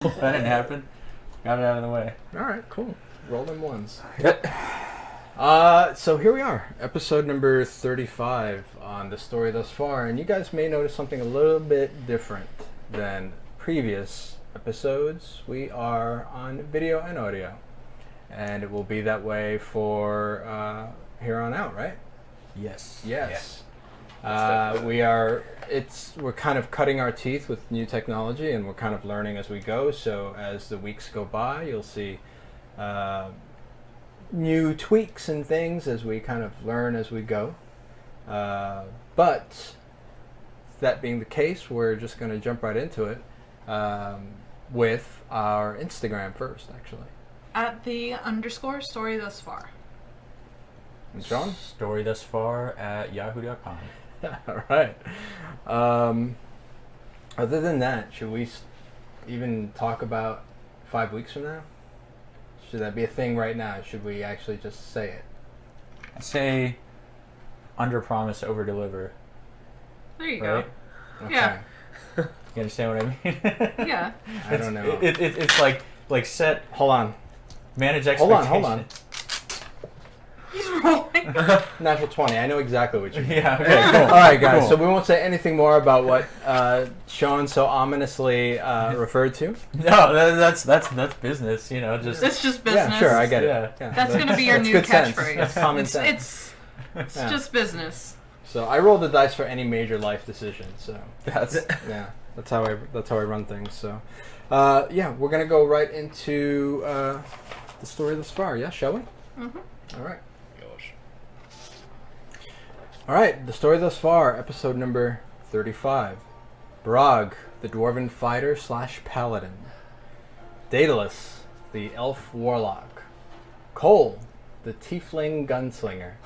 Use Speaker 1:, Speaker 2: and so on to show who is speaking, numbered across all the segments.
Speaker 1: That didn't happen. Got it out of the way.
Speaker 2: All right, cool. Rolling ones. So here we are, episode number 35 on the story thus far, and you guys may notice something a little bit different than previous episodes. We are on video and audio, and it will be that way for here on out, right?
Speaker 1: Yes.
Speaker 2: Yes. We're kind of cutting our teeth with new technology, and we're kind of learning as we go. So as the weeks go by, you'll see new tweaks and things as we kind of learn as we go. But that being the case, we're just going to jump right into it with our Instagram first, actually.
Speaker 3: At the _story thus far.
Speaker 2: And Sean?
Speaker 1: Story thus far at yahoo.com.
Speaker 2: All right. Other than that, should we even talk about 5 weeks from now? Should that be a thing right now? Should we actually just say it?
Speaker 1: I say under promise, over deliver.
Speaker 3: There you
Speaker 1: Right?
Speaker 3: go.
Speaker 2: Okay.
Speaker 3: Yeah.
Speaker 1: You understand what I mean?
Speaker 3: Yeah.
Speaker 2: I don't know.
Speaker 1: It's like set,
Speaker 2: Hold on.
Speaker 1: manage expectations.
Speaker 2: Hold on.
Speaker 3: He's rolling.
Speaker 2: Natural 20. I know exactly what you mean.
Speaker 1: Yeah. Okay. Cool.
Speaker 2: All right, guys.
Speaker 1: Cool.
Speaker 2: So we won't say anything more about what Sean so ominously referred to.
Speaker 1: No, that's business. You know, just
Speaker 3: It's just business.
Speaker 2: Yeah, sure. I get it.
Speaker 1: Yeah.
Speaker 2: Yeah.
Speaker 3: That's going to be your
Speaker 2: That's
Speaker 3: new
Speaker 2: good sense.
Speaker 3: catchphrase.
Speaker 2: That's common sense.
Speaker 3: It's
Speaker 2: Yeah.
Speaker 3: just business.
Speaker 2: So I roll the dice for any major life decision. So
Speaker 1: that's
Speaker 2: yeah, that's how I run things. So yeah, we're gonna go right into the story thus far. Yeah, shall we?
Speaker 3: Mm-hmm.
Speaker 2: All right. All right, the story thus far, episode number 35. Brog, the dwarven fighter / paladin. Deadalus, the elf warlock. Cole, the tiefling gunslinger.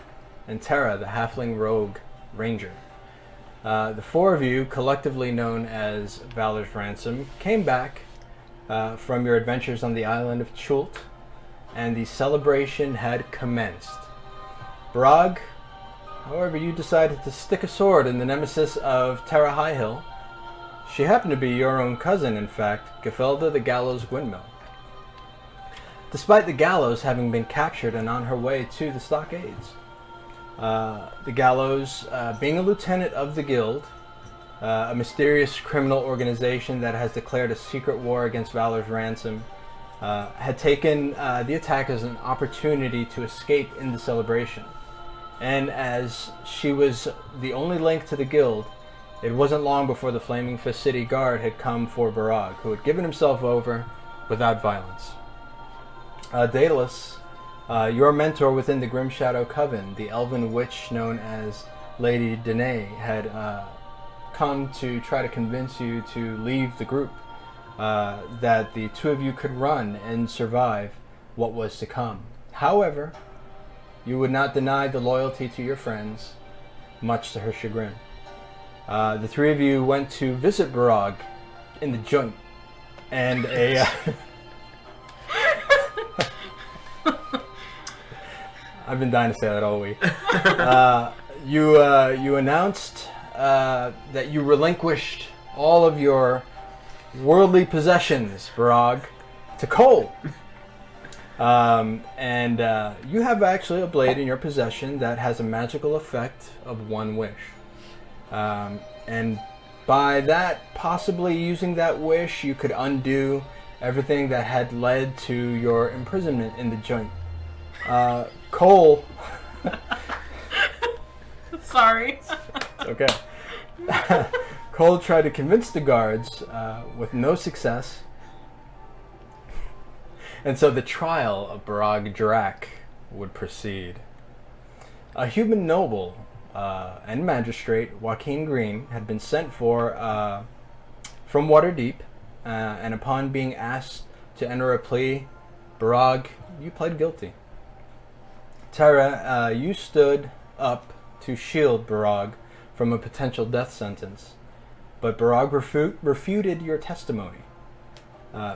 Speaker 2: And Terra, the halfling rogue ranger. The four of you, collectively known as Valor's Ransom, came back from your adventures on the island of Chult, and the celebration had commenced. Brog, however, you decided to stick a sword in the nemesis of Terra High-Hill. She happened to be your own cousin, in fact, Gafelda the Gallows Gwynmill. Despite the Gallows having been captured and on her way to the stockades. The Gallows, being a lieutenant of the Guild, a mysterious criminal organization that has declared a secret war against Valor's Ransom, had taken the attack as an opportunity to escape in the celebration. And as she was the only link to the Guild, it wasn't long before the Flaming Fist City Guard had come for Barag, who had given himself over without violence. Deadalus, your mentor within the Grim Shadow Coven, the elven witch known as Lady Danae, had come to try to convince you to leave the group, that the two of you could run and survive what was to come. However, you would not deny the loyalty to your friends, much to her chagrin. The three of you went to visit Barag in the joint, and a... I've been dying to say that all week. You announced that you relinquished all of your worldly possessions, Barag, to Cole. And you have actually a blade in your possession that has a magical effect of one wish. And by that, possibly using that wish, you could undo everything that had led to your imprisonment in the joint. Cole.
Speaker 3: Sorry.
Speaker 2: Okay. Cole tried to convince the guards with no success. And so the trial of Barag Drak would proceed. A human noble and magistrate, Joaquin Green, had been sent for from Waterdeep, and upon being asked to enter a plea, Barag, you pled guilty. Terra, you stood up to shield Barag from a potential death sentence, but Barag refuted your testimony.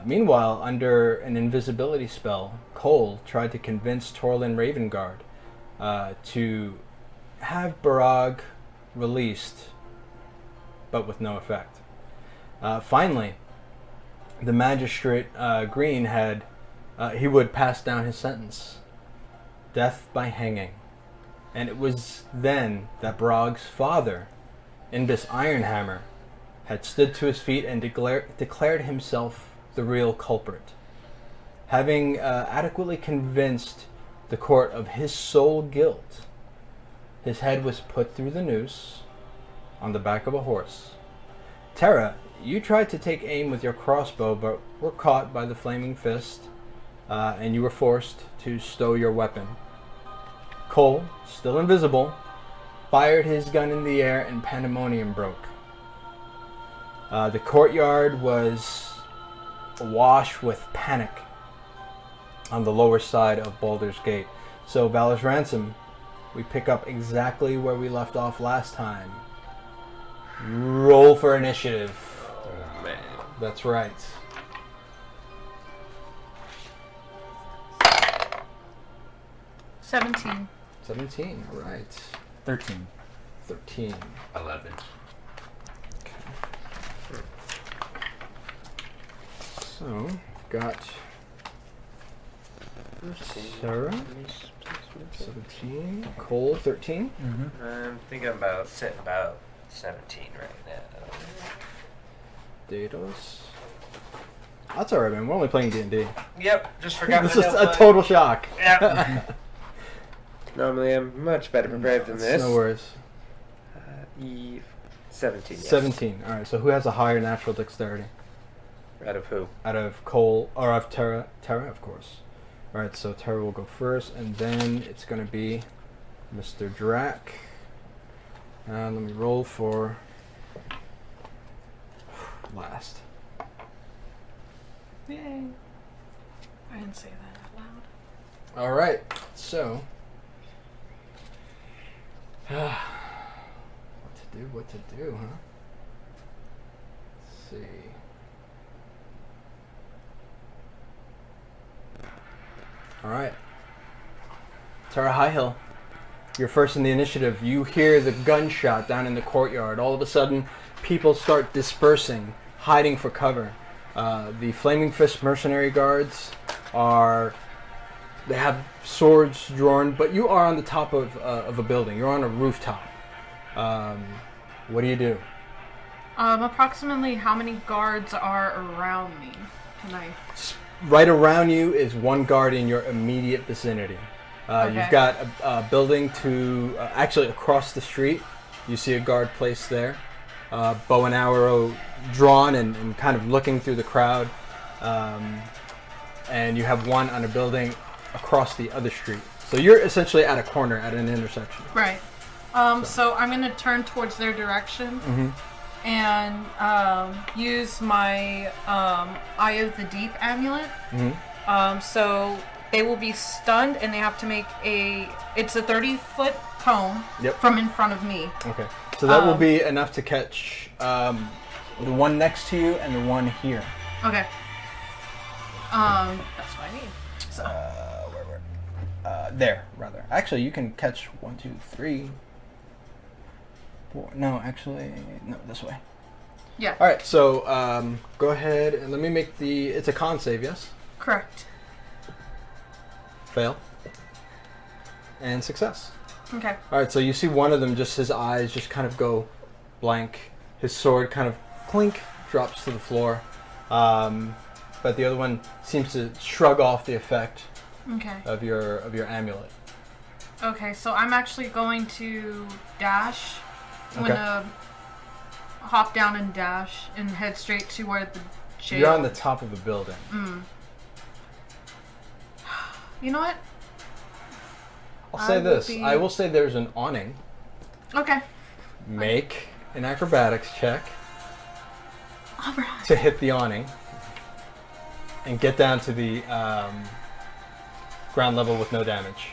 Speaker 2: Meanwhile, under an invisibility spell, Cole tried to convince Torlin Ravengard to have Barag released, but with no effect. Finally, the magistrate Green had, he would pass down his sentence, death by hanging. And it was then that Brog's father, Inbis Ironhammer, had stood to his feet and declared himself the real culprit. Having adequately convinced the court of his sole guilt, his head was put through the noose on the back of a horse. Terra, you tried to take aim with your crossbow, but were caught by the flaming fist, and you were forced to stow your weapon. Cole, still invisible, fired his gun in the air and pandemonium broke. The courtyard was awash with panic on the lower side of Baldur's Gate. So, Valor's Ransom, we pick up exactly where we left off last time. Roll for initiative.
Speaker 4: Oh, man.
Speaker 2: That's right.
Speaker 3: 17.
Speaker 2: 17, alright.
Speaker 1: 13.
Speaker 2: 13.
Speaker 4: 11.
Speaker 2: So, got Sarah, 17, Cole, 13.
Speaker 1: Mm-hmm.
Speaker 4: I'm thinking about sitting about 17 right now.
Speaker 2: Daedalus. That's alright, man. We're only playing D&D.
Speaker 4: Yep, just forgot
Speaker 2: This
Speaker 4: my
Speaker 2: is a
Speaker 4: notebook.
Speaker 2: total shock.
Speaker 4: Yep. Normally I'm much better prepared than this.
Speaker 2: No worries.
Speaker 4: 17. Yes.
Speaker 2: 17. Alright, so who has a higher natural dexterity?
Speaker 4: Out of who?
Speaker 2: Out of Cole, or of Terra? Terra, of course. Alright, so Terra will go first, and then it's going to be Mr. Drac. Let me roll for last.
Speaker 3: Yay. I didn't say that out loud.
Speaker 2: Alright, so. What to do, huh? Let's see. Alright. Terra High-Hill, you're first in the initiative. You hear the gunshot down in the courtyard. All of a sudden, people start dispersing, hiding for cover. The Flaming Fist mercenary guards they have swords drawn, but you are on the top of a building. You're on a rooftop. What do you do?
Speaker 3: Approximately how many guards are around me? Can I?
Speaker 2: Right around you is one guard in your immediate vicinity.
Speaker 3: Okay.
Speaker 2: You've got a building to actually across the street. You see a guard placed there, bow and arrow drawn and kind of looking through the crowd. And you have one on a building across the other street. So you're essentially at a corner at an intersection.
Speaker 3: Right. So I'm going to turn towards their direction and use my Eye of the Deep amulet. So they will be stunned and they have to make it's a 30-foot cone from in front of me.
Speaker 2: Okay. So that will be enough to catch the one next to you and the one here.
Speaker 3: Okay. That's what I need. So.
Speaker 2: There, rather. Actually, you can catch 1, 2, 3, 4. No, actually, no, this way.
Speaker 3: Yeah.
Speaker 2: All right, so go ahead and let me make it's a con save, yes?
Speaker 3: Correct.
Speaker 2: Fail. And success.
Speaker 3: Okay.
Speaker 2: All right, so you see one of them, just his eyes just kind of go blank. His sword kind of clink, drops to the floor. But the other one seems to shrug off the effect of your amulet.
Speaker 3: Okay, so I'm actually going to dash. I'm gonna hop down and dash and head straight to where the jail.
Speaker 2: You're on the top of the building.
Speaker 3: You know what?
Speaker 2: I'll say this. I will say there's an awning.
Speaker 3: Okay.
Speaker 2: Make an acrobatics check
Speaker 3: All right.
Speaker 2: to hit the awning and get down to the ground level with no damage.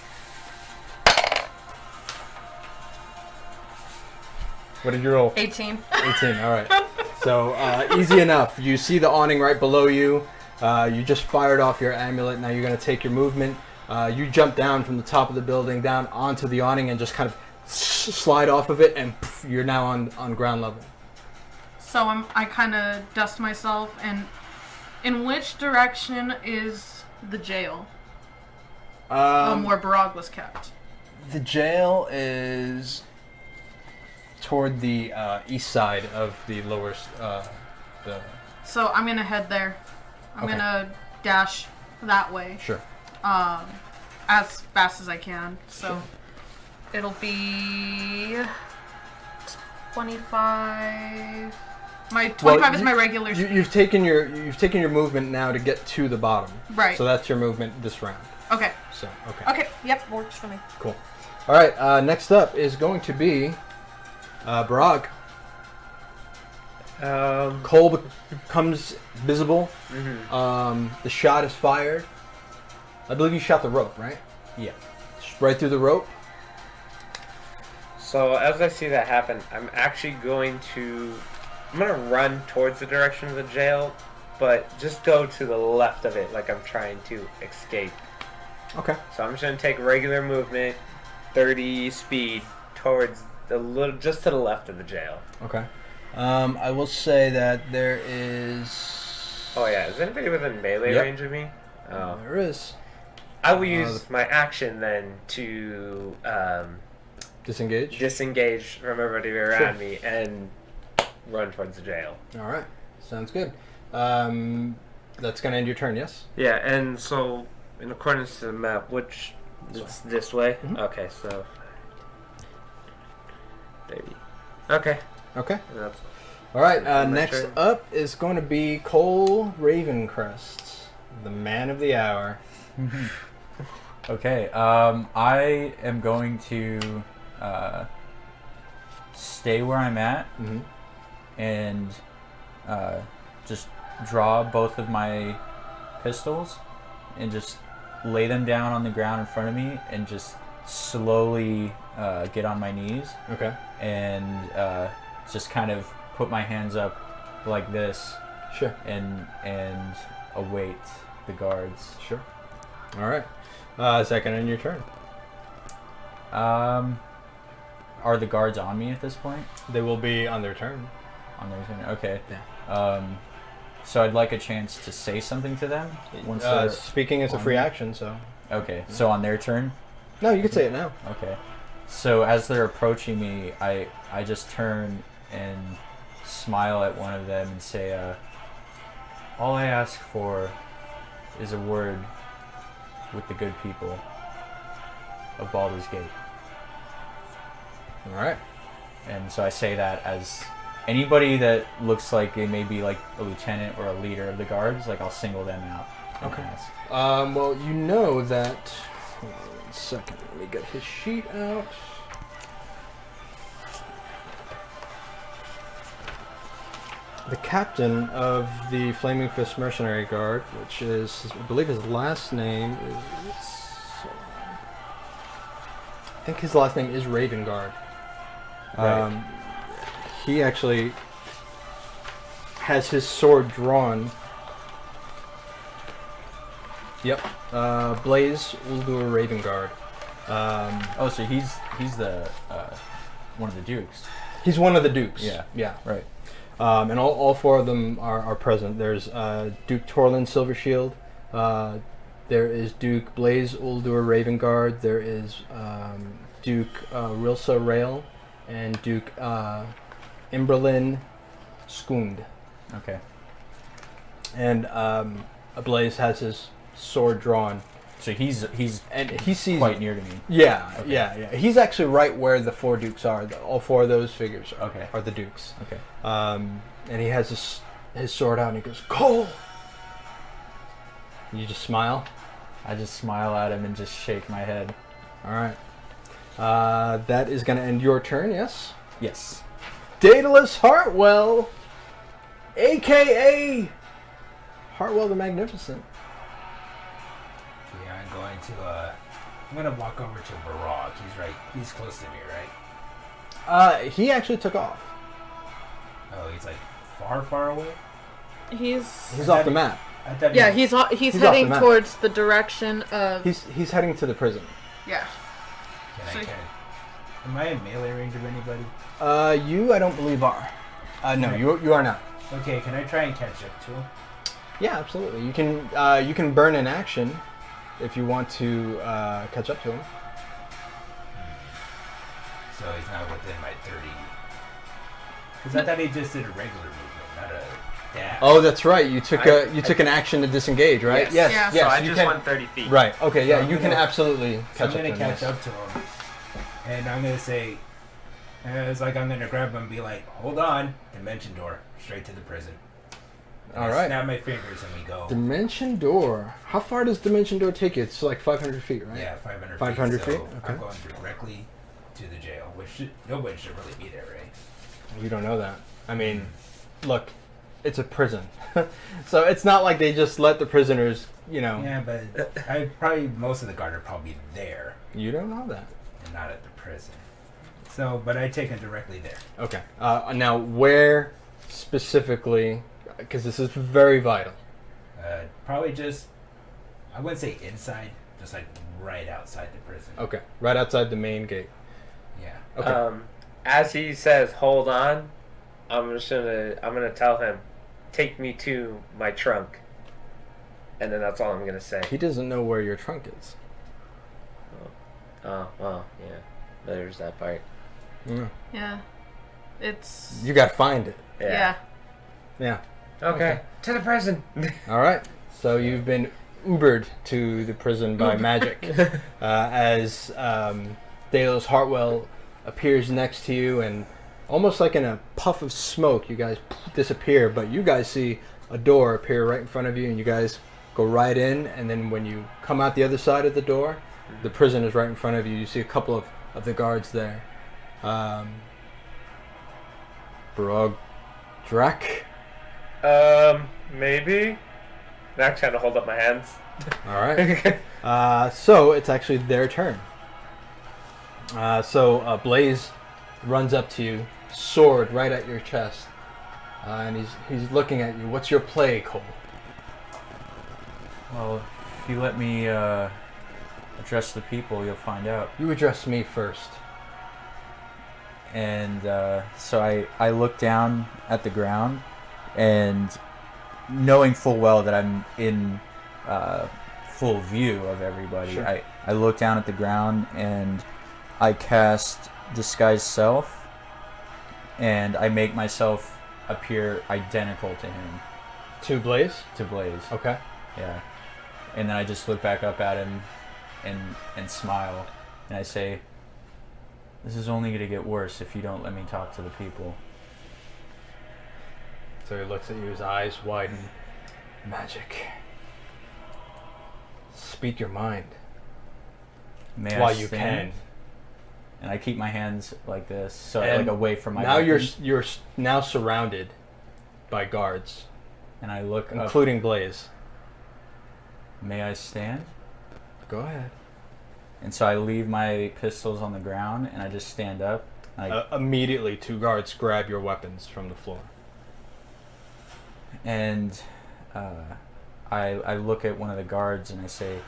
Speaker 2: What did you roll?
Speaker 3: 18.
Speaker 2: 18, alright. So, easy enough. You see the awning right below you. You just fired off your amulet. Now you're going to take your movement. You jump down from the top of the building down onto the awning and just kind of slide off of it, and poof, you're now on ground level.
Speaker 3: So I kind of dust myself and In which direction is the jail?
Speaker 2: Um,
Speaker 3: Where Barag was kept.
Speaker 2: the jail is toward the east side of the lower. The
Speaker 3: So I'm gonna head there. I'm
Speaker 2: Okay.
Speaker 3: gonna dash that way.
Speaker 2: Sure.
Speaker 3: As fast as I can. So it'll be 25. My 25 is my regular speed.
Speaker 2: You've taken your movement now to get to the bottom.
Speaker 3: Right.
Speaker 2: So that's your movement this round.
Speaker 3: Okay.
Speaker 2: So okay.
Speaker 3: Okay. Yep. Works for me.
Speaker 2: Cool. All right. Next up is going to be Barag. Cole becomes visible. The shot is fired. I believe you shot the rope, right?
Speaker 1: Yeah.
Speaker 2: Right through the rope.
Speaker 4: So as I see that happen, I'm gonna run towards the direction of the jail, but just go to the left of it, like I'm trying to escape.
Speaker 2: Okay.
Speaker 4: So I'm just gonna take regular movement, 30 speed towards just to the left of the jail.
Speaker 2: Okay. I will say that there is.
Speaker 4: Oh yeah, is anybody within melee
Speaker 2: Yep.
Speaker 4: range of me? Oh.
Speaker 2: There is.
Speaker 4: I will use my action then to
Speaker 2: Disengage.
Speaker 4: disengage from everybody around me and run towards the jail.
Speaker 2: All right. Sounds good. That's gonna end your turn. Yes.
Speaker 4: Yeah, and so in accordance to the map, which it's this way.
Speaker 2: Mhm.
Speaker 4: Okay, so maybe. Okay.
Speaker 2: Okay.
Speaker 4: That's
Speaker 2: All right.
Speaker 4: My
Speaker 2: Next
Speaker 4: turn.
Speaker 2: up is going to be Cole Ravencrest, the man of the hour.
Speaker 1: Okay, I am going to stay where I'm at
Speaker 2: Mm-hmm.
Speaker 1: and just draw both of my pistols and just lay them down on the ground in front of me and just slowly get on my knees
Speaker 2: Okay.
Speaker 1: and just kind of put my hands up like this
Speaker 2: Sure.
Speaker 1: and await the guards.
Speaker 2: Sure. All right. Second in your turn.
Speaker 1: Are the guards on me at this point?
Speaker 2: They will be on their turn.
Speaker 1: On their turn? Okay.
Speaker 2: Yeah.
Speaker 1: So I'd like a chance to say something to them once they're
Speaker 2: Speaking is a
Speaker 1: on
Speaker 2: free
Speaker 1: me?
Speaker 2: action, so.
Speaker 1: Okay. So on their turn?
Speaker 2: No, you can say it now.
Speaker 1: Okay. So as they're approaching me, I just turn and smile at one of them and say, all I ask for is a word with the good people of Baldur's Gate.
Speaker 2: All right.
Speaker 1: And so I say that as anybody that looks like they may be like a lieutenant or a leader of the guards, like I'll single them out. and
Speaker 2: Okay.
Speaker 1: ask.
Speaker 2: Well, you know that. Hold on 1 second. Let me get his sheet out. The captain of the Flaming Fist Mercenary Guard, which is, I believe his last name is. I think his last name is Ravengard.
Speaker 1: Right.
Speaker 2: He actually has his sword drawn. Yep. Blaze Uldur Ravengard.
Speaker 1: Oh, so he's the one of the dukes.
Speaker 2: He's one of the dukes.
Speaker 1: Yeah.
Speaker 2: Yeah.
Speaker 1: Right.
Speaker 2: And all four of them are present. There's Duke Torlin Silvershield. There is Duke Blaze Uldur Ravengard. There is Duke Rilsa Rail. And Duke Imberlin Skund.
Speaker 1: Okay.
Speaker 2: And Blaze has his sword drawn.
Speaker 1: So he's
Speaker 2: And he sees...
Speaker 1: quite near to me.
Speaker 2: Yeah,
Speaker 1: Okay.
Speaker 2: yeah. He's actually right where the four dukes are. All four of those figures
Speaker 1: Okay.
Speaker 2: are the dukes.
Speaker 1: Okay.
Speaker 2: And he has his sword out and he goes, Cole! You just smile.
Speaker 1: I just smile at him and just shake my head.
Speaker 2: All right. That is going to end your turn, yes?
Speaker 1: Yes.
Speaker 2: Daedalus Hartwell, a.k.a. Hartwell the Magnificent.
Speaker 5: Yeah, I'm gonna walk over to Barag. He's close to me, right?
Speaker 2: He actually took off.
Speaker 5: Oh, he's like far away?
Speaker 2: He's off the map.
Speaker 5: I thought
Speaker 3: Yeah,
Speaker 5: he-
Speaker 3: he's
Speaker 2: off
Speaker 3: heading
Speaker 2: the map.
Speaker 3: towards the direction of.
Speaker 2: He's heading to the prison.
Speaker 3: Yeah.
Speaker 5: Am I in melee range of anybody?
Speaker 2: You, I don't believe are. No, you are not.
Speaker 5: Okay, can I try and catch up to him?
Speaker 2: Yeah, absolutely. You can burn an action if you want to catch up to him.
Speaker 5: So he's not within my 30. Because I thought he just did a regular movement, not a dash.
Speaker 2: Oh, that's right. You took an action to disengage, right?
Speaker 4: Yes.
Speaker 3: Yeah.
Speaker 4: So I
Speaker 2: you
Speaker 4: just
Speaker 2: can,
Speaker 4: went 30 feet.
Speaker 2: Right. Okay. Yeah,
Speaker 5: So
Speaker 2: you can absolutely
Speaker 5: So
Speaker 2: catch
Speaker 5: I'm going
Speaker 2: up
Speaker 5: to
Speaker 2: to him.
Speaker 5: catch
Speaker 2: yes.
Speaker 5: up to him. And I'm going to say, it's like I'm going to grab him and be like, hold on, dimension door, straight to the prison. And
Speaker 2: All
Speaker 5: I
Speaker 2: right.
Speaker 5: snap my fingers and we go.
Speaker 2: Dimension door. How far does dimension door take you? It's like 500 feet, right?
Speaker 5: Yeah, 500 feet.
Speaker 2: 500 feet?
Speaker 5: So
Speaker 2: Okay.
Speaker 5: I'm going directly to the jail, which nobody should really be there, right?
Speaker 2: You don't know that. I mean, look, it's a prison. So it's not like they just let the prisoners,
Speaker 5: Yeah, but most of the guard are probably there
Speaker 2: You don't know that.
Speaker 5: and not at the prison. So, but I take him directly there.
Speaker 2: Okay. Now, where specifically, because this is very vital.
Speaker 5: Probably just, I wouldn't say inside, just like right outside the prison.
Speaker 2: Okay. Right outside the main gate.
Speaker 5: Yeah.
Speaker 2: Okay.
Speaker 4: As he says, "Hold on," I'm gonna tell him, "Take me to my trunk," and then that's all I'm gonna say.
Speaker 2: He doesn't know where your trunk is.
Speaker 4: Oh, well, yeah. There's that part.
Speaker 2: Mm.
Speaker 3: Yeah. It's.
Speaker 2: You got to find it.
Speaker 3: Yeah.
Speaker 2: Yeah.
Speaker 4: Okay. To the prison.
Speaker 2: All right. So you've been Ubered to the prison by magic as Delos Hartwell appears next to you, and almost like in a puff of smoke, you guys disappear. But you guys see a door appear right in front of you, and you guys go right in. And then when you come out the other side of the door, the prison is right in front of you. You see a couple of the guards there. Brog Drak.
Speaker 4: Maybe. I'm actually trying to hold up my hands.
Speaker 2: All right. So it's actually their turn. So Blaze runs up to you, sword right at your chest, and he's looking at you. What's your play, Cole?
Speaker 1: Well, if you let me address the people, you'll find out.
Speaker 2: You address me first.
Speaker 1: And so I look down at the ground, and knowing full well that I'm in full view of everybody,
Speaker 2: Sure.
Speaker 1: I look down at the ground and I cast Disguise Self, and I make myself appear identical to him,
Speaker 2: To Blaze.
Speaker 1: to Blaze.
Speaker 2: Okay.
Speaker 1: Yeah. And then I just look back up at him and smile, and I say, "This is only going to get worse if you don't let me talk to the people."
Speaker 2: So he looks at you. His eyes widen. Magic. Speak your mind
Speaker 1: May
Speaker 2: while
Speaker 1: I
Speaker 2: you
Speaker 1: stand?
Speaker 2: can.
Speaker 1: And I keep my hands like this, so
Speaker 2: And
Speaker 1: like away from my
Speaker 2: Now
Speaker 1: weapons.
Speaker 2: you're now surrounded by guards,
Speaker 1: And I look up.
Speaker 2: including Blaze.
Speaker 1: May I stand?
Speaker 2: Go ahead.
Speaker 1: And so I leave my pistols on the ground, and I just stand up.
Speaker 2: Immediately, two guards grab your weapons from the floor.
Speaker 1: And I look at one of the guards and I say,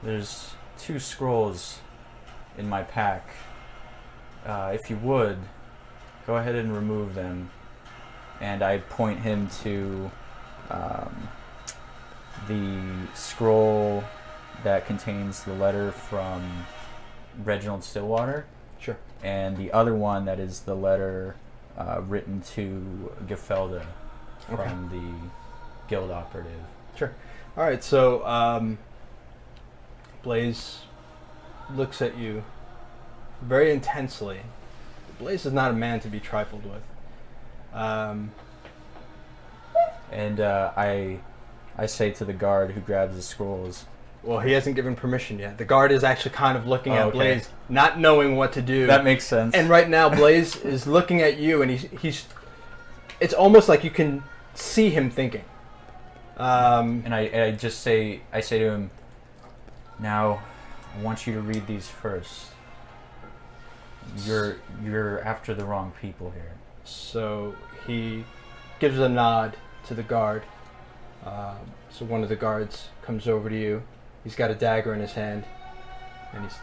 Speaker 1: "There's 2 scrolls in my pack. If you would, go ahead and remove them." And I point him to the scroll that contains the letter from Reginald Stillwater,
Speaker 2: Sure.
Speaker 1: and the other one that is the letter written to Gefelda from
Speaker 2: Okay.
Speaker 1: the guild operative.
Speaker 2: Sure. All right. So Blaze looks at you very intensely. Blaze is not a man to be trifled with.
Speaker 1: And I say to the guard who grabs the scrolls,
Speaker 2: Well, he hasn't given permission yet. The guard is actually kind of looking at
Speaker 1: Okay.
Speaker 2: Blaze, not knowing what to do.
Speaker 1: that makes sense.
Speaker 2: And right now, Blaze is looking at you, and he's. It's almost like you can see him thinking.
Speaker 1: And I just say, I say to him, "Now, I want you to read these first. You're after the wrong people here."
Speaker 2: So he gives a nod to the guard. So one of the guards comes over to you. He's got a dagger in his hand, and he's,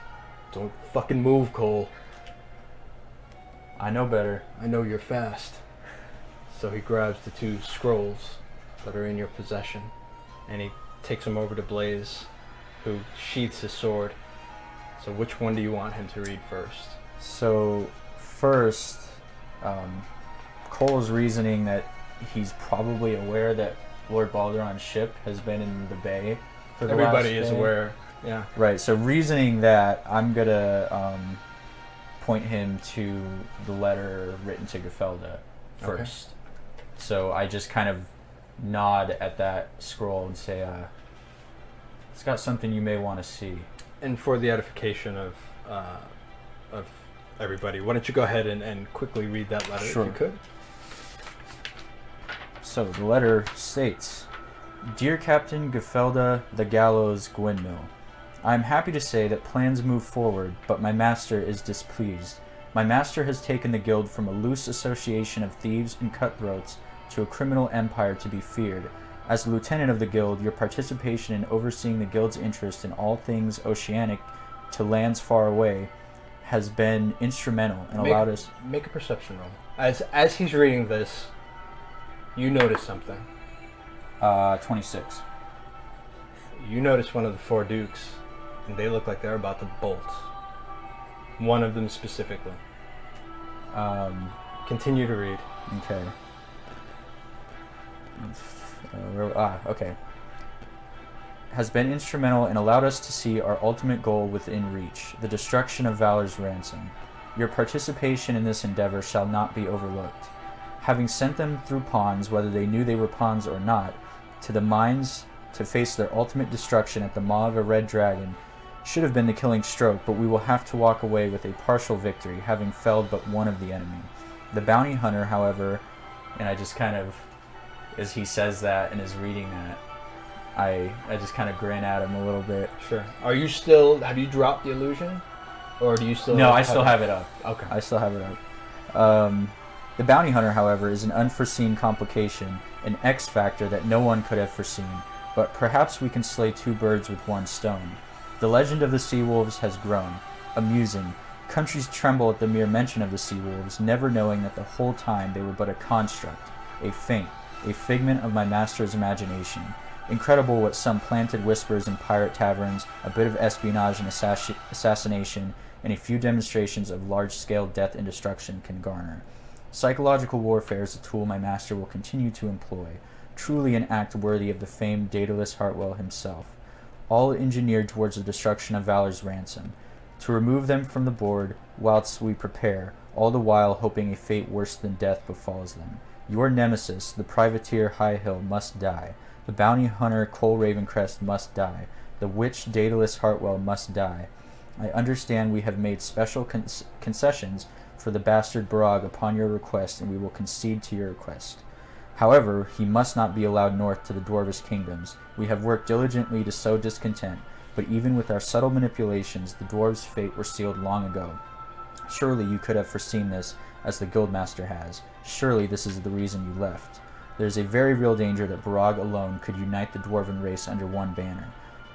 Speaker 2: "Don't fucking move, Cole.
Speaker 1: I know better.
Speaker 2: I know you're fast." So he grabs the 2 scrolls that are in your possession. And he takes them over to Blaze, who sheaths his sword. So which one do you want him to read first?
Speaker 1: So first, Cole's reasoning that he's probably aware that Lord Balderon's ship has been in the bay for the
Speaker 2: Everybody
Speaker 1: last
Speaker 2: is
Speaker 1: day.
Speaker 2: aware. Yeah.
Speaker 1: Right, so reasoning that, I'm going to point him to the letter written to Gefelda first. Okay. So I just kind of nod at that scroll and say, it's got something you may want to see.
Speaker 2: And for the edification of everybody, why don't you go ahead and quickly read that letter
Speaker 1: Sure.
Speaker 2: if you could?
Speaker 1: So the letter states, Dear Captain Gefelda the Gallows Gwynmill, I am happy to say that plans move forward, but my master is displeased. My master has taken the guild from a loose association of thieves and cutthroats to a criminal empire to be feared. As lieutenant of the guild, your participation in overseeing the guild's interest in all things oceanic to lands far away has been instrumental and allowed us...
Speaker 2: Make a perception roll. As he's reading this, you notice something.
Speaker 1: 26.
Speaker 2: You notice one of the four dukes, and they look like they're about to bolt. One of them specifically. Continue to read.
Speaker 1: Okay. Okay. Has been instrumental and allowed us to see our ultimate goal within reach, the destruction of Valor's ransom. Your participation in this endeavor shall not be overlooked. Having sent them through pawns, whether they knew they were pawns or not, to the mines to face their ultimate destruction at the maw of a red dragon should have been the killing stroke, but we will have to walk away with a partial victory, having felled but one of the enemy. The bounty hunter, however, and I just kind of, as he says that and is reading that, I just kind of grin at him a little bit.
Speaker 2: Sure. Are you still, have you dropped the illusion? Or do you still...
Speaker 1: No, I still have it up.
Speaker 2: Okay.
Speaker 1: I still have it up. The bounty hunter, however, is an unforeseen complication, an X factor that no one could have foreseen, but perhaps we can slay two birds with one stone. The legend of the sea wolves has grown. Amusing. Countries tremble at the mere mention of the sea wolves, never knowing that the whole time they were but a construct, a feint, a figment of my master's imagination. Incredible what some planted whispers in pirate taverns, a bit of espionage and assassination, and a few demonstrations of large-scale death and destruction can garner. Psychological warfare is a tool my master will continue to employ, truly an act worthy of the famed Deadalus Hartwell himself, all engineered towards the destruction of Valor's ransom, to remove them from the board whilst we prepare, all the while hoping a fate worse than death befalls them. Your nemesis, the privateer High-Hill, must die. The bounty hunter Cole Ravencrest must die. The witch Deadalus Hartwell must die. I understand we have made special concessions for the bastard Barag upon your request, and we will concede to your request. However, he must not be allowed north to the Dwarvish kingdoms. We have worked diligently to sow discontent, but even with our subtle manipulations, the dwarves' fate were sealed long ago. Surely you could have foreseen this, as the guildmaster has. Surely this is the reason you left. There is a very real danger that Barag alone could unite the dwarven race under one banner.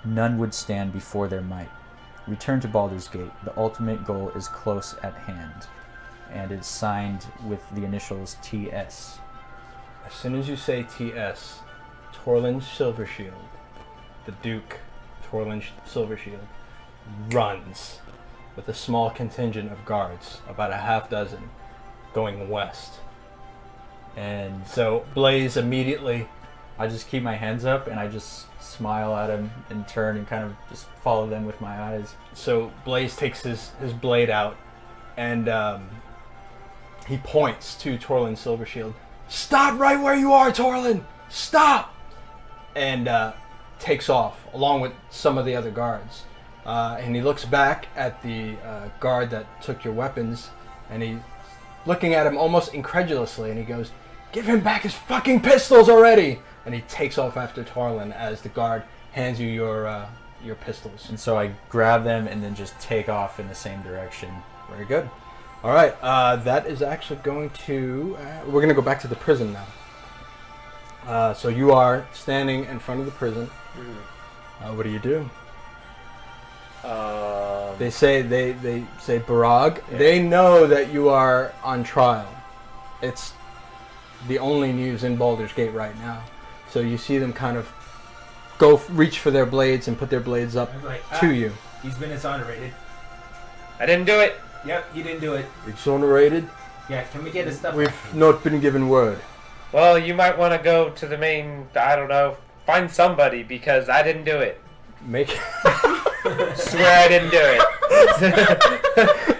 Speaker 1: None would stand before their might. Return to Baldur's Gate. The ultimate goal is close at hand. And it's signed with the initials TS.
Speaker 2: As soon as you say TS, Torlin Silvershield, the Duke, Torlin Silvershield, runs with a small contingent of guards, about a half dozen, going west.
Speaker 1: And
Speaker 2: So Blaze immediately...
Speaker 1: I just keep my hands up and I just smile at him and turn and kind of just follow them with my eyes.
Speaker 2: So Blaze takes his blade out and he points to Torlin Silvershield. Stop right where you are, Torlin! Stop! And takes off along with some of the other guards. And he looks back at the guard that took your weapons and he's looking at him almost incredulously and he goes, "Give him back his fucking pistols already!" And he takes off after Torlin as the guard hands you your pistols.
Speaker 1: And so I grab them and then just take off in the same direction.
Speaker 2: Very good. All right, that is actually going to... we're going to go back to the prison now. So you are standing in front of the prison. What do you do? They say Barag.
Speaker 4: Yeah.
Speaker 2: They know that you are on trial. It's the only news in Baldur's Gate right now. So you see them kind of reach for their blades and put their blades up
Speaker 5: I'm like,
Speaker 2: to you.
Speaker 5: He's been exonerated.
Speaker 4: I didn't do it.
Speaker 5: Yep, you didn't do it.
Speaker 2: Exonerated?
Speaker 5: Yeah, can we get his stuff?
Speaker 2: We've not been given word.
Speaker 4: Well, you might want to go to the main, I don't know, find somebody because I didn't do it.
Speaker 2: Make.
Speaker 4: Swear I didn't do it.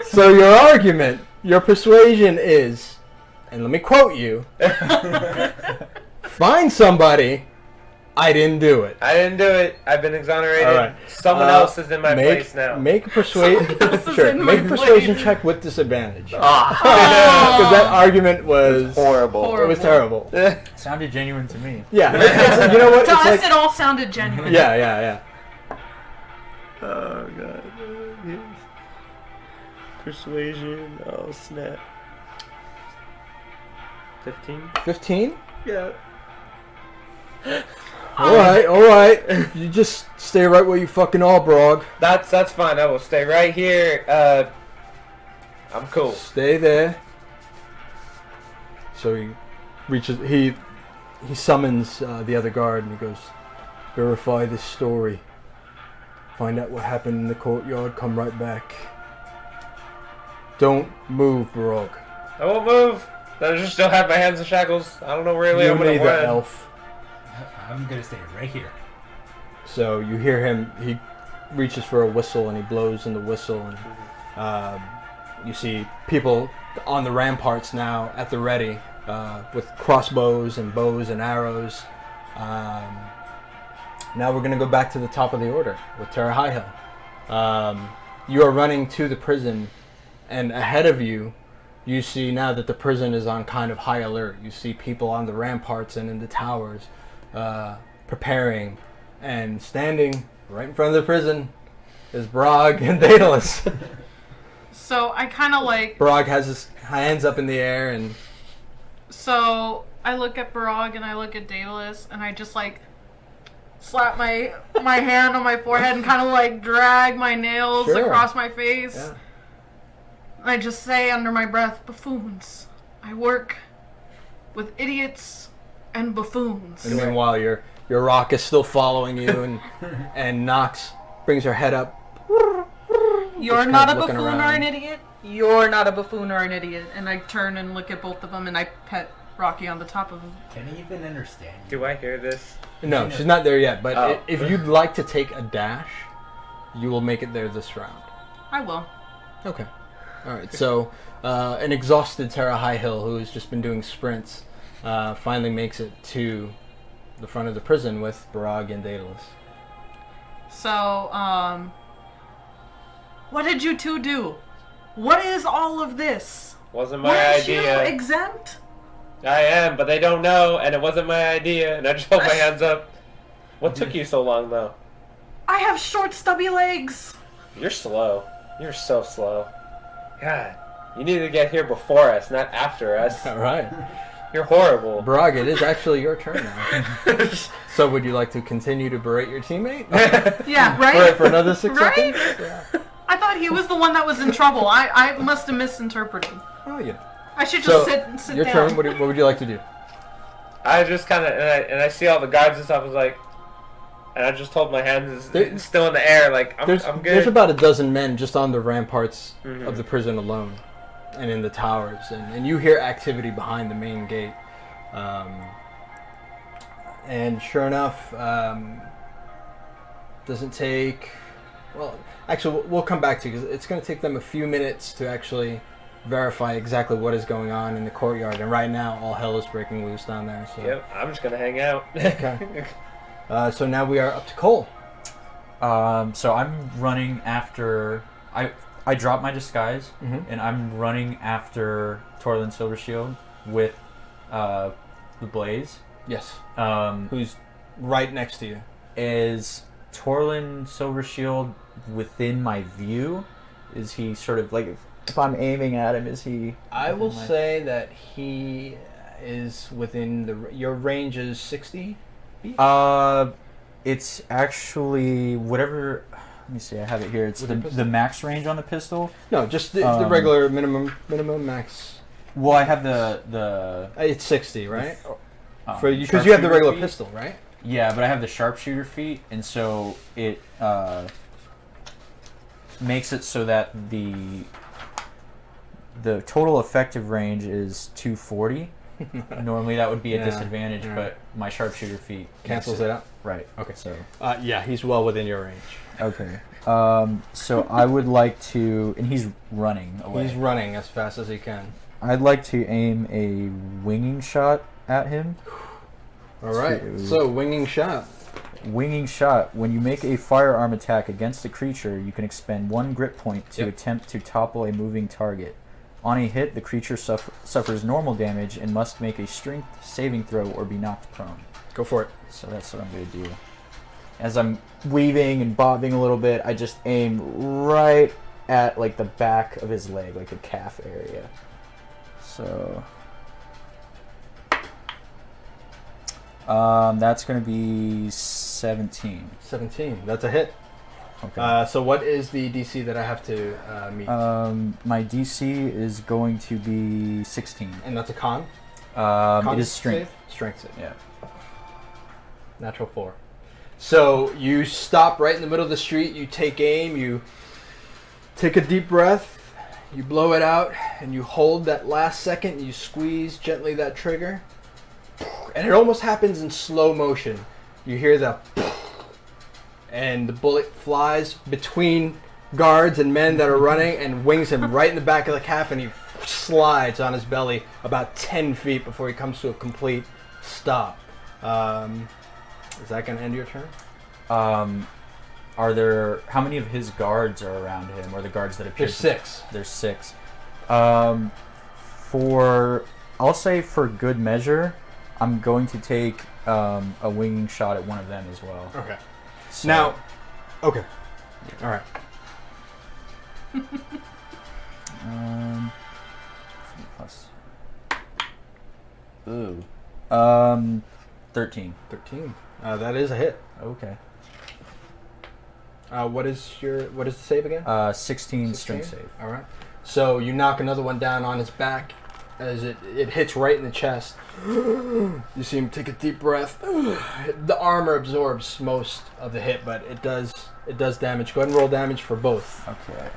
Speaker 2: So your argument, your persuasion is, and let me quote you, find somebody, I didn't do it.
Speaker 4: I didn't do it. I've been exonerated.
Speaker 2: All right.
Speaker 4: Someone else is in my place now.
Speaker 2: Make a persuasion. Sure.
Speaker 3: in
Speaker 2: Make a
Speaker 3: my
Speaker 2: persuasion
Speaker 3: place.
Speaker 2: check with disadvantage. Because
Speaker 3: Oh.
Speaker 2: that argument was
Speaker 4: Horrible.
Speaker 2: It was terrible.
Speaker 1: Sounded genuine to me.
Speaker 2: Yeah. You know what?
Speaker 3: To
Speaker 2: It's
Speaker 3: us,
Speaker 2: like,
Speaker 3: it all sounded genuine.
Speaker 2: yeah.
Speaker 4: Oh god. Persuasion. Oh snap. 15?
Speaker 2: 15?
Speaker 4: Yeah.
Speaker 2: All right. You just stay right where you fucking are, Brog.
Speaker 4: That's fine. I will stay right here. I'm cool.
Speaker 2: Stay there. So he reaches. He summons the other guard and he goes, "Verify this story. Find out what happened in the courtyard. Come right back. Don't move, Brog.
Speaker 4: I won't move. I just still have my hands in shackles. I don't know really
Speaker 2: You
Speaker 4: I'm gonna
Speaker 2: neither,
Speaker 4: run.
Speaker 2: elf."
Speaker 5: I'm gonna stay right here.
Speaker 2: So you hear him. He reaches for a whistle and he blows in the whistle, and you see people on the ramparts now at the ready with crossbows and bows and arrows. Now we're going to go back to the top of the order with Terra High-Hill. You are running to the prison, and ahead of you, you see now that the prison is on kind of high alert. You see people on the ramparts and in the towers preparing, and standing right in front of the prison is Brog and Deadalus.
Speaker 3: So I kind of like.
Speaker 2: Brog has his hands up in the air, and
Speaker 3: So I look at Barog and I look at Deadalus and I just like slap my hand on my forehead and kind of like drag my nails
Speaker 2: Sure.
Speaker 3: across my face.
Speaker 2: yeah.
Speaker 3: And I just say under my breath, "Buffoons. I work with idiots and buffoons."
Speaker 2: And meanwhile, your rock is still following you, and Nox brings her head up.
Speaker 3: You're
Speaker 2: Just
Speaker 3: not a
Speaker 2: kind of looking
Speaker 3: buffoon or
Speaker 2: around.
Speaker 3: an idiot. You're not a buffoon or an idiot. And I turn and look at both of them and I pet Rocky on the top of him.
Speaker 5: Can he even understand you?
Speaker 4: Do I hear this?
Speaker 2: No, she's not there yet. But
Speaker 4: Oh.
Speaker 2: if you'd like to take a dash, you will make it there this round.
Speaker 3: I will.
Speaker 2: Okay. All right. So an exhausted Terra High-Hill, who has just been doing sprints, finally makes it to the front of the prison with Barag and Deadalus.
Speaker 3: So, what did you two do? What is all of this?
Speaker 4: Wasn't my
Speaker 3: Weren't
Speaker 4: idea.
Speaker 3: you exempt?
Speaker 4: I am, but they don't know, and it wasn't my idea, and I just hold my hands up. What took you so long, though?
Speaker 3: I have short, stubby legs.
Speaker 4: You're slow. You're so slow. God, you need to get here before us, not after us.
Speaker 2: All right.
Speaker 4: You're horrible.
Speaker 2: Barag, it is actually your turn now. So would you like to continue to berate your teammate?
Speaker 3: Yeah, right?
Speaker 2: For another 6
Speaker 3: Right?
Speaker 2: seconds? Yeah.
Speaker 3: I thought he was the one that was in trouble. I must have misinterpreted.
Speaker 2: Oh, yeah.
Speaker 3: I should
Speaker 2: So,
Speaker 3: just sit
Speaker 2: your
Speaker 3: down.
Speaker 2: turn. What would you like to do?
Speaker 4: I just kind of, and I see all the guards and stuff, I was like, and I just hold my hands
Speaker 2: There-
Speaker 4: still in the air, like, I'm good.
Speaker 2: There's about a dozen men just on the ramparts
Speaker 4: Mhm.
Speaker 2: of the prison alone, and in the towers, and you hear activity behind the main gate. And sure enough, doesn't take. Well, actually, we'll come back to you because it's going to take them a few minutes to actually verify exactly what is going on in the courtyard. And right now, all hell is breaking loose down there. So,
Speaker 4: Yep, I'm just gonna hang out.
Speaker 2: Okay. So now we are up to Cole.
Speaker 1: So I'm running after. I dropped my disguise,
Speaker 2: Mhm.
Speaker 1: and I'm running after Torlin Silvershield with the blaze.
Speaker 2: Yes.
Speaker 1: Um,
Speaker 2: Who's right next to you?
Speaker 1: is Torlin Silvershield within my view? Is he sort of like, if I'm aiming at him, is he?
Speaker 2: I will
Speaker 1: within my-
Speaker 2: say that he is within your range is 60 feet.
Speaker 1: It's actually whatever. Let me see. I have it here. It's
Speaker 2: With your pistol?
Speaker 1: the max range on the pistol.
Speaker 2: No, just the
Speaker 1: um,
Speaker 2: regular minimum max.
Speaker 1: Well, I have the
Speaker 2: It's 60, right? Because you have the
Speaker 1: sharpshooter
Speaker 2: regular
Speaker 1: feet.
Speaker 2: pistol, right?
Speaker 1: Yeah, but I have the sharpshooter feat, and so it makes it so that the total effective range is 240. Normally that would be a
Speaker 2: Yeah,
Speaker 1: disadvantage,
Speaker 2: yeah.
Speaker 1: but my sharpshooter feat
Speaker 2: Cancels
Speaker 1: makes
Speaker 2: it out.
Speaker 1: Right.
Speaker 2: Okay.
Speaker 1: So
Speaker 2: Yeah, he's well within your range.
Speaker 1: okay. So I would like to, and he's running away.
Speaker 2: He's running as fast as he can.
Speaker 1: I'd like to aim a winging shot at him.
Speaker 2: All right. So winging shot.
Speaker 1: Winging shot. When you make a firearm attack against a creature, you can expend 1 grit point to attempt to topple a moving target. On a hit, the creature suffers normal damage and must make a strength saving throw or be knocked prone.
Speaker 2: Go for it.
Speaker 1: So that's what I'm going to do. As I'm weaving and bobbing a little bit, I just aim right at like the back of his leg, like the calf area. So that's going to be 17.
Speaker 2: 17. That's a hit.
Speaker 1: Okay.
Speaker 2: So what is the DC that I have to meet?
Speaker 1: My DC is going to be 16.
Speaker 2: And that's a con?
Speaker 1: It is strength.
Speaker 2: Save? Strength save.
Speaker 1: Yeah.
Speaker 2: Natural 4. So you stop right in the middle of the street, you take aim, you take a deep breath, you blow it out, and you hold that last second, you squeeze gently that trigger, and it almost happens in slow motion. You hear the and the bullet flies between guards and men that are running and wings him right in the back of the calf, and he slides on his belly about 10 feet before he comes to a complete stop. Is that going to end your turn?
Speaker 1: Are there, how many of his guards are around him, or the guards that appear?
Speaker 2: There's 6.
Speaker 1: There's 6. I'll say for good measure, I'm going to take a winging shot at one of them as well.
Speaker 2: Okay.
Speaker 1: So,
Speaker 2: Now, okay. All right.
Speaker 1: Plus. Ooh. 13.
Speaker 2: 13. That is a hit.
Speaker 1: Okay.
Speaker 2: What is the save again?
Speaker 1: 16 strength save.
Speaker 2: All right. So you knock another one down on his back as it hits right in the chest. You see him take a deep breath. The armor absorbs most of the hit, but it does damage. Go ahead and roll damage for both.
Speaker 1: Okay.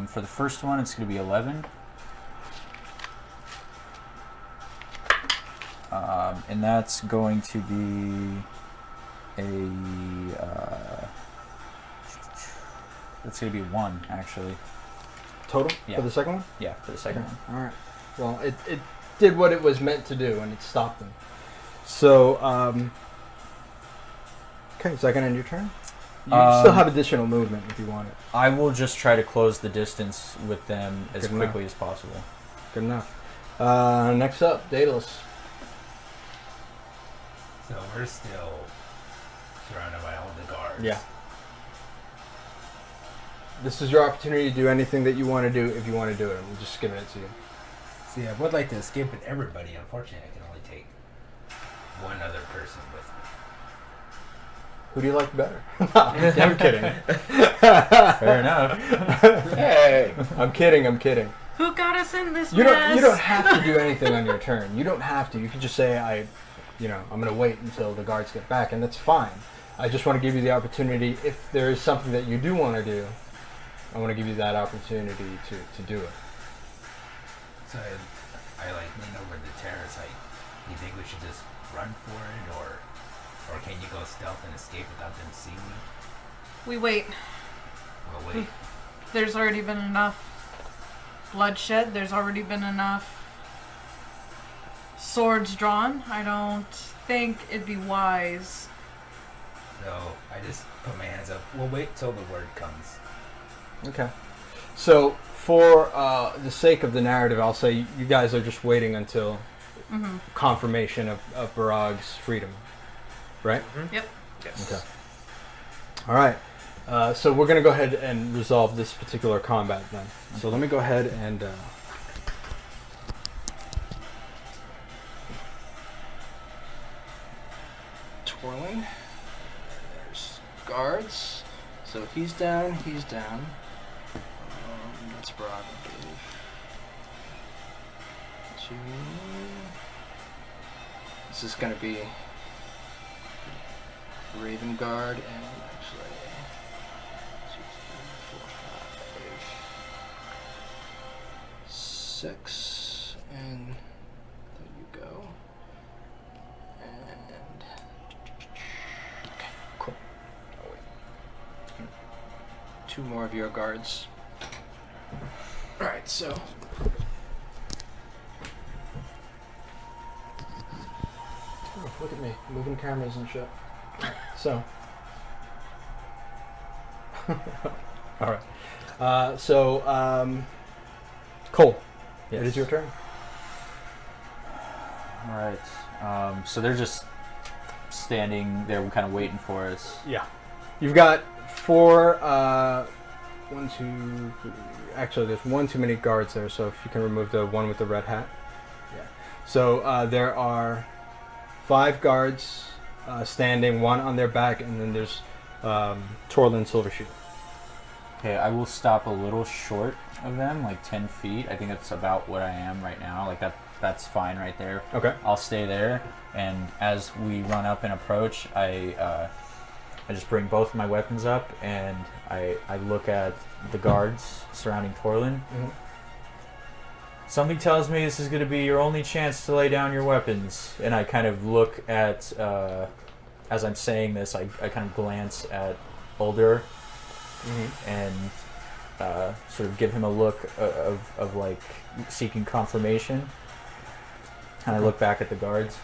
Speaker 1: For the first one, it's going to be 11. And that's going to be that's going to be 1, actually.
Speaker 2: Total
Speaker 1: Yeah.
Speaker 2: for the second one?
Speaker 1: Yeah, for the second one.
Speaker 2: All right. Well, it did what it was meant to do, and it stopped them. So, okay, is that going to end your turn? You still have additional movement if you want it.
Speaker 1: I will just try to close the distance with them as
Speaker 2: Good
Speaker 1: quickly
Speaker 2: enough.
Speaker 1: as possible.
Speaker 2: Good enough. Next up, Daedalus.
Speaker 5: So we're still surrounded by all the guards.
Speaker 2: Yeah. This is your opportunity to do anything that you want to do if you want to do it. I'm just giving it to you.
Speaker 5: See, I would like to escape with everybody. Unfortunately, I can only take one other person with me.
Speaker 2: Who do you like better? I'm kidding.
Speaker 1: Fair enough.
Speaker 4: Hey!
Speaker 2: I'm kidding.
Speaker 3: Who got us in this
Speaker 2: You
Speaker 3: mess?
Speaker 2: don't have to do anything on your turn. You don't have to. You can just say I'm going to wait until the guards get back, and that's fine. I just want to give you the opportunity. If there is something that you do want to do, I want to give you that opportunity to do it.
Speaker 5: So I lean over the terrace. You think we should just run for it, or can you go stealth and escape without them seeing me?
Speaker 3: We wait.
Speaker 5: We'll wait.
Speaker 3: There's already been enough bloodshed. There's already been enough swords drawn. I don't think it'd be wise.
Speaker 5: So I just put my hands up. We'll wait till the word comes.
Speaker 2: Okay. So for the sake of the narrative, I'll say you guys are just waiting until confirmation of Barag's freedom, right?
Speaker 3: Yep.
Speaker 4: Yes.
Speaker 2: Okay. All right. So we're going to go ahead and resolve this particular combat then. So let me go ahead and... twirling. There's guards. So he's down. That's Brog, I believe. 2. This is going to be Raven Guard and actually 2, 3, 4, 5, 6, and there you go. And okay, cool. Oh, wait. 2 more of your guards. All right, so. Oh, look at me, moving cameras and shit. So. All right. Cole,
Speaker 1: Yes.
Speaker 2: it is your turn.
Speaker 1: All right. So they're just standing there, kind of waiting for us.
Speaker 2: Yeah. You've got 4. 1, 2, 3. Actually, there's 1 too many guards there. So if you can remove the one with the red hat. Yeah. So there are 5 guards standing, 1 on their back, and then there's Torlin Silvershield.
Speaker 1: Okay, I will stop a little short of them, like 10 feet. I think that's about what I am right now. Like that's fine right there.
Speaker 2: Okay.
Speaker 1: I'll stay there, and as we run up and approach, I just bring both of my weapons up, and I look at the guards surrounding Torlin.
Speaker 2: Mm-hmm.
Speaker 1: Something tells me this is going to be your only chance to lay down your weapons. And I kind of look at, as I'm saying this, I kind of glance at Ulder and sort of give him a look of like seeking confirmation. And I look back at the guards.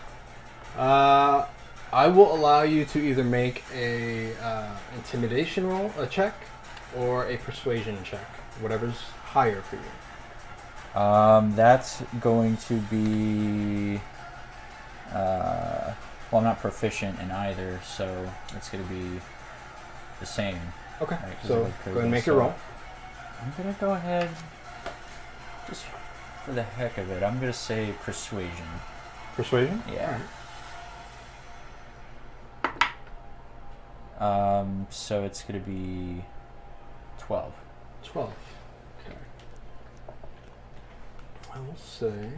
Speaker 2: I will allow you to either make a intimidation roll, a check, or a persuasion check, whatever's higher for you.
Speaker 1: That's going to be. Well, I'm not proficient in either, so it's going to be the same.
Speaker 2: Okay,
Speaker 1: Right, 'cause
Speaker 2: so
Speaker 1: I like
Speaker 2: go ahead and
Speaker 1: charisma,
Speaker 2: make your roll.
Speaker 1: I'm going to go ahead, just for the heck of it, I'm going to say persuasion.
Speaker 2: Persuasion?
Speaker 1: Yeah. So it's going to be 12.
Speaker 2: 12. Okay. I will say.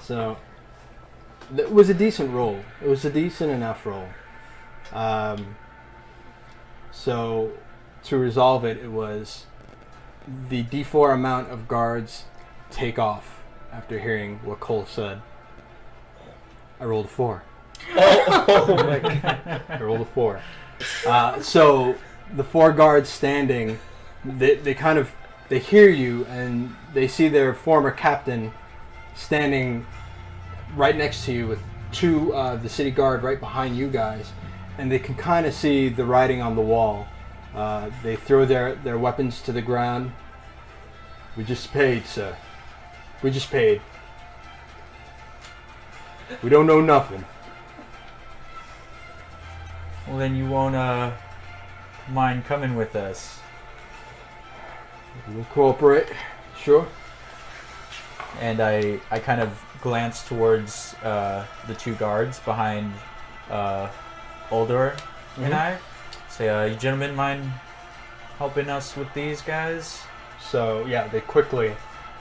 Speaker 2: So, it was a decent roll. It was a decent enough roll. So, to resolve it, it was the D4 amount of guards take off after hearing what Cole said. I rolled a 4.
Speaker 4: Oh my god.
Speaker 2: I rolled a 4. So the 4 guards standing, they kind of, they hear you and they see their former captain standing right next to you with 2 the city guard right behind you guys, and they can kind of see the writing on the wall. They throw their weapons to the ground. We just paid, sir. We just paid. We don't know nothing.
Speaker 1: Well, then you won't mind coming with us.
Speaker 2: We'll cooperate. Sure.
Speaker 1: And I kind of glance towards the 2 guards behind Uldor and I. Say, you gentlemen mind helping us with these guys?
Speaker 2: So, yeah, they quickly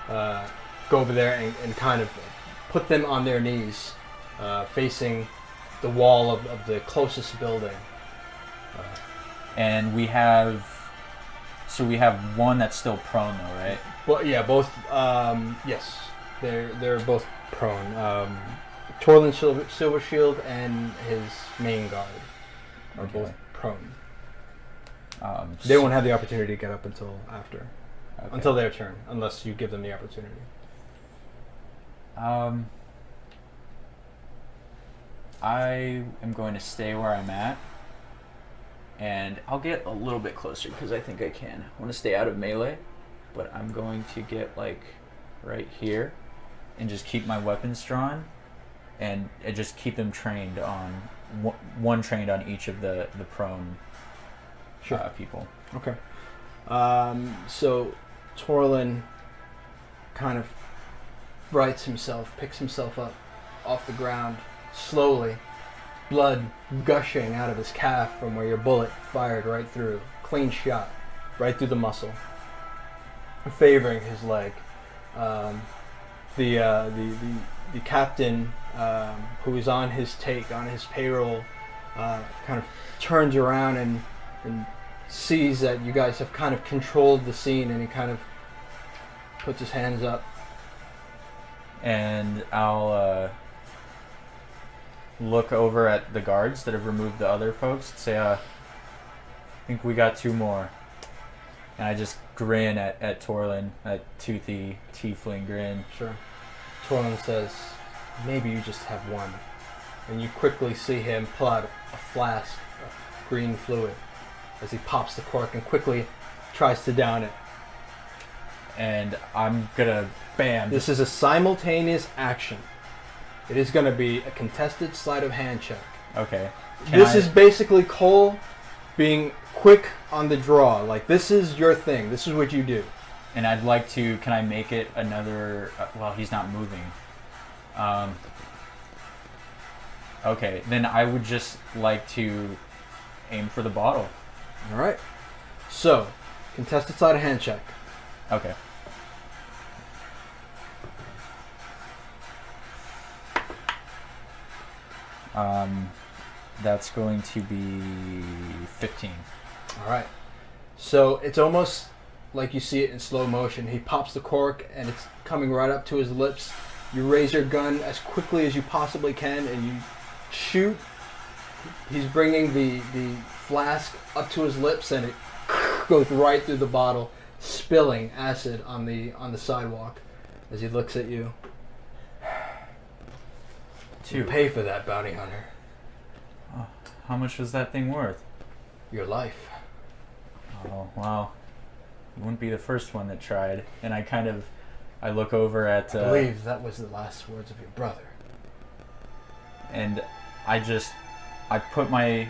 Speaker 2: go over there and kind of put them on their knees, facing the wall of the closest building.
Speaker 1: And we have one that's still prone though, right?
Speaker 2: Well, yeah, both. Yes, they're both prone. Torlin Silvershield and his main guard are both prone. They won't have the opportunity to get up until after, until their turn, unless you give them the opportunity.
Speaker 1: I am going to stay where I'm at, and I'll get a little bit closer because I think I can. I want to stay out of melee, but I'm going to get like right here and just keep my weapons drawn and just keep them trained on one trained on each of the prone people.
Speaker 2: Okay. So Torlin kind of picks himself up off the ground slowly, blood gushing out of his calf from where your bullet fired right through. Clean shot, right through the muscle, favoring his leg. The captain, who is on his payroll, kind of turns around and sees that you guys have kind of controlled the scene, and he kind of puts his hands up.
Speaker 1: And I'll look over at the guards that have removed the other folks and say, I think we got 2 more. And I just grin at Torlin, that toothy tiefling grin.
Speaker 2: Sure. Torlin says, maybe you just have 1. And you quickly see him pull out a flask of green fluid as he pops the cork and quickly tries to down it.
Speaker 1: And I'm gonna, bam.
Speaker 2: This is a simultaneous action. It is going to be a contested sleight of hand check.
Speaker 1: Okay.
Speaker 2: This is basically Cole being quick on the draw. Like, this is your thing. This is what you do.
Speaker 1: And I'd like to, can I make it another, well, he's not moving. Okay, then I would just like to aim for the bottle.
Speaker 2: All right. So, contested sleight of hand check.
Speaker 1: Okay. That's going to be 15.
Speaker 2: All right. So it's almost like you see it in slow motion. He pops the cork and it's coming right up to his lips. You raise your gun as quickly as you possibly can and you shoot. He's bringing the flask up to his lips and it goes right through the bottle, spilling acid on the sidewalk as he looks at you. You pay for that, bounty hunter.
Speaker 1: Oh, how much was that thing worth?
Speaker 2: Your life.
Speaker 1: Oh, wow. You wouldn't be the first one that tried. And I look over at...
Speaker 2: I believe that was the last words of your brother.
Speaker 1: And I put my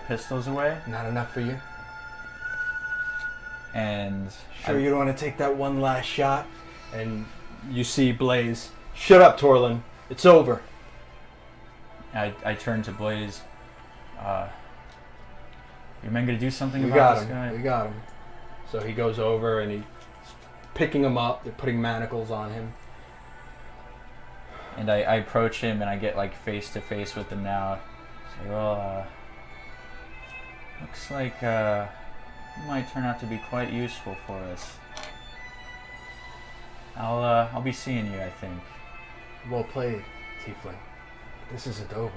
Speaker 1: pistols away.
Speaker 2: Not enough for you?
Speaker 1: And...
Speaker 2: Sure you don't want to take that one last shot? And you see Blaze. Shut up, Torlin. It's over.
Speaker 1: I turn to Blaze. Your men gonna do something
Speaker 2: We
Speaker 1: about
Speaker 2: got
Speaker 1: this guy?
Speaker 2: him. We got him. So he goes over and he's picking him up. They're putting manacles on him.
Speaker 1: And I approach him and I get like face to face with him now. Say, well, looks like you might turn out to be quite useful for us. I'll be seeing you, I think.
Speaker 2: Well played, Tiefling. This isn't over.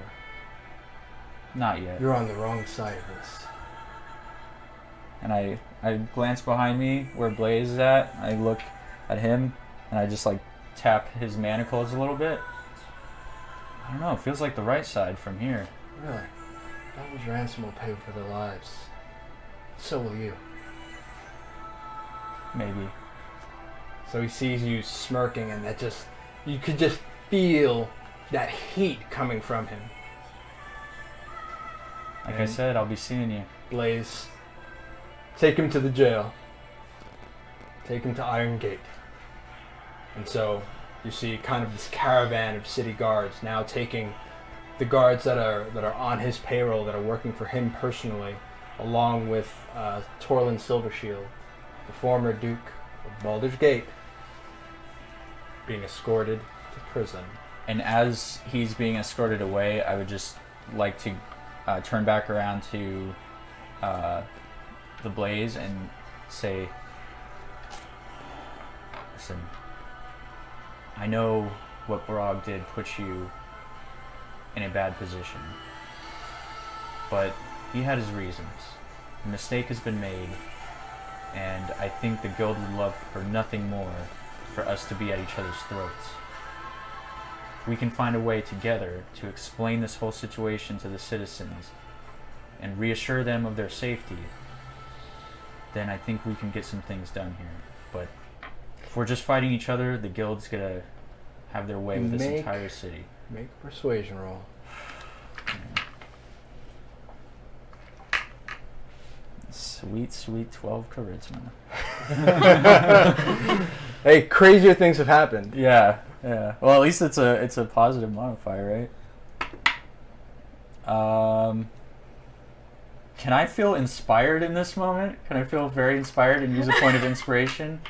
Speaker 1: Not yet.
Speaker 2: You're on the wrong side of this.
Speaker 1: And I glance behind me where Blaze is at. I look at him and I just like tap his manacles a little bit. I don't know, it feels like the right side from here.
Speaker 2: Really? That was Ransom will pay for their lives. So will you.
Speaker 1: Maybe.
Speaker 2: So he sees you smirking and that just... You could just feel that heat coming from him.
Speaker 1: Like I said, I'll be seeing you.
Speaker 2: Blaze, take him to the jail. Take him to Iron Gate. And so you see kind of this caravan of city guards now taking the guards that are on his payroll, that are working for him personally, along with Torlin Silvershield, the former Duke of Baldur's Gate, being escorted to prison.
Speaker 1: And as he's being escorted away, I would just like to turn back around to the Blaze and say, listen, I know what Barag did put you in a bad position, but he had his reasons. A mistake has been made, and I think the guild would love for nothing more for us to be at each other's throats. We can find a way together to explain this whole situation to the citizens and reassure them of their safety. Then I think we can get some things done here. But if we're just fighting each other, the guild's gonna have their way with this entire city.
Speaker 2: Make a persuasion roll.
Speaker 1: Sweet, sweet 12 charisma.
Speaker 2: Hey, crazier things have happened.
Speaker 1: Yeah, yeah. Well, at least it's a positive modifier, right? Can I feel inspired in this moment? Can I feel very inspired and use a point of inspiration?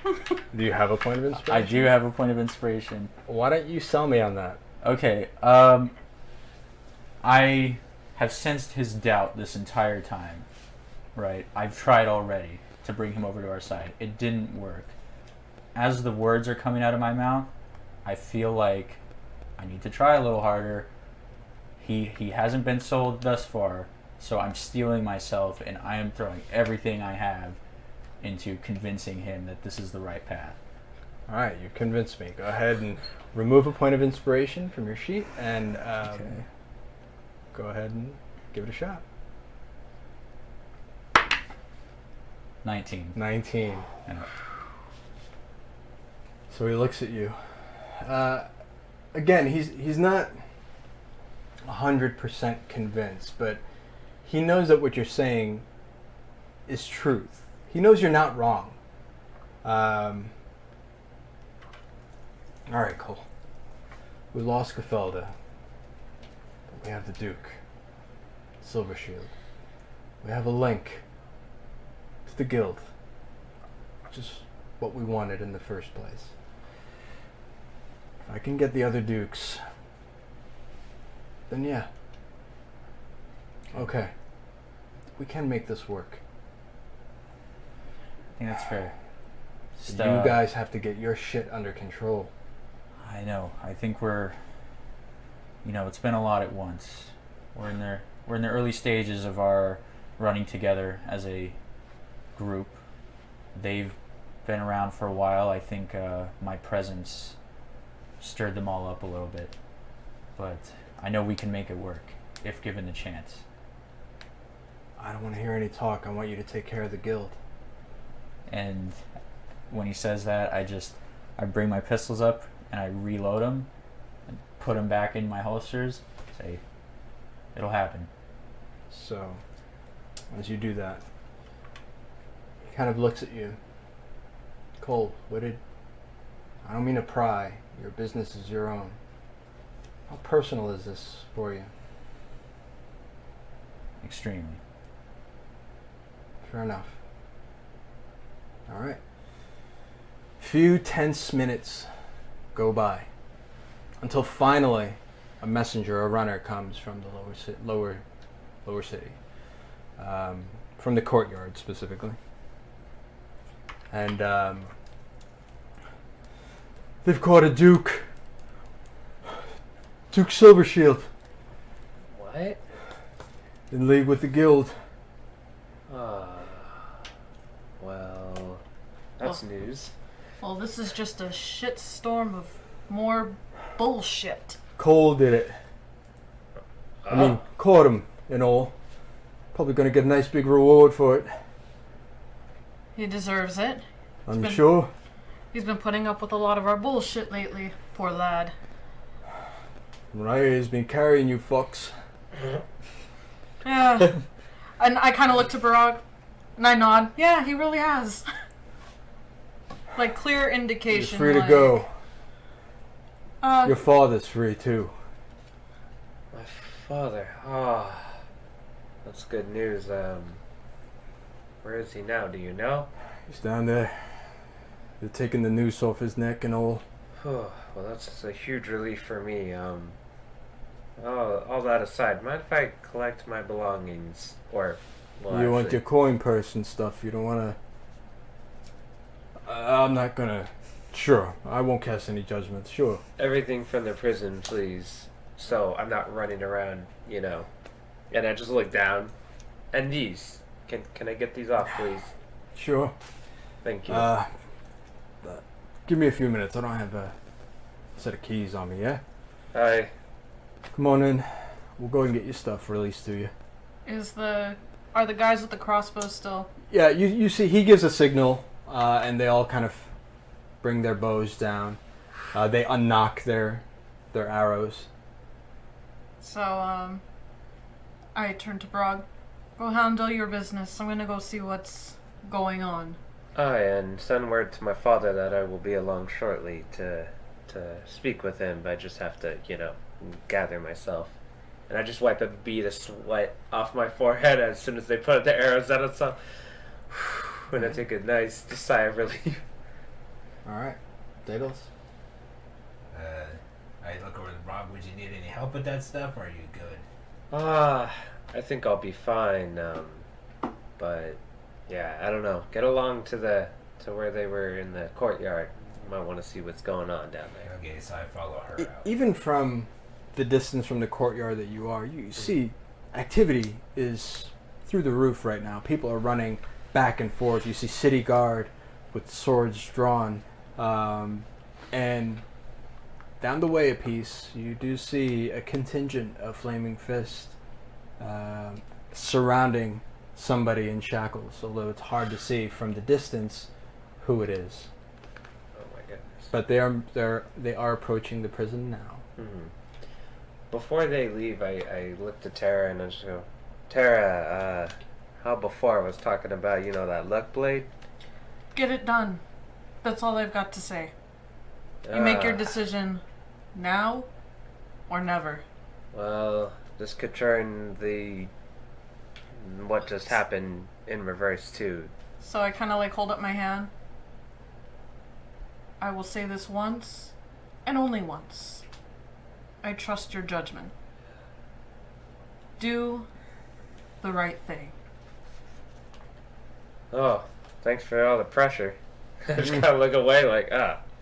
Speaker 2: Do you have a point of inspiration?
Speaker 1: I do have a point of inspiration.
Speaker 2: Why don't you sell me on that?
Speaker 1: Okay, I have sensed his doubt this entire time, right? I've tried already to bring him over to our side. It didn't work. As the words are coming out of my mouth, I feel like I need to try a little harder. He hasn't been sold thus far, so I'm steeling myself and I am throwing everything I have into convincing him that this is the right path.
Speaker 2: All right, you've convinced me. Go ahead and remove a point of inspiration from your sheet and go ahead and give it a shot.
Speaker 1: 19.
Speaker 2: 19.
Speaker 1: Yeah.
Speaker 2: So he looks at you. Again, he's not 100% convinced, but he knows that what you're saying is truth. He knows you're not wrong. All right, Cole. We lost Gafelda. But we have the Duke. Silver Shield. We have a link to the guild. Just what we wanted in the first place. If I can get the other Dukes, then yeah. Okay. We can make this work.
Speaker 1: I think that's fair. Just,
Speaker 2: You guys have to get your shit under control.
Speaker 1: I know. I think we're, it's been a lot at once. We're in the early stages of our running together as a group. They've been around for a while. I think my presence stirred them all up a little bit. But I know we can make it work if given the chance.
Speaker 2: I don't want to hear any talk. I want you to take care of the guild.
Speaker 1: And when he says that, I bring my pistols up and I reload them and put them back in my holsters. Say, it'll happen.
Speaker 2: So, as you do that, he kind of looks at you. Cole, I don't mean to pry. Your business is your own. How personal is this for you?
Speaker 1: Extremely.
Speaker 2: Fair enough. All right. Few tense minutes go by until finally a messenger, a runner, comes from the lower city, from the courtyard specifically, and they've caught a Duke Silvershield
Speaker 4: What?
Speaker 2: in league with the guild.
Speaker 4: Well, that's news.
Speaker 3: Well, this is just a shitstorm of more bullshit.
Speaker 2: Cole did it. I mean, caught him and all. Probably going to get a nice big reward for it.
Speaker 3: He deserves it.
Speaker 2: I'm sure.
Speaker 3: He's been putting up with a lot of our bullshit lately. Poor lad.
Speaker 2: Mariah has been carrying you, fucks.
Speaker 3: Yeah. And I kind of look to Barag, and I nod. Yeah, he really has. Like, clear indication.
Speaker 2: You're free to go.
Speaker 3: Uh,
Speaker 2: Your father's free, too.
Speaker 4: My father. That's good news. Where is he now? Do you know?
Speaker 2: He's down there. They're taking the noose off his neck and all.
Speaker 4: Well, that's a huge relief for me. All that aside, mind if I collect my belongings? Or, well,
Speaker 2: You want
Speaker 4: actually,
Speaker 2: your coin purse and stuff. You don't want to... I'm not going to... Sure, I won't cast any judgments. Sure.
Speaker 4: everything from the prison, please. So I'm not running around, And I just look down. And these. Can I get these off, please?
Speaker 2: Sure.
Speaker 4: Thank you.
Speaker 2: Give me a few minutes. I don't have a set of keys on me, yeah?
Speaker 4: Hi.
Speaker 2: Come on in. We'll go and get your stuff released to you.
Speaker 3: Are the guys with the crossbows still?
Speaker 2: Yeah, you see, he gives a signal, and they all kind of bring their bows down. They unknock their arrows.
Speaker 3: So, I turn to Brog. Go handle your business. I'm gonna go see what's going on.
Speaker 4: Aye, and send word to my father that I will be along shortly to speak with him. I just have to, gather myself. And I just wipe a bead of sweat off my forehead as soon as they put the arrows out. So, and I take a nice sigh of relief.
Speaker 2: All right, Daedalus.
Speaker 5: I look over the Rob. Would you need any help with that stuff, or are you good?
Speaker 4: I think I'll be fine. But yeah, I don't know. Get along to where they were in the courtyard. You might want to see what's going on down there.
Speaker 5: Okay, so I follow her out.
Speaker 2: Even from the distance from the courtyard that you are, you see activity is through the roof right now. People are running back and forth. You see city guard with swords drawn, and down the way a piece, you do see a contingent of Flaming Fist surrounding somebody in shackles, although it's hard to see from the distance who it is.
Speaker 4: Oh my goodness.
Speaker 2: But they are approaching the prison now.
Speaker 4: Mm-hmm. Before they leave, I look to Terra and I just go, Terra, how before I was talking about, that luck blade?
Speaker 3: Get it done. That's all I've got to say. You make your decision now or never.
Speaker 4: Well, this could turn what just happened in reverse too.
Speaker 3: So I kind of hold up my hand. I will say this once and only once. I trust your judgment. Do the right thing.
Speaker 4: Oh, thanks for all the pressure. I just kind of look away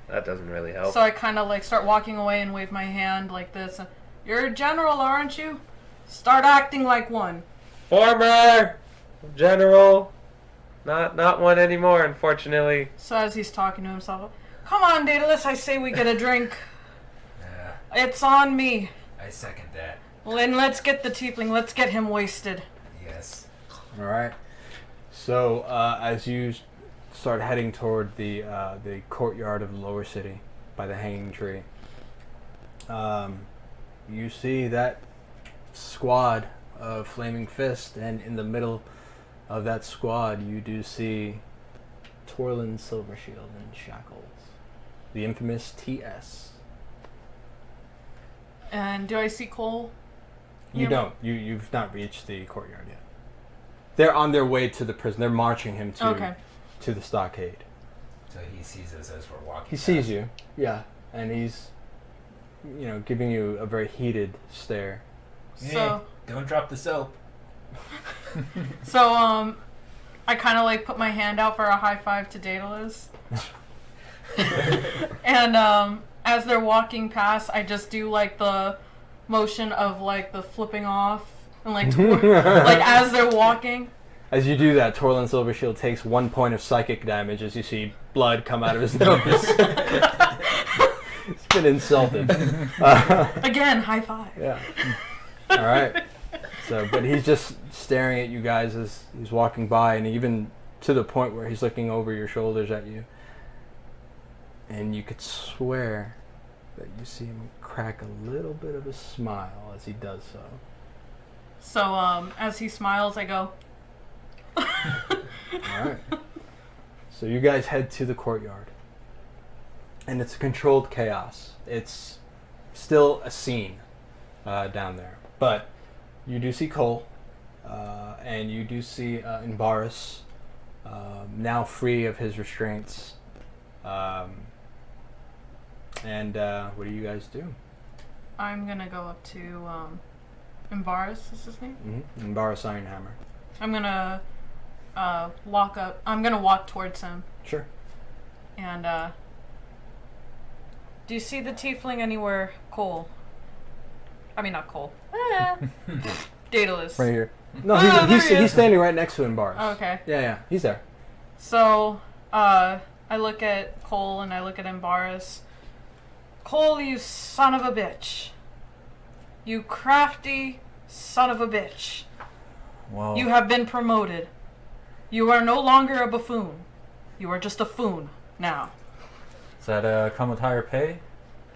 Speaker 4: that doesn't really help.
Speaker 3: So I kind of start walking away and wave my hand like this. You're a general, aren't you? Start acting like one.
Speaker 4: Former general. Not one anymore, unfortunately.
Speaker 3: So as he's talking to himself, come on, Daedalus, I say we get a drink. It's on me.
Speaker 5: I second that.
Speaker 3: Well, then let's get the tiefling. Let's get him wasted.
Speaker 5: Yes.
Speaker 2: All right. So as you start heading toward the courtyard of the lower city by the hanging tree, you see that squad of Flaming Fist, and in the middle of that squad, you do see Torlin Silvershield in shackles, the infamous TS.
Speaker 3: And do I see Cole?
Speaker 2: You don't. You've not reached the courtyard yet. They're on their way to the prison. They're marching him to the stockade.
Speaker 5: So he sees us as we're walking.
Speaker 2: He sees you, yeah, and he's, giving you a very heated stare.
Speaker 3: So
Speaker 5: don't drop the soap.
Speaker 3: So I kind of like put my hand out for a high five to Daedalus. And as they're walking past, I just do like the motion of like the flipping off and like as they're walking.
Speaker 2: As you do that, Torlin Silvershield takes 1 point of psychic damage as you see blood come out of his nose. He's been insulted.
Speaker 3: Again, high five.
Speaker 2: Yeah. All right. So, but he's just staring at you guys as he's walking by, and even to the point where he's looking over your shoulders at you. And you could swear that you see him crack a little bit of a smile as he does so.
Speaker 3: So, as he smiles, I go.
Speaker 2: All right. So you guys head to the courtyard. And it's a controlled chaos. It's still a scene down there. But you do see Cole, and you do see Embarrass, now free of his restraints. And what do you guys do?
Speaker 3: I'm gonna go up to Embarrass, is his name?
Speaker 2: Mm-hmm. Embarrass Ironhammer.
Speaker 3: I'm gonna walk up. I'm gonna walk towards him.
Speaker 2: Sure.
Speaker 3: And do you see the tiefling anywhere, Cole? I mean, not Cole. Daedalus.
Speaker 2: Right here. No,
Speaker 3: Oh, there he is.
Speaker 2: he's standing right next to Embarrass.
Speaker 3: Oh, okay.
Speaker 2: Yeah, he's there.
Speaker 3: So, I look at Cole and I look at Embarrass. Cole, you son of a bitch. You crafty son of a bitch.
Speaker 1: Well,
Speaker 3: You have been promoted. You are no longer a buffoon. You are just a foon now.
Speaker 1: does that come with higher pay?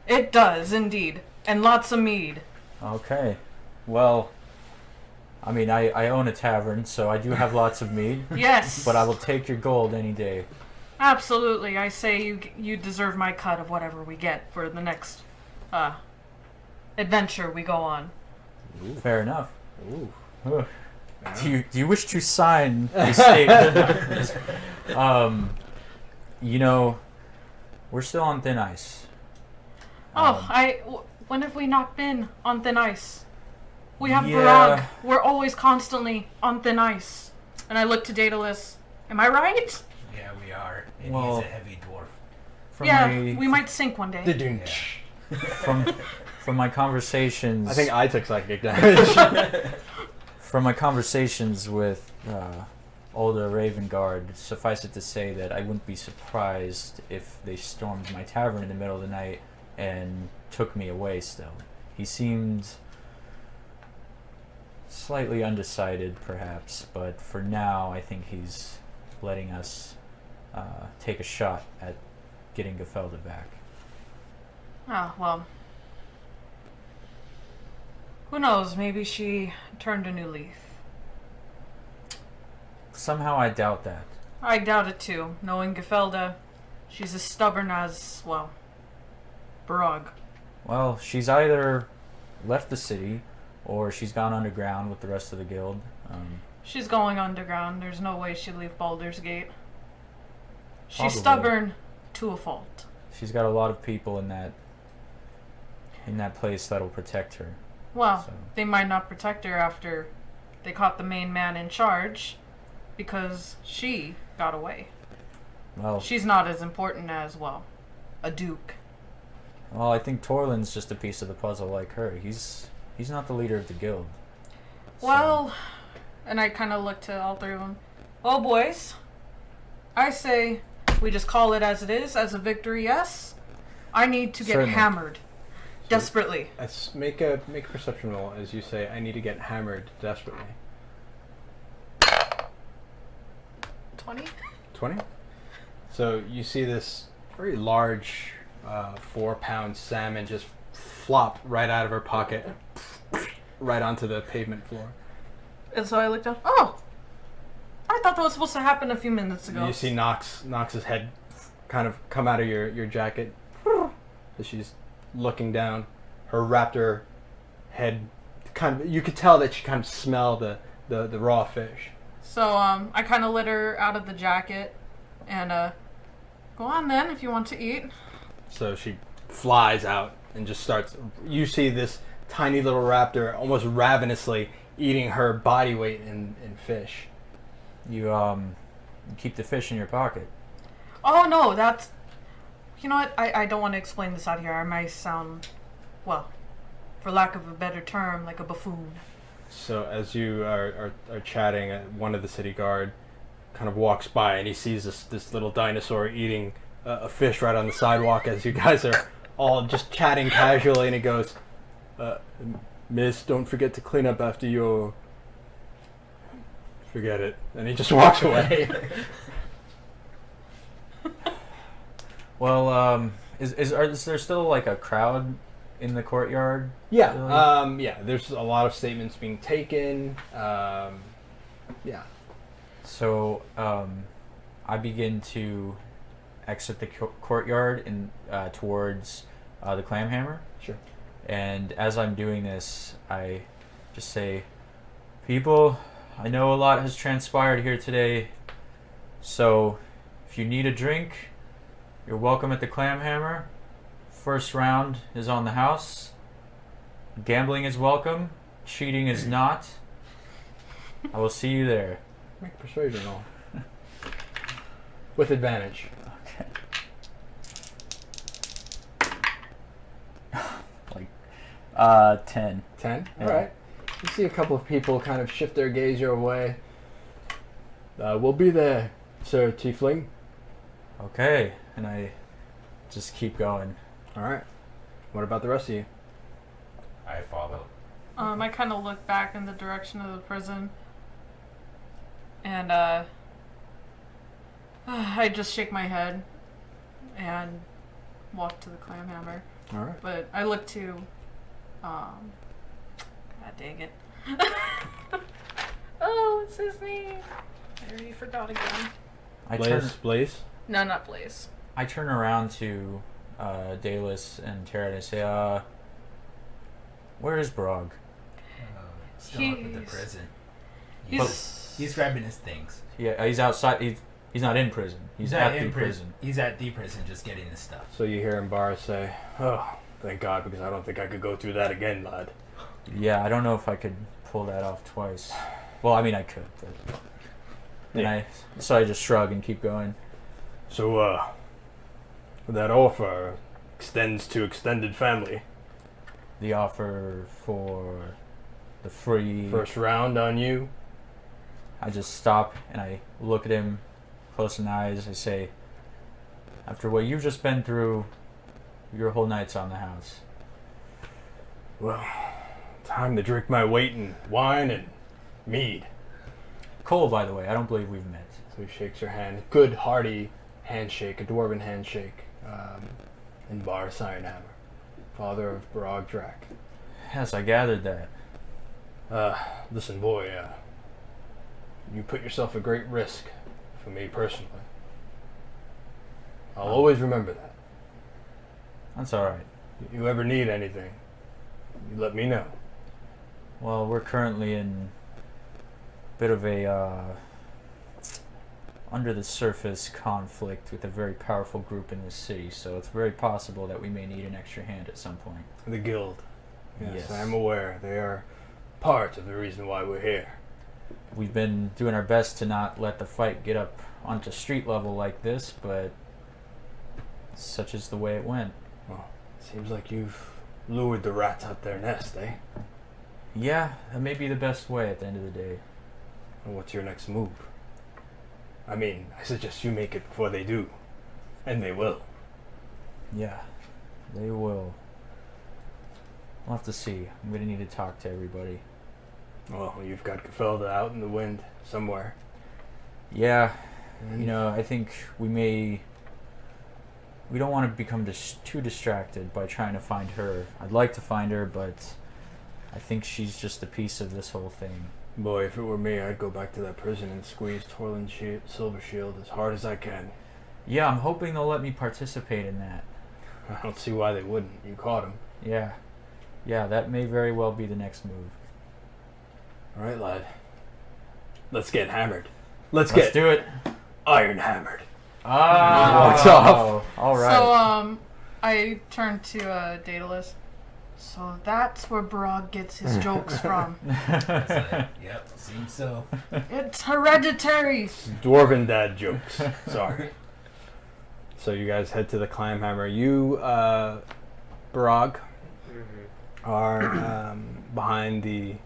Speaker 3: It does, indeed. And lots of mead.
Speaker 1: Okay. Well, I mean, I own a tavern, so I do have lots of mead.
Speaker 3: Yes.
Speaker 1: But I will take your gold any day.
Speaker 3: Absolutely. I say you deserve my cut of whatever we get for the next adventure we go on.
Speaker 1: Fair enough.
Speaker 2: Ooh.
Speaker 1: Ugh. Do you wish to sign a statement? We're still on thin ice.
Speaker 3: When have we not been on thin ice? We have
Speaker 1: Yeah.
Speaker 3: Barag. We're always constantly on thin ice. And I look to Daedalus. Am I right?
Speaker 5: Yeah, we are. And
Speaker 1: Well,
Speaker 5: he's a heavy dwarf.
Speaker 3: We might sink one day.
Speaker 1: From my conversations,
Speaker 2: I think I took psychic damage.
Speaker 1: from my conversations with older Raven Guard, suffice it to say that I wouldn't be surprised if they stormed my tavern in the middle of the night and took me away still. He seemed slightly undecided, perhaps, but for now I think he's letting us take a shot at getting Gefelda back.
Speaker 3: Oh, well. Who knows? Maybe she turned a new leaf.
Speaker 1: Somehow I doubt that.
Speaker 3: I doubt it too. Knowing Gefelda, she's as stubborn as, well, Barag.
Speaker 1: Well, she's either left the city or she's gone underground with the rest of the guild.
Speaker 3: She's going underground. There's no way she'd leave Baldur's Gate. She's
Speaker 1: Probably.
Speaker 3: stubborn to a fault.
Speaker 1: She's got a lot of people in that place that'll protect her.
Speaker 3: Well,
Speaker 1: So.
Speaker 3: they might not protect her after they caught the main man in charge because she got away.
Speaker 1: Well,
Speaker 3: She's not as important as, well, a duke.
Speaker 1: I think Torlin's just a piece of the puzzle like her. He's not the leader of the guild. So-
Speaker 3: Well, and I kind of look to all three of them. Well, boys, I say we just call it as it is, as a victory, yes? I need to get
Speaker 1: Certainly.
Speaker 3: hammered. Desperately.
Speaker 2: Let's make a perception roll as you say. I need to get hammered desperately.
Speaker 3: 20?
Speaker 2: 20. So you see this very large 4-pound salmon just flop right out of her pocket, right onto the pavement floor.
Speaker 3: And so I looked up. Oh! I thought that was supposed to happen a few minutes ago.
Speaker 2: You see Nox's head kind of come out of your jacket as she's looking down. Her raptor head kind of, you could tell that she kind of smelled the raw fish.
Speaker 3: So I kind of let her out of the jacket and go on then if you want to eat.
Speaker 2: So she flies out and just starts. You see this tiny little raptor almost ravenously eating her body weight in fish.
Speaker 1: You keep the fish in your pocket.
Speaker 3: Oh no, that's... You know what? I don't want to explain this out here. I might sound, well, for lack of a better term, like a buffoon.
Speaker 2: So as you are chatting, one of the city guard kind of walks by and he sees this little dinosaur eating a fish right on the sidewalk as you guys are all just chatting casually, and he goes, "Miss, don't forget to clean up after your..." Forget it. And he just walks away.
Speaker 1: Well, is there still like a crowd in the courtyard?
Speaker 2: Yeah.
Speaker 1: Really?
Speaker 2: Yeah. There's a lot of statements being taken. Yeah.
Speaker 1: So I begin to exit the courtyard and towards the Clamhammer.
Speaker 2: Sure.
Speaker 1: And as I'm doing this, I just say, "People, I know a lot has transpired here today, so if you need a drink, you're welcome at the Clamhammer. First round is on the house. Gambling is welcome. Cheating is not. I will see you there."
Speaker 2: Make a persuasion roll. With advantage.
Speaker 1: Like 10.
Speaker 2: 10?
Speaker 1: Yeah.
Speaker 2: Alright. You see a couple of people kind of shift their gaze your way. We'll be there, Sir Tiefling.
Speaker 1: Okay, and I just keep going.
Speaker 2: Alright. What about the rest of you?
Speaker 5: I follow.
Speaker 3: I kind of look back in the direction of the prison, and I just shake my head and walk to the Clamhammer.
Speaker 2: Alright.
Speaker 3: But I look to, God dang it. Oh, what's his name? I already forgot again.
Speaker 2: Blaze?
Speaker 3: No, not Blaze.
Speaker 1: I turn around to Deadalus and Terra and I say, where is Brog?
Speaker 5: Still up at the
Speaker 3: He's-
Speaker 5: prison.
Speaker 3: He's
Speaker 5: grabbing his things.
Speaker 1: Yeah, he's outside. He's not in prison. He's
Speaker 5: not
Speaker 1: at
Speaker 5: in
Speaker 1: the prison.
Speaker 5: He's at the prison, just getting his stuff.
Speaker 2: So you hear Imbara say, "Oh, thank God, because I don't think I could go through that again, lad."
Speaker 1: Yeah, I don't know if I could pull that off twice. Well, I mean, I could, but so I just shrug and keep going.
Speaker 2: So, that offer extends to extended family.
Speaker 1: The offer for the free.
Speaker 2: First round on you.
Speaker 1: I just stop and I look at him close in the eyes. I say, after what you've just been through, your whole night's on the house.
Speaker 2: Well, time to drink my weight in wine and mead.
Speaker 1: Cole, by the way, I don't believe we've met.
Speaker 2: So he shakes your hand. Good, hearty handshake, a dwarven handshake. In Bar Sirenhammer, father of Barog Drak.
Speaker 1: Yes, I gathered that.
Speaker 2: Listen, boy, you put yourself at great risk for me personally. I'll always remember that.
Speaker 1: That's alright.
Speaker 2: If you ever need anything, you let me know.
Speaker 1: Well, we're currently in a bit of a under the surface conflict with a very powerful group in this city, so it's very possible that we may need an extra hand at some point.
Speaker 2: The guild. Yes,
Speaker 1: Yes.
Speaker 2: I am aware. They are part of the reason why we're here.
Speaker 1: We've been doing our best to not let the fight get up onto street level like this, but such is the way it went.
Speaker 2: Well, seems like you've lured the rats out their nest, eh?
Speaker 1: Yeah, that may be the best way at the end of the day.
Speaker 2: Well, what's your next move? I mean, I suggest you make it before they do. And they will.
Speaker 1: Yeah, they will. We'll have to see. I'm gonna need to talk to everybody.
Speaker 2: Well, you've got Gefelda out in the wind somewhere.
Speaker 1: Yeah,
Speaker 2: And
Speaker 1: you know, I think we don't want to become too distracted by trying to find her. I'd like to find her, but I think she's just a piece of this whole thing.
Speaker 2: boy, if it were me, I'd go back to that prison and squeeze Torlin's silver shield as hard as I can.
Speaker 1: Yeah, I'm hoping they'll let me participate in that.
Speaker 2: I don't see why they wouldn't. You caught him.
Speaker 1: Yeah. Yeah, that may very well be the next move.
Speaker 2: All right, lad. Let's get hammered. Let's
Speaker 1: Let's
Speaker 2: get
Speaker 1: do it.
Speaker 2: iron hammered.
Speaker 1: Walks
Speaker 2: off.
Speaker 1: All right.
Speaker 3: So, I turn to Daedalus. So that's where Barog gets his jokes from.
Speaker 5: It's like, yep, seems so.
Speaker 3: It's hereditary.
Speaker 2: Dwarven dad jokes. Sorry. So you guys head to the Climbhammer. You, Barog, are behind the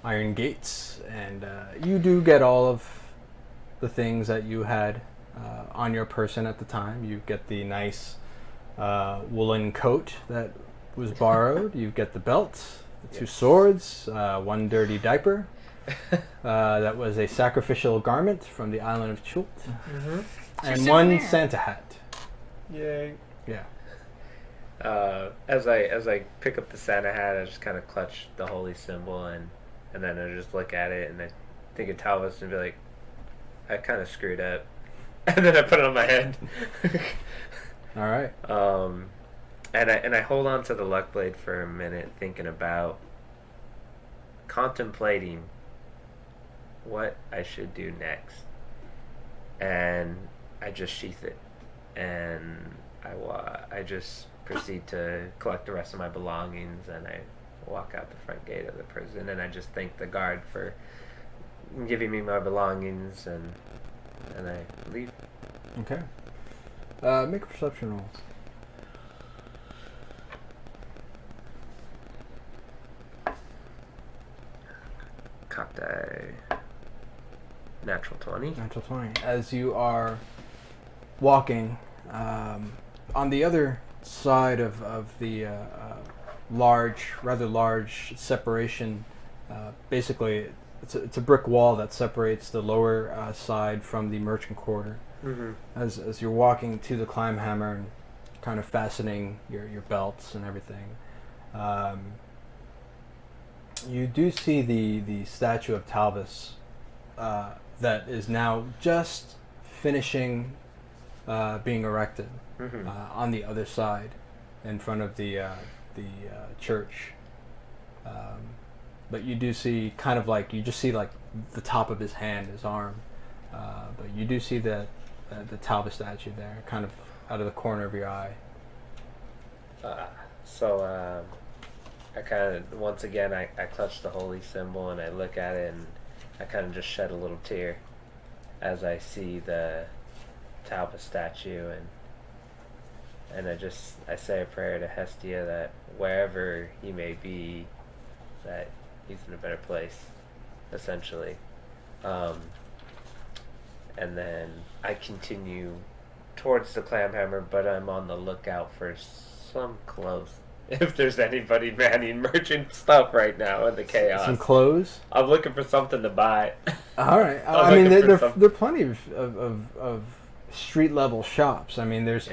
Speaker 2: iron gates, and you do get all of the things that you had on your person at the time. You get the nice woolen coat that was borrowed. You get the belt, the two swords, one dirty diaper. That was a sacrificial garment from the island of Chult, and
Speaker 3: your
Speaker 2: one
Speaker 3: souvenir.
Speaker 2: Santa hat.
Speaker 4: Yay.
Speaker 2: Yeah.
Speaker 4: As I pick up the Santa hat, I just kind of clutch the holy symbol and then I just look at it and I think of Talvis and be like, I kind of screwed up, and then I put it on my head.
Speaker 2: All right.
Speaker 4: And I hold on to the luck blade for a minute, thinking about contemplating what I should do next, and I just sheath it, and I just proceed to collect the rest of my belongings, and I walk out the front gate of the prison, and I just thank the guard for giving me my belongings, and I leave.
Speaker 2: Okay. Make a perception roll.
Speaker 4: Cocked eye. Natural 20.
Speaker 2: Natural 20. As you are walking, on the other side of the rather large separation, basically it's a brick wall that separates the lower side from the merchant quarter.
Speaker 4: Mm-hmm.
Speaker 2: As you're walking to the Climbhammer and kind of fastening your belts and everything, you do see the statue of Talvis that is now just finishing being erected on the other side in front of the church. but you do see kind of like you just see like the top of his hand, his arm, but you do see the Talbot statue there, kind of out of the corner of your eye.
Speaker 4: So I kind of once again I touch the holy symbol and I look at it and I kind of just shed a little tear as I see the Talbot statue and I say a prayer to Hestia that wherever he may be, that he's in a better place, essentially. And then I continue towards the Clamhammer, but I'm on the lookout for some clothes. If there's anybody manning merchant stuff right now in the chaos.
Speaker 2: Some clothes?
Speaker 4: I'm looking for something to buy.
Speaker 2: All right. I mean, there are plenty of street level shops. I mean, there's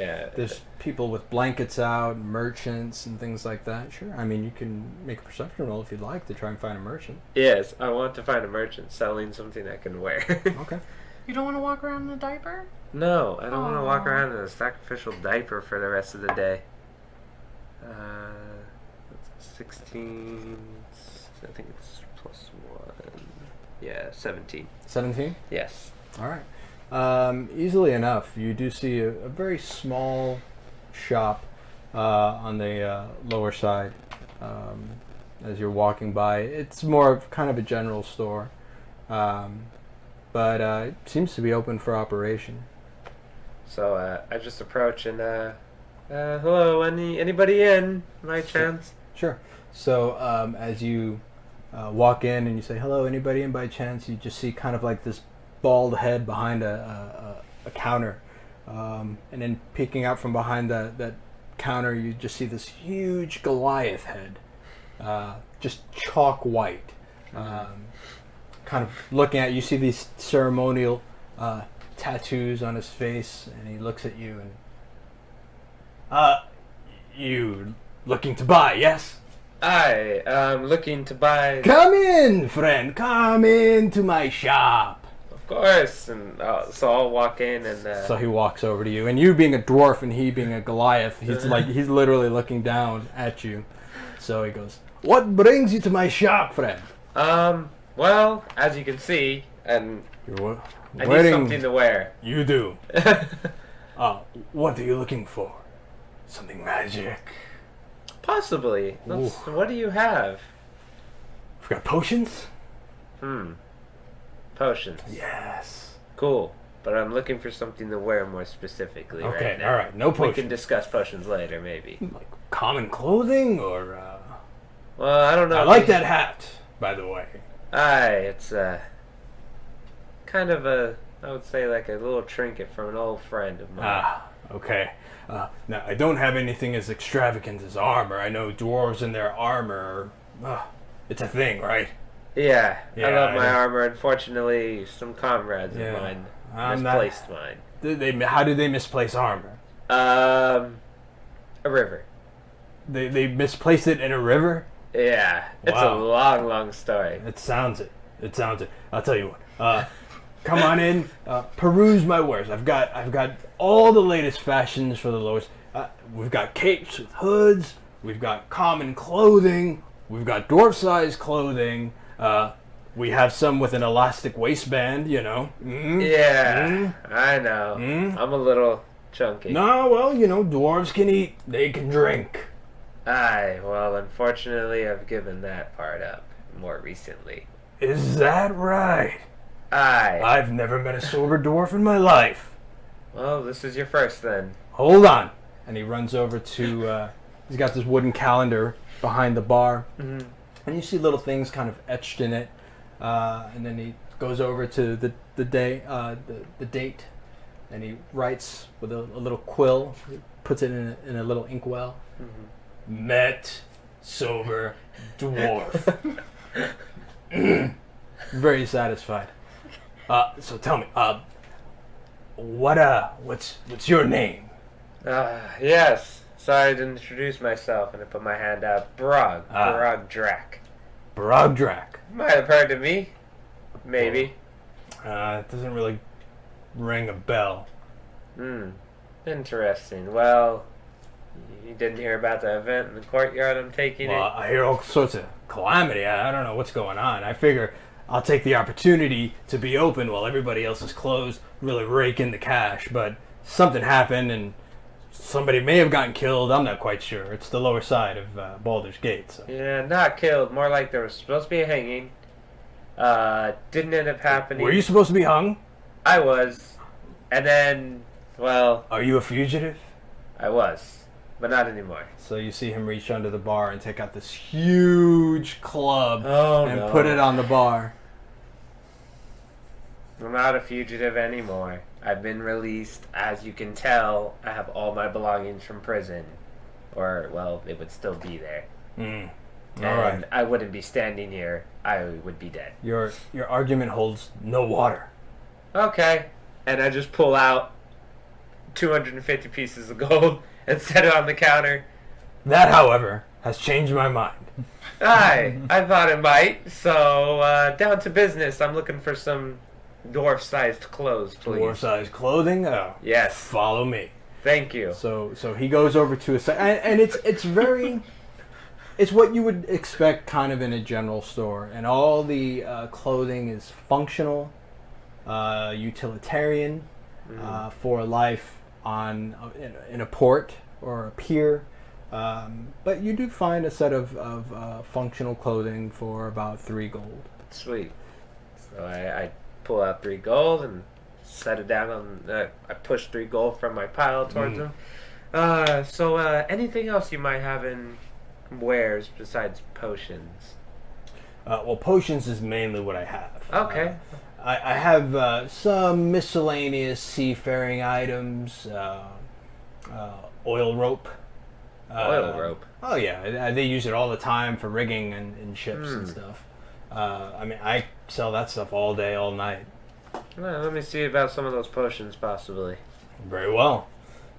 Speaker 2: people with blankets out, merchants and things like that. Sure. I mean, you can make a perception roll if you'd like to try and find a merchant.
Speaker 4: Yes, I want to find a merchant selling something I can wear.
Speaker 2: Okay.
Speaker 3: You don't want to walk around in a diaper?
Speaker 4: No, I don't want to walk around in a sacrificial diaper for the rest of the day. 16. I think it's plus 1. Yeah, 17.
Speaker 2: 17?
Speaker 4: Yes.
Speaker 2: All right. Easily enough, you do see a very small shop on the lower side as you're walking by. It's more of kind of a general store, but it seems to be open for operation.
Speaker 4: So I just approach and hello, anybody in by chance?
Speaker 2: Sure. So as you walk in and you say hello, anybody in by chance, you just see kind of like this bald head behind a counter, and then peeking out from behind that counter, you just see this huge Goliath head, just chalk white. Kind of looking at you, see these ceremonial tattoos on his face, and he looks at you and you looking to buy, yes?
Speaker 4: I am looking to buy.
Speaker 2: Come in, friend. Come into my shop.
Speaker 4: Of course. And so I'll walk in and.
Speaker 2: So he walks over to you, and you being a dwarf and he being a Goliath, he's literally looking down at you. So he goes, "What brings you to my shop, friend?"
Speaker 4: Well, as you can see, and
Speaker 2: You're
Speaker 4: I need something to wear.
Speaker 2: You do. What are you looking for? Something magic?
Speaker 4: Possibly. What do you have?
Speaker 2: We've got potions?
Speaker 4: Potions.
Speaker 2: Yes.
Speaker 4: Cool. But I'm looking for something to wear more specifically right now.
Speaker 2: Alright, no potions.
Speaker 4: We can discuss potions later, maybe.
Speaker 2: Like common clothing, or,
Speaker 4: Well, I don't know.
Speaker 2: I like that hat, by the way.
Speaker 4: It's, kind of I would say like a little trinket from an old friend of mine.
Speaker 2: Okay. Now, I don't have anything as extravagant as armor. I know dwarves and their armor, it's a thing, right?
Speaker 4: Yeah, I love my armor. Unfortunately, some comrades of mine misplaced mine.
Speaker 2: How did they misplace armor?
Speaker 4: A river.
Speaker 2: They misplaced it in a river?
Speaker 4: Yeah, it's a long story.
Speaker 2: It sounds it. I'll tell you what. Come on in, peruse my wares. I've got all the latest fashions for the lowest. We've got capes with hoods. We've got common clothing. We've got dwarf-sized clothing. We have some with an elastic waistband, you know.
Speaker 4: I know. I'm a little chunky.
Speaker 2: No, well, dwarves can eat. They can drink.
Speaker 4: Well, unfortunately, I've given that part up more recently.
Speaker 2: Is that right? I've never met a sober dwarf in my life.
Speaker 4: Well, this is your first then.
Speaker 2: Hold on. And he runs over to, he's got this wooden calendar behind the bar. Mm-hmm. And you see little things kind of etched in it. And then he goes over to the date, and he writes with a little quill. He puts it in a little inkwell. Mm-hmm. Met sober dwarf. Very satisfied. So tell me, what's your name?
Speaker 4: Yes. Sorry to introduce myself, and I put my hand out. Brog Drak.
Speaker 2: Brog Drak.
Speaker 4: Might have heard of me. Maybe.
Speaker 2: It doesn't really ring a bell.
Speaker 4: Interesting. Well, You didn't hear about the event in the courtyard I'm taking
Speaker 2: Well,
Speaker 4: it?
Speaker 2: I hear all sorts of calamity. I don't know what's going on. I figure I'll take the opportunity to be open while everybody else is closed, really rake in the cash. But something happened, and somebody may have gotten killed. I'm not quite sure. It's the lower side of Baldur's Gate. So.
Speaker 4: Yeah, not killed. More like there was supposed to be a hanging. Didn't end up happening.
Speaker 2: Were you supposed to be hung?
Speaker 4: I was. And then, well,
Speaker 2: Are you a fugitive?
Speaker 4: I was. But not anymore.
Speaker 2: So you see him reach under the bar and take out this huge club and
Speaker 4: no.
Speaker 2: put it on the bar.
Speaker 4: I'm not a fugitive anymore. I've been released. As you can tell, I have all my belongings from prison. Or, well, it would still be there.
Speaker 2: Mm.
Speaker 4: And
Speaker 2: All right.
Speaker 4: I wouldn't be standing here. I would be dead.
Speaker 2: Your argument holds no water.
Speaker 4: Okay. And I just pull out 250 pieces of gold and set it on the counter.
Speaker 2: That, however, has changed my mind.
Speaker 4: Aye, I thought it might. So, down to business. I'm looking for some dwarf-sized clothes, please.
Speaker 2: Dwarf-sized clothing? Oh.
Speaker 4: Yes.
Speaker 2: Follow me.
Speaker 4: Thank you.
Speaker 2: So he goes over to a side, and it's very, it's what you would expect kind of in a general store, and all the clothing is functional, utilitarian, for life on in a port or a pier. But you do find a set of functional clothing for about 3 gold.
Speaker 4: Sweet. So I pull out 3 gold and set it down on. I push 3 gold from my pile towards them. So anything else you might have in wares besides potions?
Speaker 2: Well, potions is mainly what I have.
Speaker 4: Okay.
Speaker 2: I have some miscellaneous seafaring items, oil rope.
Speaker 4: Oil rope.
Speaker 2: Oh yeah, they use it all the time for rigging and ships and stuff. I mean, I sell that stuff all day, all night.
Speaker 4: Well, let me see about some of those potions, possibly.
Speaker 2: Very well.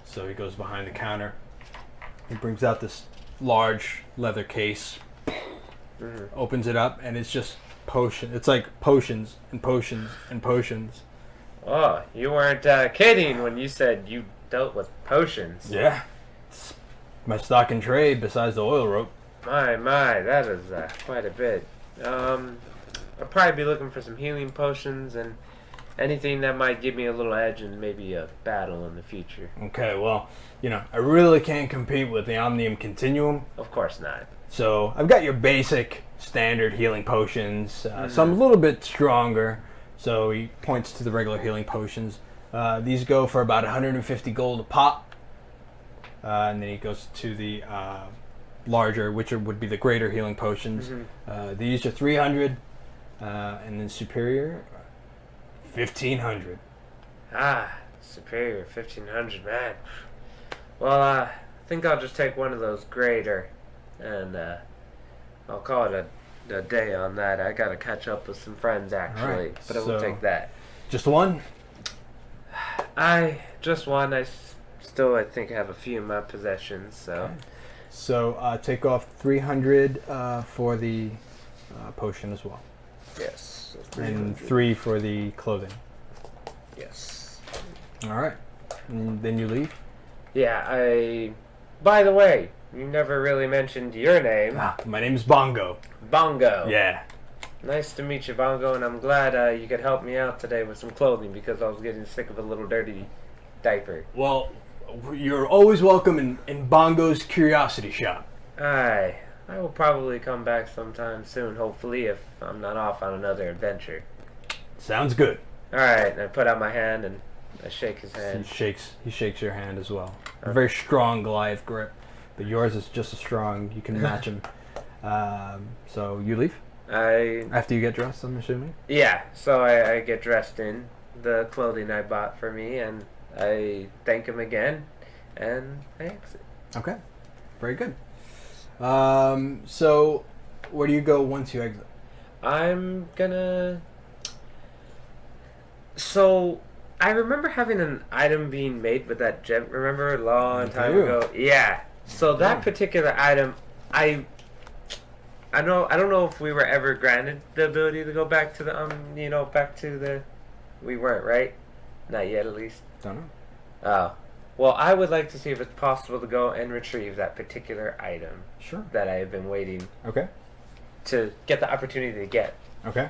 Speaker 2: So he goes behind the counter. He brings out this large leather case, opens it up, and it's just potion. It's like potions and potions and potions.
Speaker 4: Oh, you weren't kidding when you said you dealt with potions.
Speaker 2: Yeah, it's my stock and trade besides the oil rope.
Speaker 4: My, that is quite a bit. I'll probably be looking for some healing potions and anything that might give me a little edge in maybe a battle in the future.
Speaker 2: Okay, well, I really can't compete with the Omnium Continuum.
Speaker 4: Of course not.
Speaker 2: So I've got your basic standard healing potions, some a little bit stronger. So he points to the regular healing potions. These go for about 150 gold a pop. And then he goes to the larger, which would be the greater healing potions. These are 300, and then superior, 1,500.
Speaker 4: Superior 1,500, man. Well, I think I'll just take one of those greater, and I'll call it a day on that. I gotta catch up with some friends, actually,
Speaker 2: Alright,
Speaker 4: but I will
Speaker 2: so-
Speaker 4: take that.
Speaker 2: Just one?
Speaker 4: Just one. I still, I think, have a few in my possessions, so...
Speaker 2: Okay. So take off 300 for the potion as well.
Speaker 4: Yes. So
Speaker 2: And
Speaker 4: 300.
Speaker 2: 3 for the clothing.
Speaker 4: Yes.
Speaker 2: All right. And then you leave?
Speaker 4: Yeah, by the way, you never really mentioned your name.
Speaker 2: My name's Bongo.
Speaker 4: Bongo.
Speaker 2: Yeah.
Speaker 4: Nice to meet you, Bongo, and I'm glad you could help me out today with some clothing because I was getting sick of a little dirty diaper.
Speaker 2: Well, you're always welcome in Bongo's Curiosity Shop.
Speaker 4: Aye. I will probably come back sometime soon, hopefully, if I'm not off on another adventure.
Speaker 2: Sounds good.
Speaker 4: Alright, and I put out my hand and I shake his hand.
Speaker 2: He shakes your hand as well. A very strong Goliath grip, but yours is just as strong. You can match him. So you leave after you get dressed, I'm assuming.
Speaker 4: Yeah, so I get dressed in the clothing I bought for me, and I thank him again, and I exit.
Speaker 2: Okay, very good. So where do you go once you exit?
Speaker 4: I'm gonna... So, I remember having an item being made with that gem, remember, a long time ago? Yeah. So that particular item, I don't know if we were ever granted the ability to go back to the, we weren't, right? Not yet, at least.
Speaker 2: Don't know.
Speaker 4: Oh. Well, I would like to see if it's possible to go and retrieve that particular item
Speaker 2: Sure.
Speaker 4: that I have been waiting
Speaker 2: Okay.
Speaker 4: to get the opportunity to get
Speaker 2: Okay.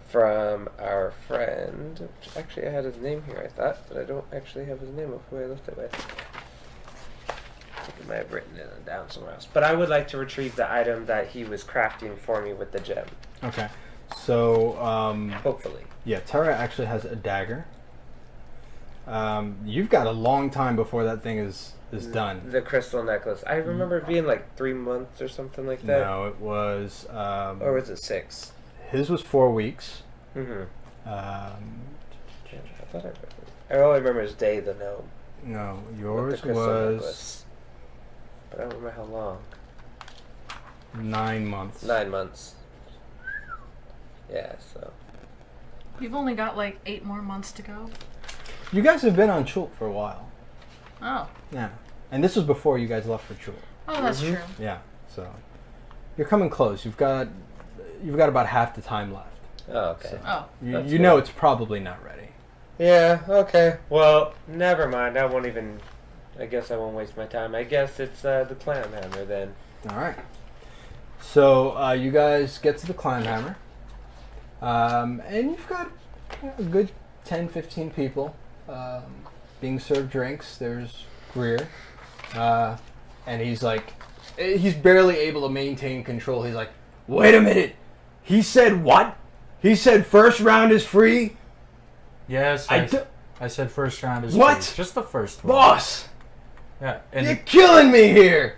Speaker 4: from our friend. Which actually, I had his name here, I thought, but I don't actually have his name of who I left it with. I think I might have written it down somewhere else. But I would like to retrieve the item that he was crafting for me with the gem.
Speaker 2: Okay. So,
Speaker 4: Hopefully.
Speaker 2: yeah, Terra actually has a dagger. You've got a long time before that thing is done.
Speaker 4: The crystal necklace. I remember it being like 3 months or something like that.
Speaker 2: No, it was.
Speaker 4: Or was it 6?
Speaker 2: His was 4 weeks.
Speaker 4: Mm-hmm.
Speaker 2: Um,
Speaker 4: Yeah, I thought I read it. I only remember his day, the gnome.
Speaker 2: no,
Speaker 4: with
Speaker 2: yours
Speaker 4: the crystal
Speaker 2: was
Speaker 4: necklace. But I don't remember how long.
Speaker 2: 9 months.
Speaker 4: 9 months. Yeah, so.
Speaker 3: We've only got like 8 more months to go.
Speaker 2: You guys have been on Chult for a while.
Speaker 3: Oh.
Speaker 2: Yeah. And this was before you guys left for Chult.
Speaker 3: Oh, that's
Speaker 4: Mhm.
Speaker 3: true.
Speaker 2: Yeah. So you're coming close. You've got about half the time left.
Speaker 4: Oh, okay.
Speaker 2: So
Speaker 3: Oh.
Speaker 4: That's
Speaker 2: you
Speaker 4: good.
Speaker 2: know it's probably not ready.
Speaker 4: Yeah, okay. Well, never mind. I won't even. I guess I won't waste my time. I guess it's the clam hammer then.
Speaker 2: All right. So you guys get to the climb hammer. And you've got a good 10, 15 people being served drinks. There's Greer. And he's like, he's barely able to maintain control. He's like, wait a minute. He said what? He said first round is free?
Speaker 1: Yes, I said first round is
Speaker 2: What?
Speaker 1: free. Just the first one.
Speaker 2: Boss,
Speaker 1: Yeah, and
Speaker 2: you're killing me here.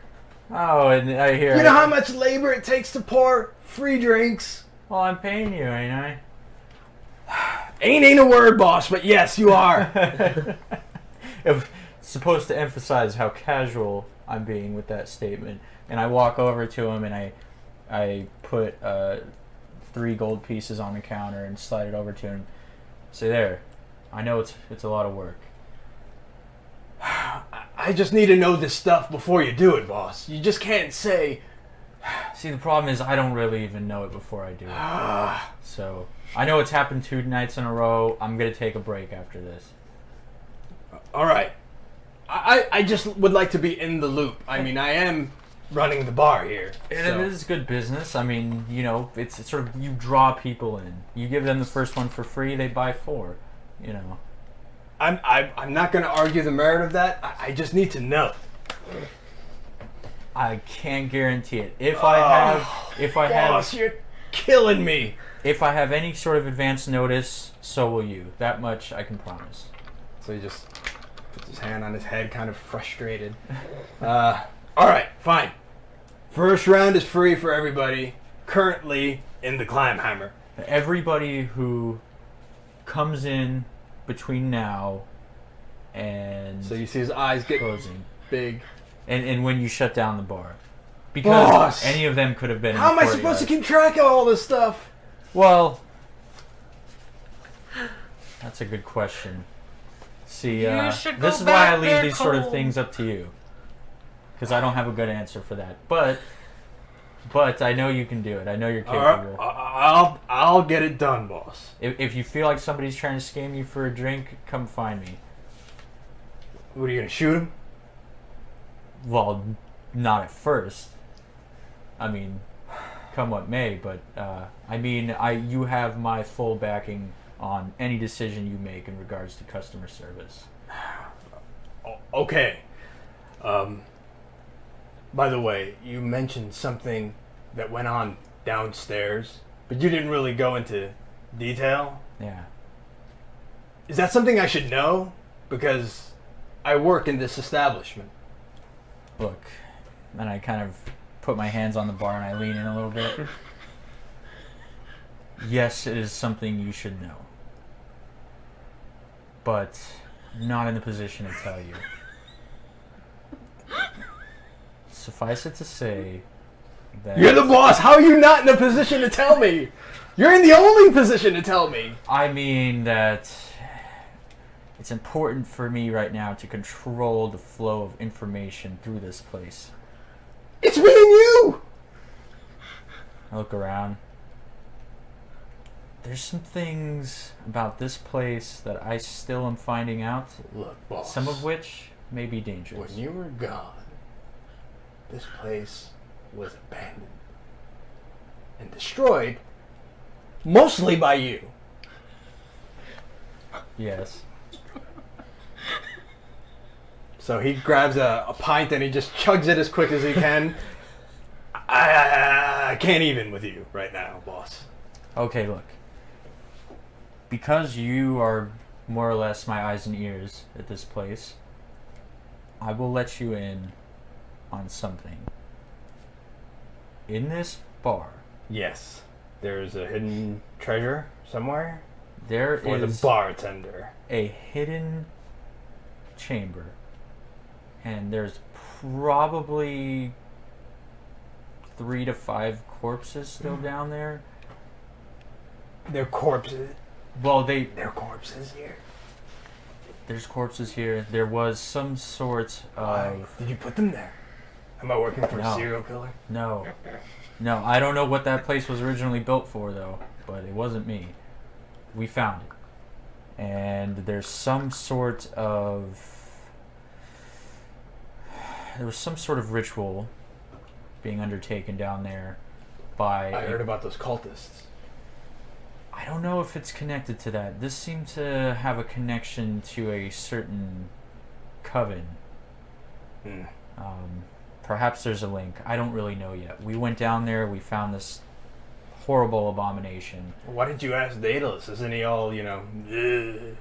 Speaker 1: oh, and I hear.
Speaker 2: You know how much labor it takes to pour free drinks?
Speaker 1: Well, I'm paying you, ain't I?
Speaker 2: Ain't a word, boss, but yes, you are.
Speaker 1: It's supposed to emphasize how casual I'm being with that statement. And I walk over to him and I put 3 gold pieces on the counter and slide it over to him. Say, there, I know it's a lot of work.
Speaker 2: I just need to know this stuff before you do it, boss. You just can't say.
Speaker 1: See, the problem is I don't really even know it before I do it. So I know it's happened 2 nights in a row. I'm gonna take a break after this.
Speaker 2: All right. I just would like to be in the loop. I mean, I am running the bar here.
Speaker 1: And
Speaker 2: so-
Speaker 1: it is good business. I mean, you know, it's sort of, you draw people in. You give them the first one for free, they buy 4. You know.
Speaker 2: I'm not going to argue the merit of that. I just need to know.
Speaker 1: I can't guarantee it. If I
Speaker 2: Boss, you're killing me.
Speaker 1: if I have any sort of advance notice, so will you. That much I can promise.
Speaker 2: So he just puts his hand on his head, kind of frustrated. All right, fine. First round is free for everybody. Currently in the climb hammer.
Speaker 1: Everybody who comes in between now and
Speaker 2: So you see his eyes get
Speaker 1: closing,
Speaker 2: big.
Speaker 1: and when you shut down the bar, because
Speaker 2: Boss!
Speaker 1: any of them could have been.
Speaker 2: How
Speaker 1: in
Speaker 2: am
Speaker 1: the
Speaker 2: I supposed to
Speaker 1: courtyard.
Speaker 2: keep track of all this stuff?
Speaker 1: Well, that's a good question. See,
Speaker 3: You should
Speaker 1: this
Speaker 3: go
Speaker 1: is why I
Speaker 3: back
Speaker 1: leave
Speaker 3: there,
Speaker 1: these sort of
Speaker 3: Cole.
Speaker 1: things up to you, because I don't have a good answer for that. But I know you can do it. I know you're capable.
Speaker 2: I'll get it done, boss.
Speaker 1: If you feel like somebody's trying to scam you for a drink, come find me.
Speaker 2: What are you gonna shoot him?
Speaker 1: Well, not at first. I mean, come what may, but you have my full backing on any decision you make in regards to customer service.
Speaker 2: Okay. By the way, you mentioned something that went on downstairs, but you didn't really go into detail.
Speaker 1: Yeah.
Speaker 2: Is that something I should know? Because I work in this establishment.
Speaker 1: Look, and I kind of put my hands on the bar and I lean in a little bit. Yes, it is something you should know. But not in the position to tell you. Suffice it to say that
Speaker 2: You're the boss. How are you not in a position to tell me? You're in the only position to tell me.
Speaker 1: I mean that it's important for me right now to control the flow of information through this place.
Speaker 2: It's me and you.
Speaker 1: I look around. There's some things about this place that I still am finding out,
Speaker 2: Look, boss.
Speaker 1: some of which may be dangerous.
Speaker 2: When you were gone, this place was abandoned and destroyed, mostly by you.
Speaker 1: Yes.
Speaker 2: So he grabs a pint and he just chugs it as quick as he can. I can't even with you right now, boss.
Speaker 1: Okay, look. Because you are more or less my eyes and ears at this place, I will let you in on something. In this bar,
Speaker 2: Yes. There's a hidden treasure somewhere
Speaker 1: there
Speaker 2: for the
Speaker 1: is
Speaker 2: bartender.
Speaker 1: a hidden chamber. And there's probably 3 to 5 corpses still down there.
Speaker 2: They're corpses.
Speaker 1: Well,
Speaker 2: They're corpses here.
Speaker 1: there's corpses here. There was some sort of...
Speaker 2: Did you put them there? Am I working for a
Speaker 1: No.
Speaker 2: serial killer?
Speaker 1: No. No, I don't know what that place was originally built for, though. But it wasn't me. We found it. And there's some sort of... There was some sort of ritual being undertaken down there by...
Speaker 2: I heard about those cultists.
Speaker 1: I don't know if it's connected to that. This seemed to have a connection to a certain coven.
Speaker 2: Hmm.
Speaker 1: Perhaps there's a link. I don't really know yet. We went down there. We found this horrible abomination.
Speaker 2: Why did you ask Daedalus? Isn't he all, ugh?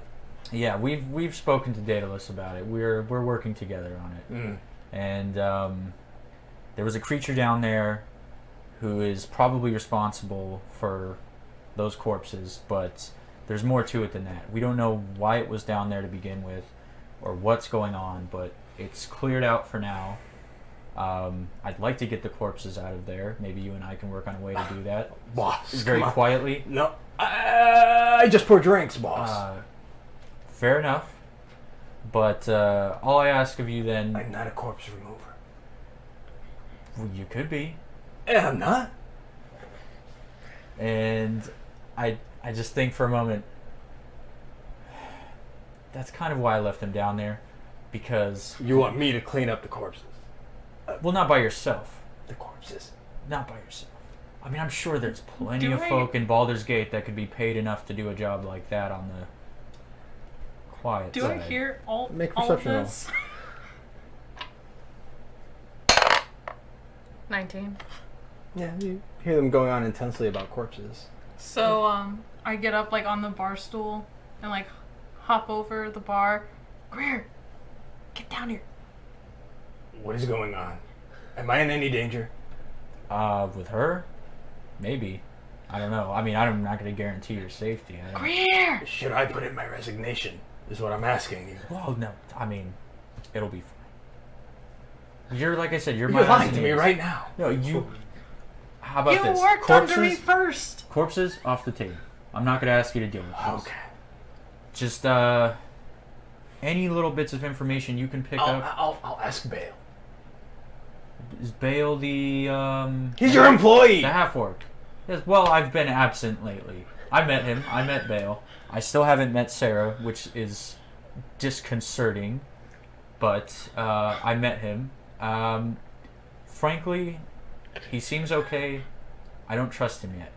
Speaker 1: Yeah, we've spoken to Deadalus about it. We're working together on it.
Speaker 2: Mm.
Speaker 1: And there was a creature down there who is probably responsible for those corpses, but there's more to it than that. We don't know why it was down there to begin with or what's going on, but it's cleared out for now. I'd like to get the corpses out of there. Maybe you and I can work on a way to do that.
Speaker 2: Boss,
Speaker 1: Very
Speaker 2: come on.
Speaker 1: quietly.
Speaker 2: No, I just pour drinks, boss.
Speaker 1: Fair enough. But all I ask of you then...
Speaker 2: I'm not a corpse remover.
Speaker 1: Well, you could be.
Speaker 2: Yeah, I'm not.
Speaker 1: And I just think for a moment, that's kind of why I left him down there. Because...
Speaker 2: You want me to clean up the corpses?
Speaker 1: Well, not by yourself.
Speaker 2: The corpses?
Speaker 1: Not by yourself. I mean, I'm sure there's plenty
Speaker 3: Do
Speaker 1: of
Speaker 3: I-
Speaker 1: folk in Baldur's Gate that could be paid enough to do a job like that on the quiet
Speaker 3: Do
Speaker 1: side.
Speaker 3: I hear all,
Speaker 2: Make
Speaker 3: all of
Speaker 2: perception roll.
Speaker 3: this? 19.
Speaker 2: Yeah, you hear them going on intensely about corpses.
Speaker 3: So, I get up, like, on the bar stool and, like, hop over the bar. Greer, get down here.
Speaker 2: What is going on? Am I in any danger?
Speaker 1: With her? Maybe. I don't know. I mean, I'm not going to guarantee your safety. I don't...
Speaker 3: Greer!
Speaker 2: Should I put in my resignation? Is what I'm asking you.
Speaker 1: Well, no. I mean, it'll be fine. You're, like I said, you're my
Speaker 2: You're lying
Speaker 1: eyes
Speaker 2: to
Speaker 1: and
Speaker 2: me
Speaker 1: ears.
Speaker 2: right now.
Speaker 1: No, you... How about
Speaker 3: You
Speaker 1: this?
Speaker 3: worked under me first!
Speaker 1: Corpses off the table. I'm not going to ask you to deal with this.
Speaker 2: Okay.
Speaker 1: Just, any little bits of information you can pick up.
Speaker 2: I'll ask Bale.
Speaker 1: Is Bale the,
Speaker 2: He's your employee!
Speaker 1: the half-orc? Yes, well, I've been absent lately. I met him. I met Bale. I still haven't met Sarah, which is disconcerting. But, I met him. Frankly, he seems okay. I don't trust him yet.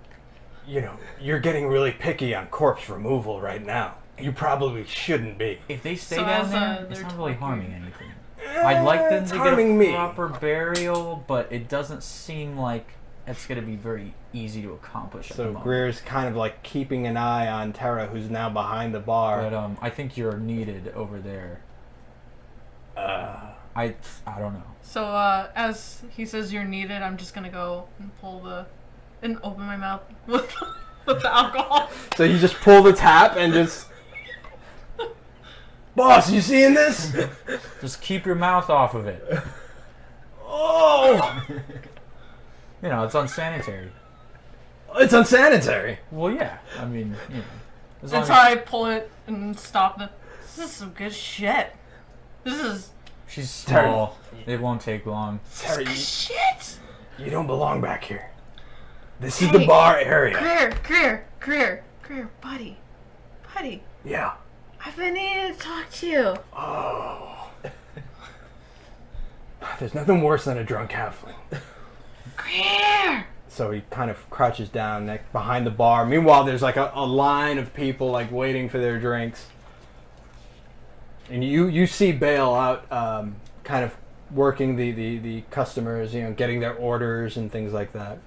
Speaker 2: You know, you're getting really picky on corpse removal right now. You probably shouldn't be.
Speaker 1: If they stay
Speaker 3: So
Speaker 1: down
Speaker 3: as,
Speaker 1: there, it's
Speaker 3: they're
Speaker 1: not really
Speaker 3: talking-
Speaker 1: harming anything. I'd like them
Speaker 2: It's
Speaker 1: to get a
Speaker 2: harming me.
Speaker 1: proper burial, but it doesn't seem like it's going to be very easy to accomplish at the
Speaker 2: So
Speaker 1: moment.
Speaker 2: Greer's kind of like keeping an eye on Terra, who's now behind the bar.
Speaker 1: But I think you're needed over there. I don't know.
Speaker 3: So, as he says you're needed, I'm just gonna go and and open my mouth with the alcohol.
Speaker 2: So you just pull the tap and just... Boss, you seeing this?
Speaker 1: Just keep your mouth off of it.
Speaker 2: Oh!
Speaker 1: You know, it's unsanitary.
Speaker 2: It's unsanitary.
Speaker 1: Well, yeah. I mean, you know. As long
Speaker 3: And so
Speaker 1: as
Speaker 3: I pull it and stop it. This is some good shit. This is
Speaker 1: she's small, it won't take long.
Speaker 2: Terra,
Speaker 3: good shit.
Speaker 2: you don't belong back here. This is the bar area.
Speaker 3: Greer, buddy.
Speaker 2: Yeah.
Speaker 3: I've been needing to talk to you.
Speaker 2: Oh. There's nothing worse than a drunk halfling.
Speaker 3: Come here!
Speaker 2: So he kind of crouches down behind the bar. Meanwhile, there's like a line of people like waiting for their drinks. And you see Bale out kind of working the customers, you know, getting their orders and things like that.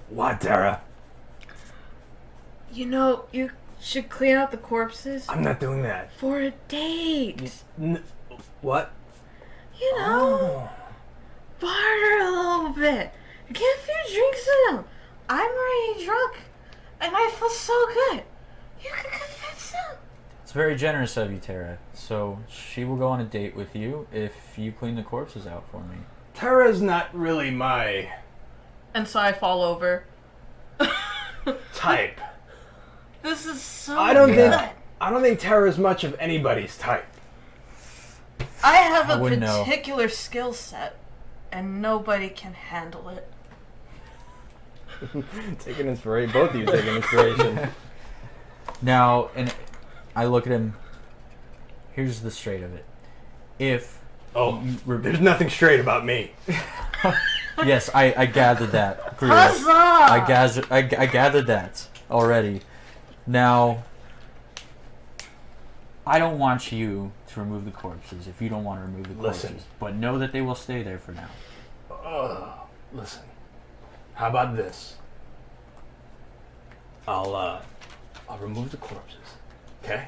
Speaker 2: What, Terra?
Speaker 3: You know, you should clean out the corpses
Speaker 2: I'm not doing that.
Speaker 3: for a date.
Speaker 2: What?
Speaker 3: You know, barter a little bit. Get a few drinks in them. I'm already drunk, and I feel so good. You can convince them.
Speaker 1: It's very generous of you, Terra. So she will go on a date with you if you clean the corpses out for me.
Speaker 2: Terra's not really my
Speaker 3: And so I fall over.
Speaker 2: type.
Speaker 3: This is so
Speaker 2: I don't
Speaker 3: good.
Speaker 2: think Terra's much of anybody's type.
Speaker 3: I have
Speaker 1: I
Speaker 3: a
Speaker 1: wouldn't know.
Speaker 3: particular skill set, and nobody can handle it.
Speaker 2: Taking inspiration. Both of you taking inspiration.
Speaker 1: Now, and I look at him. Here's the straight of it. If
Speaker 2: There's nothing straight about me.
Speaker 1: yes, I gathered that. Prius.
Speaker 3: Huzzah!
Speaker 1: I gathered that already. Now, I don't want you to remove the corpses if you don't want to remove the corpses.
Speaker 2: Listen.
Speaker 1: But know that they will stay there for now.
Speaker 2: Listen. How about this? I'll remove the corpses. Okay?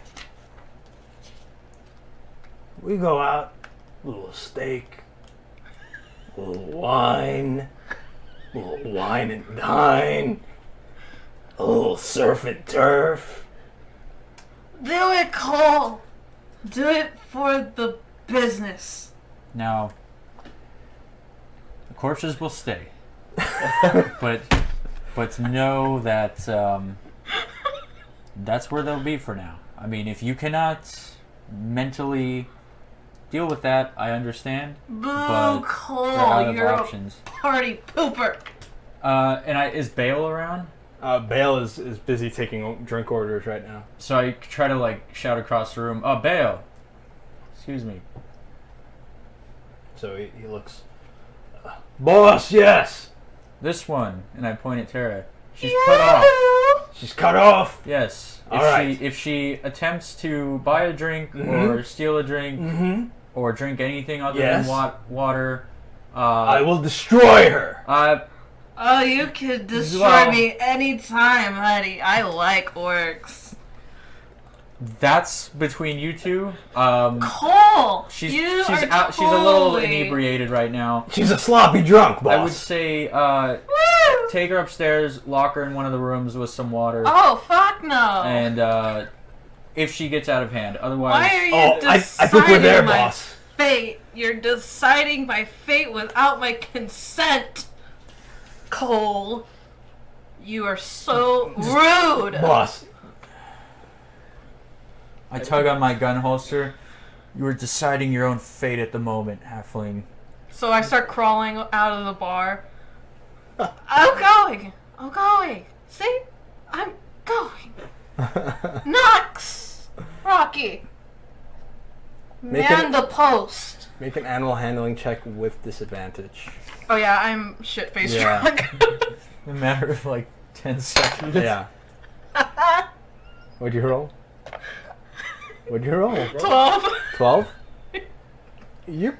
Speaker 2: We go out, a little steak, a little wine and dine, a little surf and turf.
Speaker 3: Do it, Cole. Do it for the business.
Speaker 1: Now, the corpses will stay. but know that that's where they'll be for now. I mean, if you cannot mentally deal with that, I understand.
Speaker 3: Boo,
Speaker 1: But they're out
Speaker 3: Cole,
Speaker 1: of
Speaker 3: you're
Speaker 1: options.
Speaker 3: a party pooper.
Speaker 1: Is Bale around?
Speaker 2: Bale is busy taking drink orders right now.
Speaker 1: So I try to like shout across the room, Bale! Excuse me.
Speaker 2: So he looks... Boss, yes!
Speaker 1: This one, and I point at Terra. She's cut off.
Speaker 2: She's cut off!
Speaker 1: Yes.
Speaker 2: All right.
Speaker 1: If she attempts to buy a drink or steal a drink or drink anything other
Speaker 2: Yes.
Speaker 1: than water,
Speaker 2: I will destroy her!
Speaker 3: Oh, you can destroy
Speaker 1: Well-
Speaker 3: me anytime, honey. I like orcs.
Speaker 1: That's between you two.
Speaker 3: Cole,
Speaker 1: She's
Speaker 3: you
Speaker 1: she's
Speaker 3: are
Speaker 1: out. She's a little
Speaker 3: totally-
Speaker 1: inebriated right now.
Speaker 2: She's a sloppy drunk, boss.
Speaker 1: I would say
Speaker 3: Woo!
Speaker 1: take her upstairs, lock her in one of the rooms with some water,
Speaker 3: Oh, fuck no.
Speaker 1: and if she gets out of hand, otherwise.
Speaker 3: Why are you
Speaker 2: I
Speaker 3: deciding
Speaker 2: think we're there,
Speaker 3: my
Speaker 2: boss.
Speaker 3: fate? You're deciding my fate without my consent. Cole, you are so rude.
Speaker 2: Boss.
Speaker 1: I tug on my gun holster. You are deciding your own fate at the moment, halfling.
Speaker 3: So I start crawling out of the bar. I'm going. See? I'm going. Nox! Rocky.
Speaker 2: Make
Speaker 3: Man
Speaker 2: it-
Speaker 3: the post.
Speaker 2: Make an animal handling check with disadvantage.
Speaker 3: Oh yeah, I'm shit-faced
Speaker 2: Yeah.
Speaker 3: drunk.
Speaker 1: In a matter of like 10 seconds.
Speaker 2: Yeah. What'd you roll?
Speaker 3: 12.
Speaker 2: 12? You're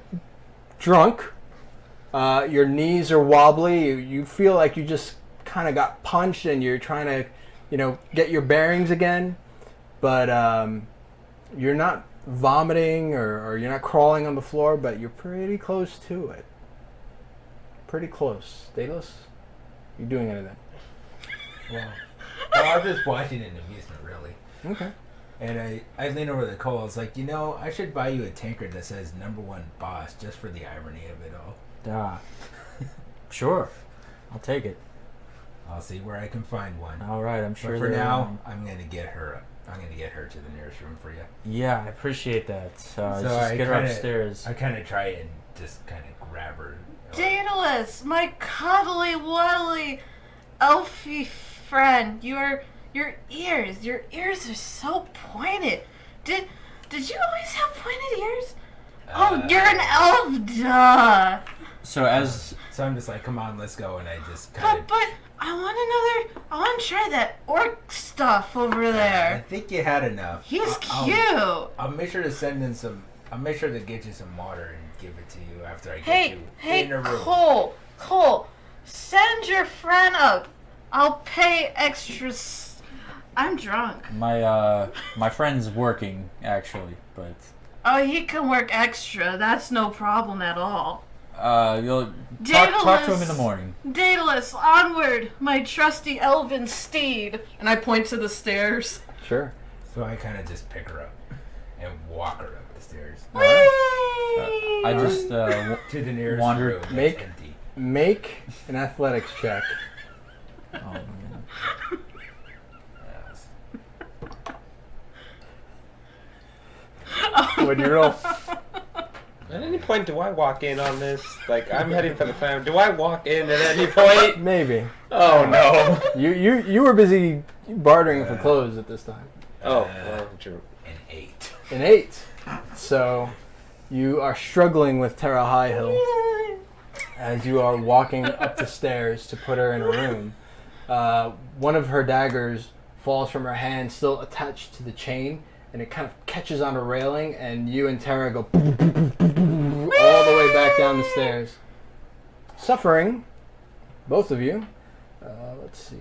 Speaker 2: drunk. Your knees are wobbly. You feel like you just kind of got punched and you're trying to, get your bearings again. But you're not vomiting or you're not crawling on the floor, but you're pretty close to it. Pretty close. Deadalus, you doing anything?
Speaker 5: Well, I'm just watching an amusement, really.
Speaker 2: Okay.
Speaker 5: And I lean over to Cole. I was like, I should buy you a tankard that says #1 boss just for the irony of it all.
Speaker 1: Ah. Sure. I'll take it.
Speaker 5: I'll see where I can find one.
Speaker 1: All right, I'm sure.
Speaker 5: But for
Speaker 1: they're
Speaker 5: now,
Speaker 1: around.
Speaker 5: I'm gonna get her. I'm gonna get her to the nearest room for you.
Speaker 1: Yeah, I appreciate that.
Speaker 5: So
Speaker 1: Just
Speaker 5: I
Speaker 1: get her
Speaker 5: kinda-
Speaker 1: upstairs.
Speaker 5: I kind of try and just kind of grab her.
Speaker 3: Daedalus, my cuddly wuddly elfie friend. Your ears are so pointed. Did you always have pointed ears? Oh, you're an elf, duh.
Speaker 1: So as
Speaker 5: So I'm just like, come on, let's go, and I just kind of.
Speaker 3: But I want to try that orc stuff over
Speaker 5: I
Speaker 3: there.
Speaker 5: think you had enough.
Speaker 3: He's
Speaker 5: I'll-
Speaker 3: cute.
Speaker 5: I'll make sure to send in some. I'll make sure to get you some water and give it to you after I get
Speaker 3: Hey,
Speaker 5: you
Speaker 3: hey,
Speaker 5: in a room.
Speaker 3: Cole, send your friend up. I'll pay extras. I'm drunk.
Speaker 1: my friend's working actually, but
Speaker 3: Oh, he can work extra. That's no problem at all.
Speaker 1: you'll talk to him in the
Speaker 3: Deadalus.
Speaker 1: morning.
Speaker 3: Daedalus, onward, my trusty elven steed. And I point to the stairs.
Speaker 2: Sure.
Speaker 5: So I kind of just pick her up and walk her up the stairs
Speaker 3: Whee!
Speaker 1: I just
Speaker 5: to the nearest
Speaker 1: Wander-
Speaker 5: room that's
Speaker 2: make-
Speaker 5: empty.
Speaker 2: Make an athletics check.
Speaker 1: oh, man.
Speaker 5: Yes.
Speaker 2: What do you roll?
Speaker 4: At any point, do I walk in on this? Like, I'm heading for the farm. Do I walk in at any point?
Speaker 2: Maybe.
Speaker 4: Oh, no.
Speaker 2: You were busy bartering for clothes at this time.
Speaker 4: Oh, well, true.
Speaker 5: An 8.
Speaker 2: An 8. So you are struggling with Terra High-Hill as you are walking up the stairs to put her in a room. One of her daggers falls from her hand, still attached to the chain, and it kind of catches on a railing, and you and Terra go all the way back down the stairs. Suffering, both of you. Let's see.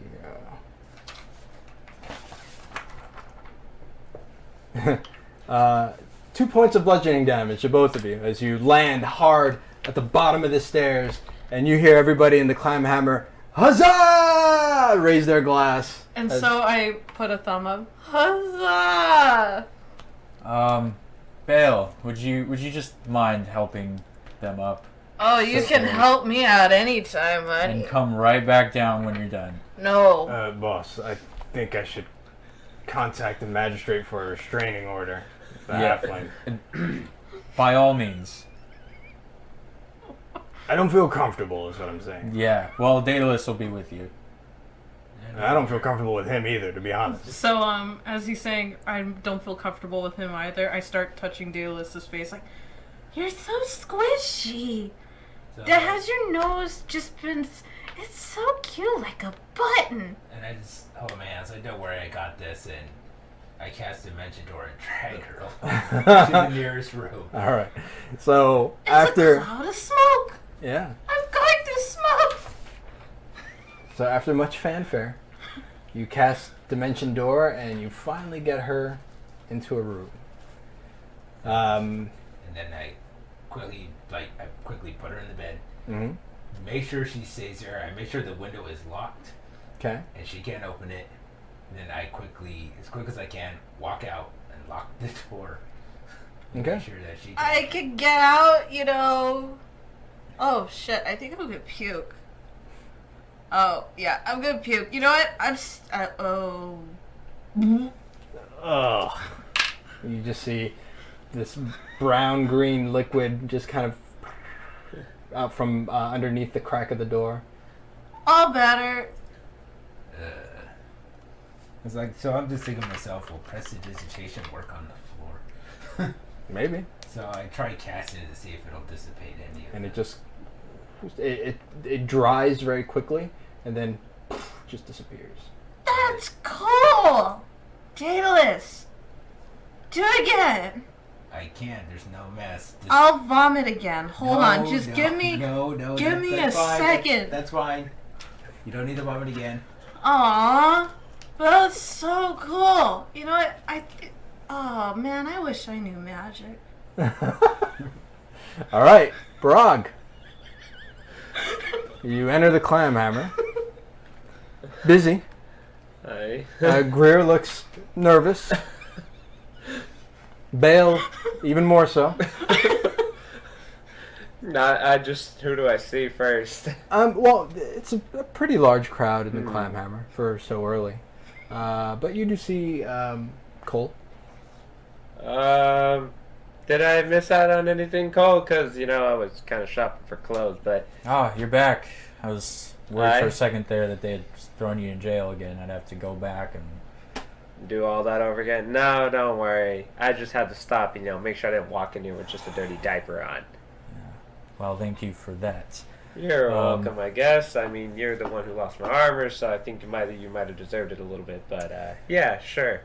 Speaker 2: 2 points of bludgeoning damage to both of you as you land hard at the bottom of the stairs, and you hear everybody in the clam hammer, huzzah! Raise their glass.
Speaker 3: And
Speaker 2: as-
Speaker 3: so I put a thumb up. Huzzah!
Speaker 1: Bale, would you just mind helping them up
Speaker 3: Oh, you can help me out anytime,
Speaker 1: and
Speaker 3: honey.
Speaker 1: come right back down when you're done?
Speaker 3: No.
Speaker 2: Boss, I think I should contact the magistrate for a restraining order. The
Speaker 1: Yeah.
Speaker 2: halfling.
Speaker 1: By all means.
Speaker 2: I don't feel comfortable, is what I'm saying.
Speaker 1: Yeah. Well, Daedalus will be with you.
Speaker 2: I don't feel comfortable with him either, to be honest.
Speaker 3: So, as he's saying, I don't feel comfortable with him either, I start touching Daedalus's face like, you're so squishy.
Speaker 5: So,
Speaker 3: Has your nose just been... It's so cute, like a button.
Speaker 5: and I just, oh man, so don't worry, I got this, and I cast Dimension Door and drag her along to the nearest room.
Speaker 2: All right. So
Speaker 3: It's
Speaker 2: after,
Speaker 3: a cloud of smoke.
Speaker 2: yeah.
Speaker 3: I'm going to smoke.
Speaker 2: So after much fanfare, you cast Dimension Door, and you finally get her into a room.
Speaker 5: And then I quickly put her in the bed.
Speaker 2: Mhm.
Speaker 5: Make sure she stays there. I make sure the window is locked
Speaker 2: Okay.
Speaker 5: and she can't open it. And then I quickly, as quick as I can, walk out and lock the door.
Speaker 2: Okay.
Speaker 5: Make sure that she
Speaker 3: I could get out, you know. Oh shit! I think I'm gonna puke. Oh yeah, I'm gonna puke. You know what? Oh.
Speaker 2: Ugh. You just see this brown-green liquid just kind of out from underneath the crack of the door.
Speaker 3: All better.
Speaker 5: It's like, so I'm just thinking to myself, will prestidigitation work on the floor?
Speaker 2: Maybe.
Speaker 5: So I try casting it to see if it'll dissipate any of
Speaker 2: And
Speaker 5: it.
Speaker 2: it just it dries very quickly and then just disappears.
Speaker 3: That's cool. Daedalus. Do it again.
Speaker 5: I can't. There's no mess. Just,
Speaker 3: I'll vomit again. Hold on.
Speaker 5: No,
Speaker 3: Just
Speaker 5: no,
Speaker 3: give me.
Speaker 5: No,
Speaker 3: give me a second.
Speaker 5: That's fine. You don't need to vomit again.
Speaker 3: Aw. But that's so cool. You know what? Oh man, I wish I knew magic.
Speaker 2: All right, Brog. You enter the clam hammer. Busy.
Speaker 4: Hi.
Speaker 2: Greer looks nervous. Bale, even more so.
Speaker 4: Who do I see first?
Speaker 2: Well, it's a pretty large crowd in the clam hammer for so early. But you do see Cole.
Speaker 4: Did I miss out on anything, Cole? Because, I was kind of shopping for clothes, but...
Speaker 1: Oh, you're back. I was worried for
Speaker 4: Hi.
Speaker 1: a second there that they had thrown you in jail again. I'd have to go back and
Speaker 4: do all that over again? No, don't worry. I just had to stop, make sure I didn't walk in here with just a dirty diaper on.
Speaker 1: Well, thank you for that.
Speaker 4: You're welcome, I guess. I mean, you're the one who lost my armor, so I think you might have deserved it a little bit. But yeah, sure.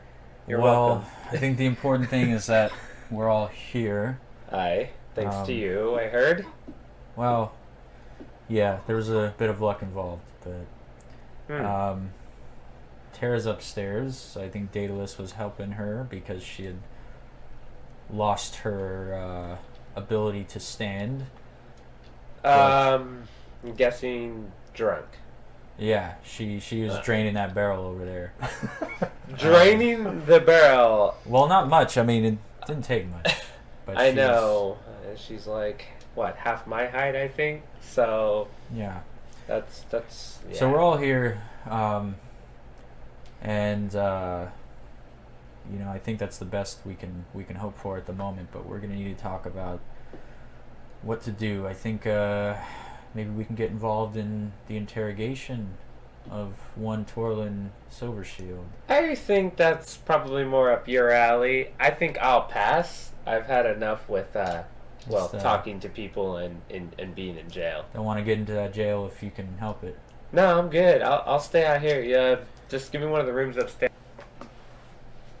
Speaker 4: You're welcome.
Speaker 1: I think the important thing is that we're all here.
Speaker 4: Aye, thanks to you, I heard.
Speaker 1: Well, yeah, there was a bit of luck involved, but Terra's upstairs. I think Deadalus was helping her because she had lost her ability to stand.
Speaker 4: I'm guessing drunk.
Speaker 1: Yeah, she was draining that barrel over there.
Speaker 4: Draining the barrel.
Speaker 1: Well, not much. I mean, it didn't take much. But
Speaker 4: I know. She's like, what, half my height, I think? So...
Speaker 1: Yeah.
Speaker 4: That's yeah.
Speaker 1: So we're all here, and I think that's the best we can hope for at the moment. But we're gonna need to talk about what to do. I think maybe we can get involved in the interrogation of one Torlin Silvershield.
Speaker 4: I think that's probably more up your alley. I think I'll pass. I've had enough with talking to people and being in jail.
Speaker 1: Don't want to get into that jail if you can help it.
Speaker 4: No, I'm good. I'll stay out here. Yeah, just give me one of the rooms upstairs.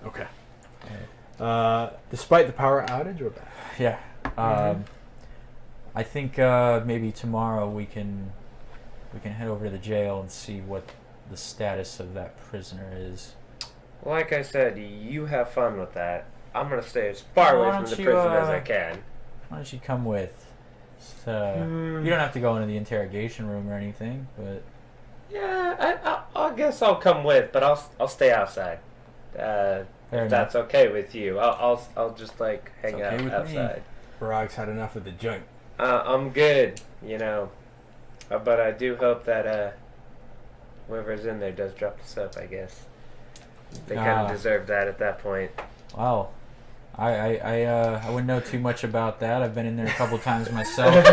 Speaker 2: Okay. Despite the power outage, we're back.
Speaker 1: Yeah. I think maybe tomorrow we can head over to the jail and see what the status of that prisoner is.
Speaker 4: Like I said, you have fun with that. I'm gonna stay as far away from the prison as I can.
Speaker 1: Why don't you come with? You don't have to go into the interrogation room or anything, but
Speaker 4: yeah, I guess I'll come with, but I'll stay outside. If that's okay with you, I'll just like hang out outside.
Speaker 2: Barag's had enough of the joint.
Speaker 4: I'm good, but I do hope that whoever's in there does drop the soap. I guess they kind of deserve that at that point.
Speaker 1: Wow. I wouldn't know too much about that. I've been in there a couple times myself,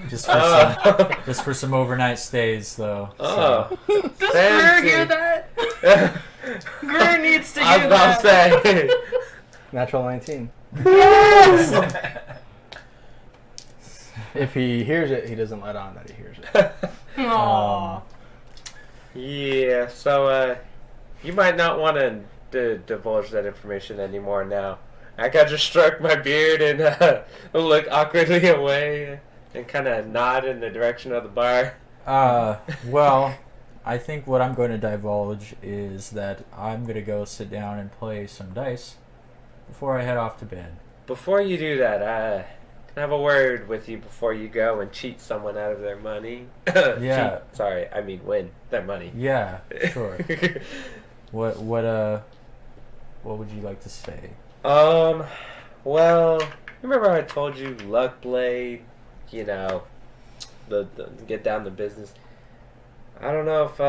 Speaker 1: just for some overnight stays, though.
Speaker 4: Oh,
Speaker 3: does Greer hear that? Greer needs to
Speaker 4: I
Speaker 3: hear
Speaker 4: was about to say.
Speaker 2: Natural 19.
Speaker 3: Yes!
Speaker 2: If he hears it, he doesn't let on that he hears it.
Speaker 3: Aww.
Speaker 4: Yeah. So you might not want to divulge that information anymore now. I could just stroke my beard and look awkwardly away and kind of nod in the direction of the bar.
Speaker 1: Well, I think what I'm going to divulge is that I'm going to go sit down and play some dice before I head off to bed.
Speaker 4: Before you do that, can I have a word with you before you go and cheat someone out of their money?
Speaker 1: Yeah.
Speaker 4: Sorry, I mean win their money.
Speaker 1: Yeah, sure. What would you like to say?
Speaker 4: Well, remember I told you luck blade, the get down to business. I don't know if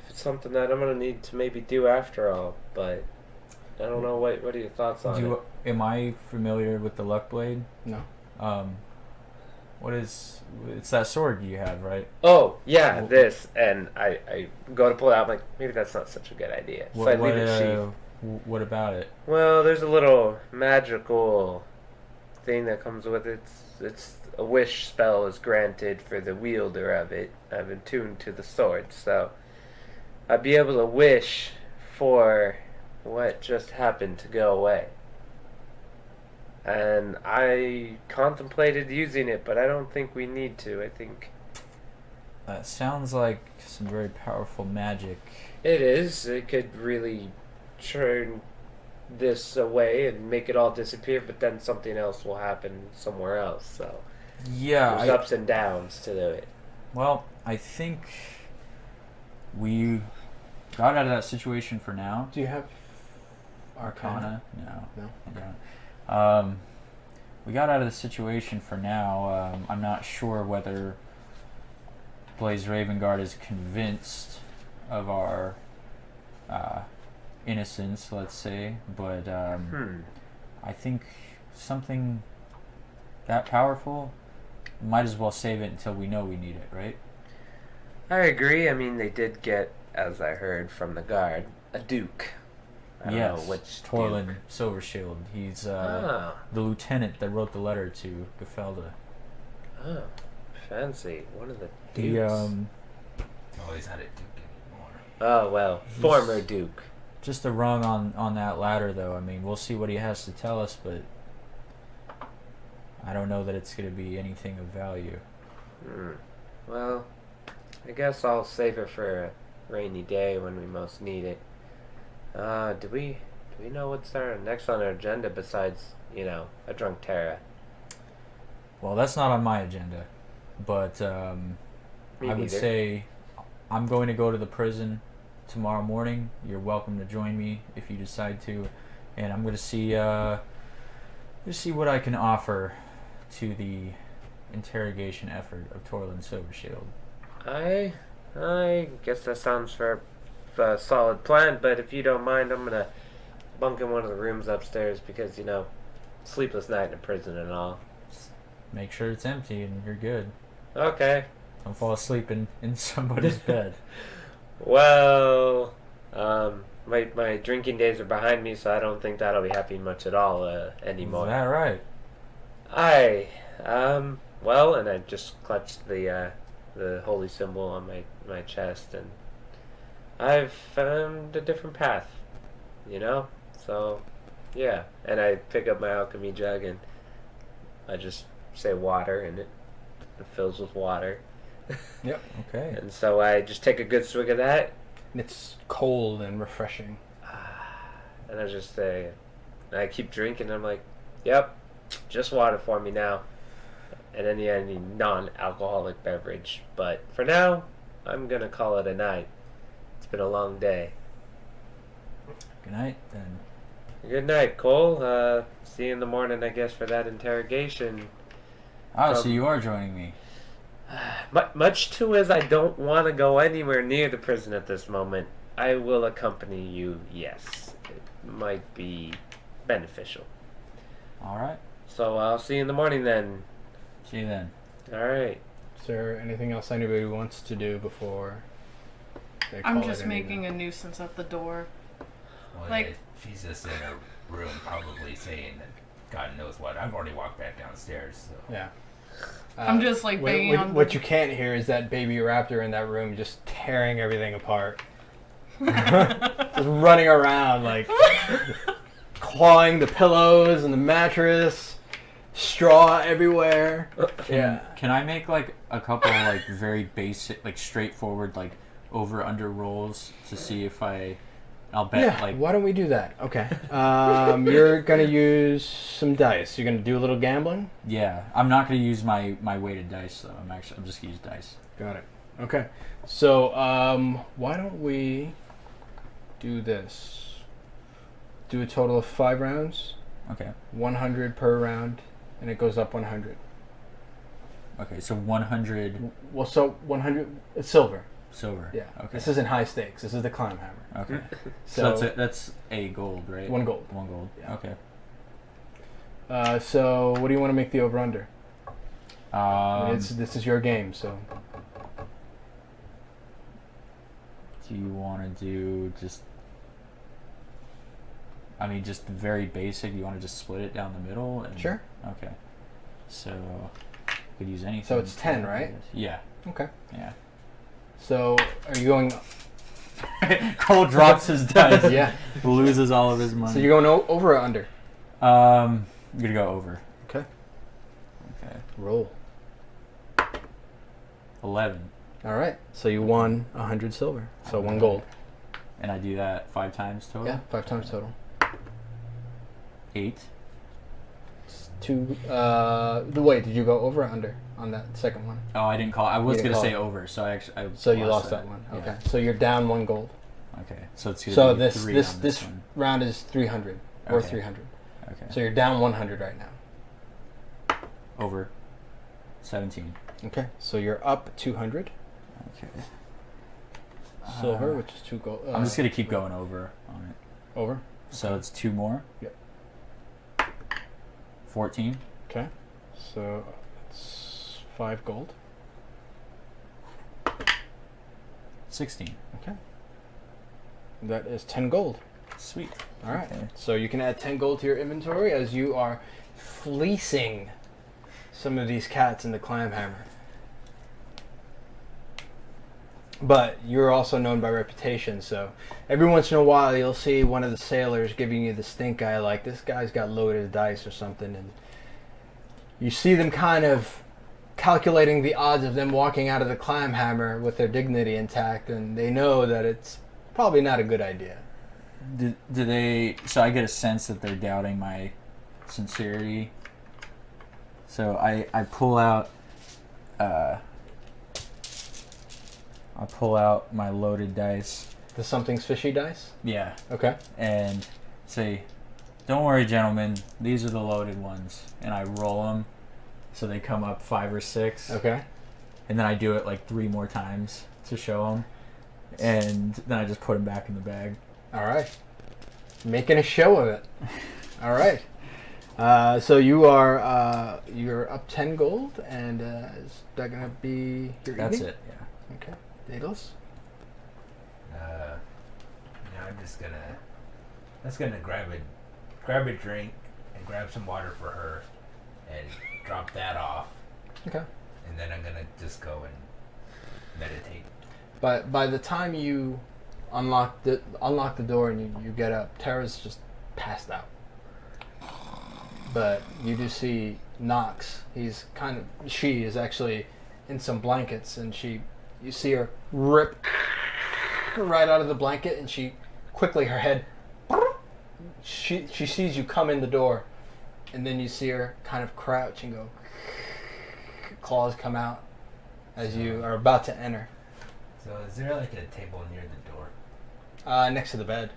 Speaker 4: it's something that I'm gonna need to maybe do after all, but I don't know. What are your thoughts on it?
Speaker 1: Am I familiar with the luck blade?
Speaker 2: No.
Speaker 1: It's that sword you have, right?
Speaker 4: Oh yeah, this, and I go to pull it out. I'm like, maybe that's not such a good idea. So I leave it sheathed.
Speaker 1: What about it?
Speaker 4: Well, there's a little magical thing that comes with it. It's a wish spell is granted for the wielder of it. I'm attuned to the sword, so I'd be able to wish for what just happened to go away. And I contemplated using it, but I don't think we need to. I think
Speaker 1: That sounds like some very powerful magic.
Speaker 4: it is. It could really turn this away and make it all disappear, but then something else will happen somewhere else. So
Speaker 1: Yeah.
Speaker 4: there's ups and downs to it.
Speaker 1: Well, I think we got out of that situation for now.
Speaker 2: Do you have
Speaker 1: Arcana? No.
Speaker 2: No?
Speaker 1: I don't. We got out of the situation for now. I'm not sure whether Blaze Ravengard is convinced of our innocence, let's say, but I think something that powerful might as well save it until we know we need it, right?
Speaker 4: I agree. I mean, they did get, as I heard from the guard, a duke. I don't
Speaker 1: yes,
Speaker 4: know which
Speaker 1: Torlin
Speaker 4: Duke.
Speaker 1: Silvershield. He's
Speaker 4: Oh,
Speaker 1: the lieutenant that wrote the letter to Gafelda.
Speaker 4: oh, fancy. One of the
Speaker 1: He
Speaker 4: dukes.
Speaker 5: Oh, he's not a duke anymore.
Speaker 4: Oh well, former Duke.
Speaker 1: just a rung on that ladder, though. I mean, we'll see what he has to tell us, but I don't know that it's going to be anything of value.
Speaker 4: Well, I guess I'll save it for a rainy day when we most need it. Do we know what's next on our agenda besides, a drunk Terra?
Speaker 1: Well, that's not on my agenda, but
Speaker 4: Me
Speaker 1: I would
Speaker 4: neither.
Speaker 1: say I'm going to go to the prison tomorrow morning. You're welcome to join me if you decide to, and I'm going to see what I can offer to the interrogation effort of Torlin Silvershield.
Speaker 4: I guess that sounds for a solid plan, but if you don't mind, I'm gonna bunk in one of the rooms upstairs because, sleepless night in a prison and all.
Speaker 1: Make sure it's empty and you're good.
Speaker 4: Okay.
Speaker 1: Don't fall asleep in somebody's bed.
Speaker 4: Well, my drinking days are behind me, so I don't think that'll be happening much at all anymore.
Speaker 1: Is that right?
Speaker 4: Well, and I just clutched the holy symbol on my chest, and I've found a different path, So, yeah. And I pick up my alchemy jug, and I just say water, and it fills with water.
Speaker 2: Yep.
Speaker 1: Okay.
Speaker 4: And so I just take a good swig of that,
Speaker 2: And it's cold and refreshing.
Speaker 4: and I just say, and I keep drinking, and I'm like, yep, just water for me now. And any non-alcoholic beverage. But for now, I'm going to call it a night. It's been a long day.
Speaker 1: Good night, then.
Speaker 4: Good night, Cole. See you in the morning, I guess, for that interrogation.
Speaker 1: Oh, so you are joining me.
Speaker 4: Much too as I don't want to go anywhere near the prison at this moment, I will accompany you, yes. It might be beneficial.
Speaker 1: All right.
Speaker 4: So I'll see you in the morning then.
Speaker 1: See you then.
Speaker 4: Alright.
Speaker 2: Is there anything else anybody wants to do before they
Speaker 3: I'm
Speaker 2: call
Speaker 3: just
Speaker 2: it an
Speaker 3: making
Speaker 2: evening?
Speaker 3: a nuisance at the door.
Speaker 5: Well,
Speaker 3: Like-
Speaker 5: yeah, she's just in her room, probably saying that God knows what. I've already walked back downstairs, so.
Speaker 2: Yeah.
Speaker 3: I'm just, like, banging on
Speaker 2: what
Speaker 3: the-
Speaker 2: you can't hear is that baby raptor in that room just tearing everything apart. Just running around, like, clawing the pillows and the mattress, straw everywhere.
Speaker 1: Can I make like a couple like very basic, like straightforward, like over under rolls to see if I'll bet
Speaker 2: Yeah,
Speaker 1: like
Speaker 2: why don't we do that? Okay. You're going to use some dice. You're going to do a little gambling?
Speaker 1: yeah. I'm not gonna use my weighted dice though. I'm just gonna use dice.
Speaker 2: Got it. Okay. So, why don't we do this? Do a total of 5 rounds,
Speaker 1: Okay.
Speaker 2: 100 per round, and it goes up 100.
Speaker 1: Okay. So 100
Speaker 2: Well, so 100, it's silver.
Speaker 1: silver.
Speaker 2: Yeah.
Speaker 1: Okay.
Speaker 2: This isn't high stakes. This is the climb hammer.
Speaker 1: Okay.
Speaker 2: So,
Speaker 1: So that's a gold, right?
Speaker 2: 1 gold.
Speaker 1: 1 gold.
Speaker 2: Yeah.
Speaker 1: Okay.
Speaker 2: So, what do you want to make the over under? This is your game, so
Speaker 1: do you want to do just? I mean, just very basic. You want to just split it down the middle? And,
Speaker 2: sure.
Speaker 1: Okay. So could use anything.
Speaker 2: So it's 10, right?
Speaker 1: Yeah.
Speaker 2: Okay.
Speaker 1: Yeah.
Speaker 2: So, are you going?
Speaker 1: Cole drops his dice.
Speaker 2: Yeah.
Speaker 1: Loses all of his money.
Speaker 2: So you're going over or under?
Speaker 1: I'm gonna go over.
Speaker 2: Okay.
Speaker 1: Okay.
Speaker 2: Roll.
Speaker 1: 11,
Speaker 2: All right. So you won 100 silver. So 1 gold.
Speaker 1: and I do that 5 times total.
Speaker 2: Yeah, 5 times total.
Speaker 1: 8.
Speaker 2: 2. Wait, did you go over or under on that second one?
Speaker 1: Oh, I didn't call. I was
Speaker 2: You didn't
Speaker 1: gonna
Speaker 2: call
Speaker 1: say
Speaker 2: it.
Speaker 1: over, so I
Speaker 2: So you lost that one.
Speaker 1: Yeah.
Speaker 2: Okay. So you're down 1 gold.
Speaker 1: Okay. So it's gonna
Speaker 2: So
Speaker 1: be
Speaker 2: this
Speaker 1: 3
Speaker 2: this
Speaker 1: on
Speaker 2: this
Speaker 1: one.
Speaker 2: round is 300. Worth
Speaker 1: Okay.
Speaker 2: 300.
Speaker 1: Okay.
Speaker 2: So you're down 100 right now.
Speaker 1: Over. 17.
Speaker 2: Okay. So you're up 200
Speaker 1: Okay.
Speaker 2: silver, which is 2 gold.
Speaker 1: I'm just gonna keep going over on it.
Speaker 2: Over.
Speaker 1: So it's 2 more.
Speaker 2: Yep.
Speaker 1: 14.
Speaker 2: Okay. So it's 5 gold.
Speaker 1: 16.
Speaker 2: Okay. That is 10 gold.
Speaker 1: Sweet.
Speaker 2: All right.
Speaker 1: Okay.
Speaker 2: So you can add 10 gold to your inventory as you are fleecing some of these cats in the Clamhammer. But you're also known by reputation, so every once in a while you'll see one of the sailors giving you the stink eye, like this guy's got loaded dice or something, and you see them kind of calculating the odds of them walking out of the Clamhammer with their dignity intact, and they know that it's probably not a good idea.
Speaker 1: Do they? So I get a sense that they're doubting my sincerity. So I pull out. I pull out my loaded dice.
Speaker 2: The something's fishy dice?
Speaker 1: Yeah.
Speaker 2: Okay.
Speaker 1: And say, "Don't worry, gentlemen. These are the loaded ones." And I roll them, so they come up 5 or 6.
Speaker 2: Okay.
Speaker 1: And then I do it like 3 more times to show them, and then I just put them back in the bag.
Speaker 2: All right. Making a show of it. All right. So you are you're up 10 gold, and is that gonna be your
Speaker 1: That's
Speaker 2: evening?
Speaker 1: it. Yeah.
Speaker 2: Okay. Daedalus?
Speaker 5: I'm just gonna grab a drink and grab some water for her, and drop that off,
Speaker 2: Okay.
Speaker 5: and then I'm gonna just go and meditate.
Speaker 2: But by the time you unlock the door and you get up, Terra's just passed out. But you do see Nox. She is actually in some blankets, and you see her rip right out of the blanket, and she quickly, her head, she sees you come in the door, and then you see her kind of crouch and go, claws come out as you are about to enter.
Speaker 5: So is there like a table near the door?
Speaker 2: Next to the bed.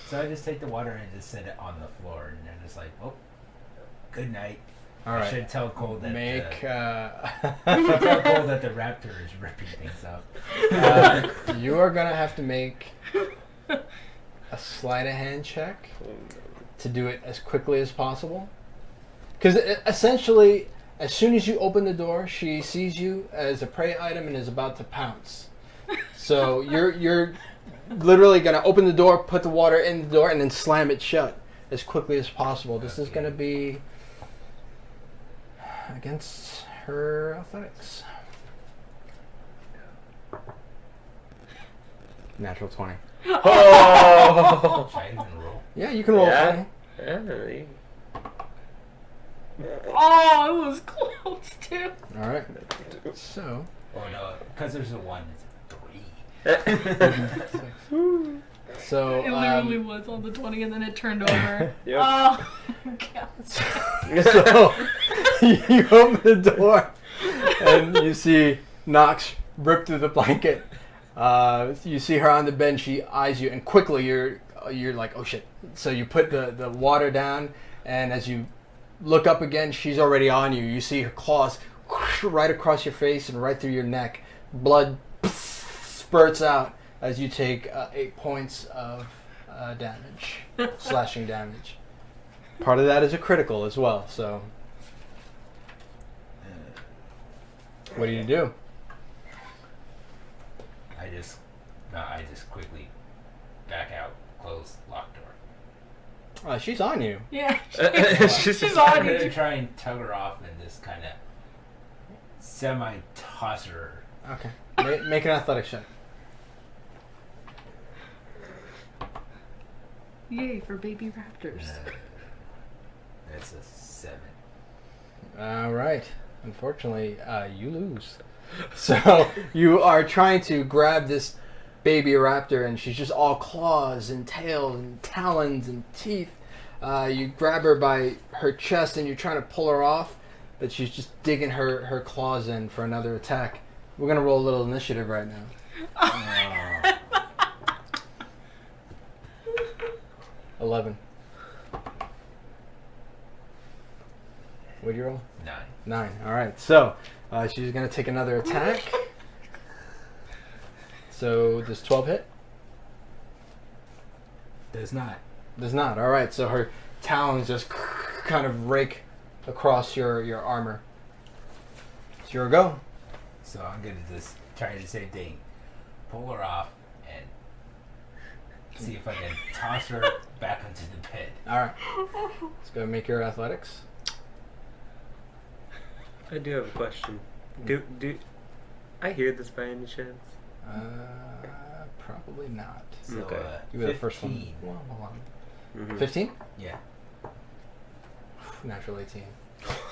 Speaker 5: So I just take the water and just set it on the floor, and I'm just like, oh, good night.
Speaker 2: All
Speaker 5: I
Speaker 2: right.
Speaker 5: should tell Cole that
Speaker 2: I
Speaker 5: should tell Cole that the raptor is ripping things up.
Speaker 2: you are gonna have to make a sleight of hand check to do it as quickly as possible. Because essentially, as soon as you open the door, she sees you as a prey item and is about to pounce. So you're literally gonna open the door, put the water in the door, and then slam it shut as quickly as possible. This is gonna be against her athletics. Natural 20.
Speaker 4: Oh!
Speaker 5: Should I even roll?
Speaker 2: Yeah, you can roll
Speaker 4: Yeah.
Speaker 2: 20.
Speaker 3: Oh, it was close too.
Speaker 2: All right. So,
Speaker 5: Oh no, because there's a 1, it's a 3.
Speaker 2: so
Speaker 3: It literally was on the 20 and then it turned over.
Speaker 4: Yep.
Speaker 3: Oh, God.
Speaker 2: so you open the door and you see Nox rip through the blanket. You see her on the bed. She eyes you, and quickly you're like, oh shit. So you put the water down, and as you look up again, she's already on you. You see her claws right across your face and right through your neck. Blood spurts out as you take 8 points of damage, slashing damage. Part of that is a critical as well. So, what do?
Speaker 5: I just quickly back out, close, lock door.
Speaker 2: She's on you.
Speaker 3: Yeah.
Speaker 4: She's
Speaker 3: She's
Speaker 5: I'm
Speaker 3: on
Speaker 5: gonna
Speaker 3: you.
Speaker 5: try and tug her off and just kind of semi-toss her.
Speaker 2: Okay. Make an athletics check.
Speaker 3: Yay for baby raptors.
Speaker 5: That's a 7.
Speaker 2: All right. Unfortunately, you lose. So you are trying to grab this baby raptor, and she's just all claws and tails and talons and teeth. You grab her by her chest, and you're trying to pull her off, but she's just digging her claws in for another attack. We're gonna roll a little initiative right now. 11. What'd you roll?
Speaker 5: 9.
Speaker 2: 9. All right. So she's gonna take another attack. So does 12 hit?
Speaker 5: Does not.
Speaker 2: Does not. All right. So her talons just kind of rake across your armor. It's your go.
Speaker 5: So I'm gonna just try the same thing. Pull her off and See if I can toss her back into the pit.
Speaker 2: All right. Let's go make your athletics.
Speaker 4: I do have a question. Do I hear this by any chance?
Speaker 2: Probably not.
Speaker 5: So,
Speaker 4: Okay.
Speaker 2: You were the first one.
Speaker 5: 15.
Speaker 2: Well, hold on.
Speaker 4: Mhm.
Speaker 2: 15?
Speaker 5: Yeah.
Speaker 2: Natural 18.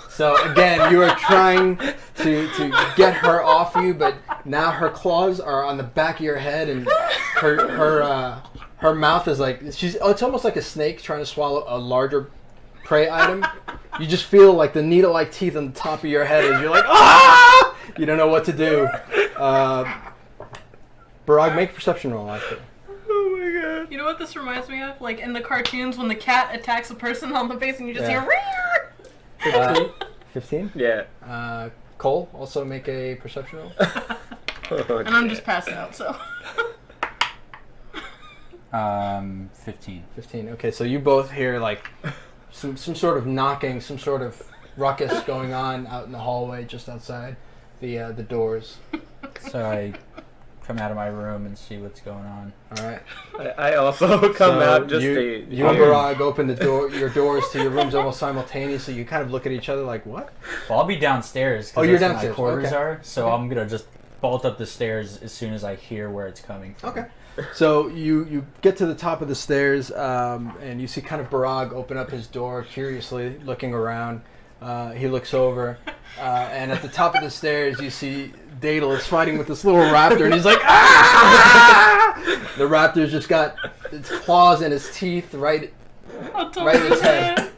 Speaker 2: So again, you are trying to get her off you, but now her claws are on the back of your head, and her mouth is like it's almost like a snake trying to swallow a larger prey item. You just feel like the needle-like teeth on the top of your head as you're like, ah! You don't know what to do. Barag, make a perception roll, actually.
Speaker 4: Oh my god.
Speaker 3: You know what this reminds me of? Like in the cartoons when the cat attacks a person on the face and you just
Speaker 2: Yeah.
Speaker 3: hear Rear!
Speaker 2: 15?
Speaker 4: Yeah.
Speaker 2: Cole, also make a perception roll.
Speaker 4: Oh,
Speaker 3: And I'm
Speaker 4: shit.
Speaker 3: just passing out, so.
Speaker 1: 15.
Speaker 2: 15. Okay, so you both hear like some sort of knocking, some sort of ruckus going on out in the hallway just outside the doors.
Speaker 1: So I come out of my room and see what's going on.
Speaker 2: All right.
Speaker 4: I also come
Speaker 2: So
Speaker 4: out just
Speaker 2: you,
Speaker 4: to
Speaker 2: you and Barag open your doors to your rooms almost simultaneously. You kind of look at each other like, what?
Speaker 1: Well, I'll be downstairs. 'Cause
Speaker 2: Oh, you're
Speaker 1: that's where
Speaker 2: downstairs,
Speaker 1: My quarters
Speaker 2: okay.
Speaker 1: are. So I'm gonna just bolt up the stairs as soon as I hear where it's coming from.
Speaker 2: Okay. So you get to the top of the stairs, and you see kind of Barag open up his door, curiously looking around. He looks over, and at the top of the stairs, you see Deadalus fighting with this little raptor, and he's like, ah! The raptor's just got its claws and its teeth right in his head.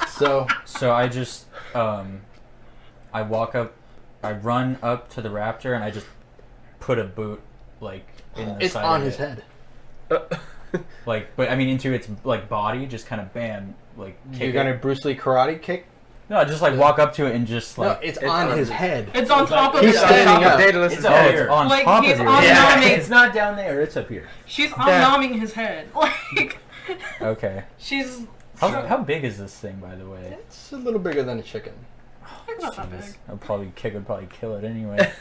Speaker 2: So
Speaker 1: I just I walk up, I run up to the raptor, and I just put a boot like in the
Speaker 2: it's
Speaker 1: side
Speaker 2: on
Speaker 1: of
Speaker 2: his
Speaker 1: it.
Speaker 2: head.
Speaker 1: Like, but I mean into its like body, just kind of bam, like kick
Speaker 2: You're
Speaker 1: it.
Speaker 2: gonna Bruce Lee karate kick?
Speaker 1: No, just like walk up to it and just
Speaker 2: No,
Speaker 1: like
Speaker 2: it's on his head.
Speaker 3: It's on top of
Speaker 2: He's
Speaker 3: his
Speaker 2: standing
Speaker 3: head.
Speaker 2: up.
Speaker 4: Daedalus
Speaker 5: It's
Speaker 4: is
Speaker 5: up
Speaker 4: dead.
Speaker 5: here.
Speaker 1: on
Speaker 3: Like,
Speaker 1: top
Speaker 3: he's
Speaker 1: of your
Speaker 3: on
Speaker 1: head.
Speaker 3: top. Nomming.
Speaker 5: It's not down there. It's up here.
Speaker 3: She's unnomming his head. Like,
Speaker 1: Okay.
Speaker 3: she's
Speaker 1: How big is this thing, by the way?
Speaker 2: It's a little bigger than a chicken.
Speaker 3: not that big.
Speaker 1: I'll probably kill it anyway.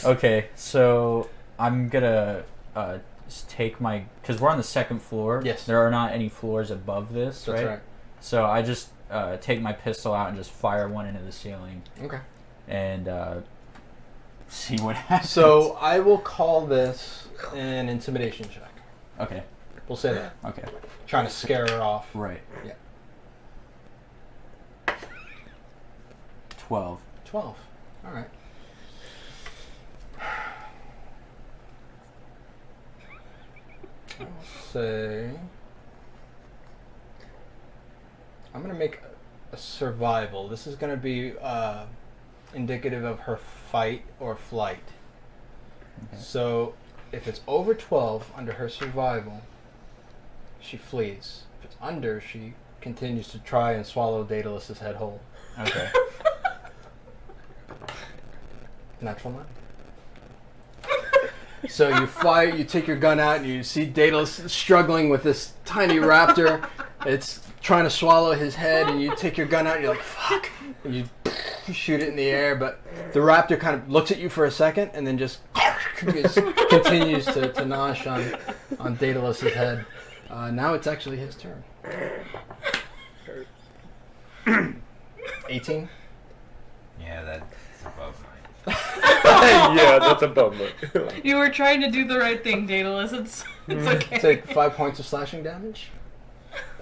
Speaker 1: Okay, so I'm gonna just take my, because we're on the second floor.
Speaker 2: Yes.
Speaker 1: There are not any floors above this,
Speaker 2: That's
Speaker 1: right?
Speaker 2: right.
Speaker 1: So I just take my pistol out and just fire one into the ceiling
Speaker 2: Okay.
Speaker 1: and see what happens.
Speaker 2: So I will call this an intimidation check.
Speaker 1: Okay.
Speaker 2: We'll say that.
Speaker 1: Okay.
Speaker 2: Trying to scare her off.
Speaker 1: Right.
Speaker 2: Yeah.
Speaker 1: 12.
Speaker 2: 12. All right. I will say I'm going to make a survival. This is going to be indicative of her fight or flight.
Speaker 1: Okay.
Speaker 2: So if it's over 12 under her survival, she flees. If it's under, she continues to try and swallow Daedalus' head whole.
Speaker 1: Okay.
Speaker 2: Natural 9. So you fire, you take your gun out, and you see Daedalus struggling with this tiny raptor. It's trying to swallow his head, and you take your gun out, and you're like, fuck. And you shoot it in the air, but the raptor kind of looks at you for a second, and then just continues to nosh on Daedalus' head. Now it's actually his turn. 18?
Speaker 5: Yeah, that's above mine.
Speaker 4: Yeah, that's a bummer.
Speaker 3: You were trying to do the right thing, Daedalus. It's okay.
Speaker 2: Take 5 points of slashing damage.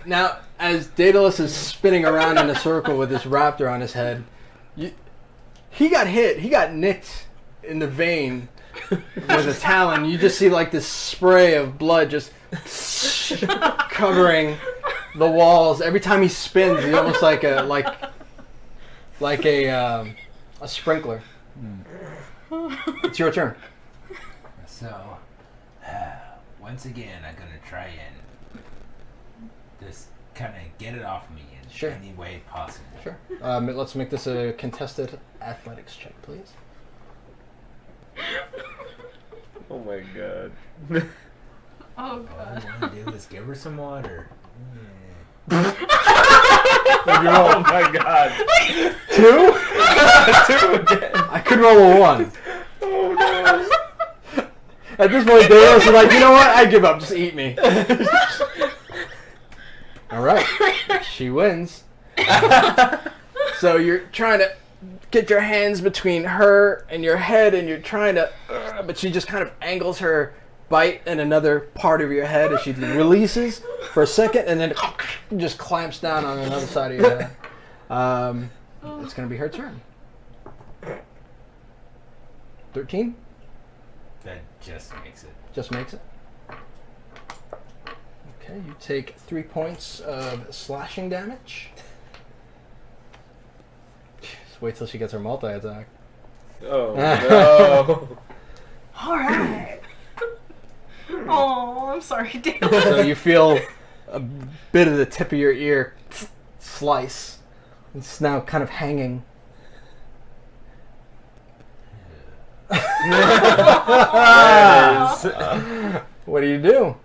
Speaker 2: Now, as Daedalus is spinning around in a circle with this raptor on his head, he got hit. He got nicked in the vein with a talon. You just see like this spray of blood just covering the walls. Every time he spins, he's almost like a sprinkler. It's your turn.
Speaker 5: So, once again, I'm gonna try and just kind of get it off me in
Speaker 2: Sure.
Speaker 5: any way possible.
Speaker 2: Sure. Let's make this a contested athletics check, please.
Speaker 4: Oh my god.
Speaker 3: Oh
Speaker 5: All
Speaker 3: god.
Speaker 5: I want to do is give her some water.
Speaker 4: Oh my god.
Speaker 2: 2?
Speaker 4: 2 again.
Speaker 2: I could roll a 1.
Speaker 4: Oh no.
Speaker 2: At this point, Deadalus is like, you know what? I give up. Just eat me. All right. She wins. So you're trying to get your hands between her and your head, and you're trying to, but she just kind of angles her bite in another part of your head as she releases for a second, and then just clamps down on another side of your head. It's going to be her turn. 13?
Speaker 5: That just makes it.
Speaker 2: Just makes it. Okay, you take 3 points of slashing damage. Just wait till she gets her multi-attack.
Speaker 4: Oh no!
Speaker 3: All right. Oh, I'm sorry, Dan.
Speaker 2: So you feel a bit of the tip of your ear slice. It's now kind of hanging. What do you do?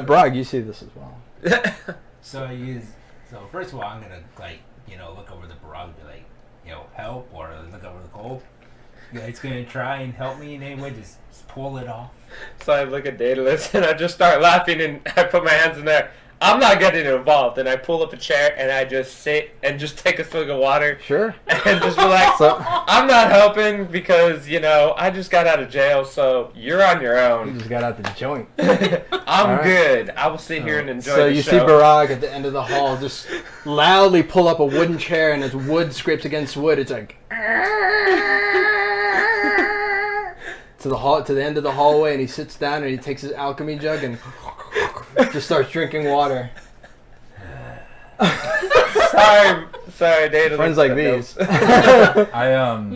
Speaker 2: Brog, you see this as well.
Speaker 5: So first of all, I'm gonna look over the Barag and be like, help, or look over the Cole. You guys gonna try and help me in any way? Just pull it off.
Speaker 4: So I look at Deadalus and I just start laughing and I put my hands in there. I'm not getting involved, and I pull up a chair and I just sit and just take a swig of water.
Speaker 2: Sure.
Speaker 4: And just relax. I'm not helping because, I just got out of jail, so you're on your
Speaker 2: You
Speaker 4: own.
Speaker 2: just got out the joint.
Speaker 4: I'm
Speaker 2: right.
Speaker 4: good. I will sit here and enjoy
Speaker 2: So
Speaker 4: the
Speaker 2: you
Speaker 4: show.
Speaker 2: see Barag at the end of the hall just loudly pull up a wooden chair, and as wood scrapes against wood, it's like to the end of the hallway, and he sits down and he takes his alchemy jug and just starts drinking water.
Speaker 4: Sorry, Deadalus.
Speaker 2: Friends like these.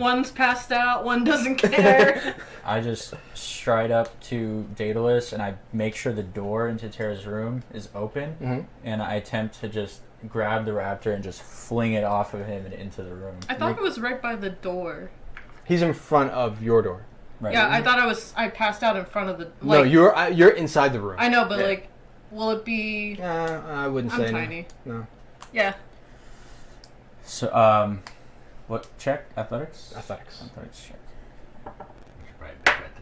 Speaker 3: One's passed out, one doesn't care.
Speaker 1: I just stride up to Deadalus and I make sure the door into Terra's room is open, and I attempt to just grab the raptor and just fling it off of him and into the room.
Speaker 3: I thought it was right by the door.
Speaker 2: He's in front of your door.
Speaker 1: Right.
Speaker 3: Yeah, I thought I passed out in front of the.
Speaker 2: No, you're inside the room.
Speaker 3: I know, but will it be?
Speaker 2: I wouldn't say.
Speaker 3: I'm tiny.
Speaker 2: No.
Speaker 3: Yeah.
Speaker 1: So, what check? Athletics?
Speaker 2: Athletics.
Speaker 1: Athletics check.
Speaker 5: You should probably better at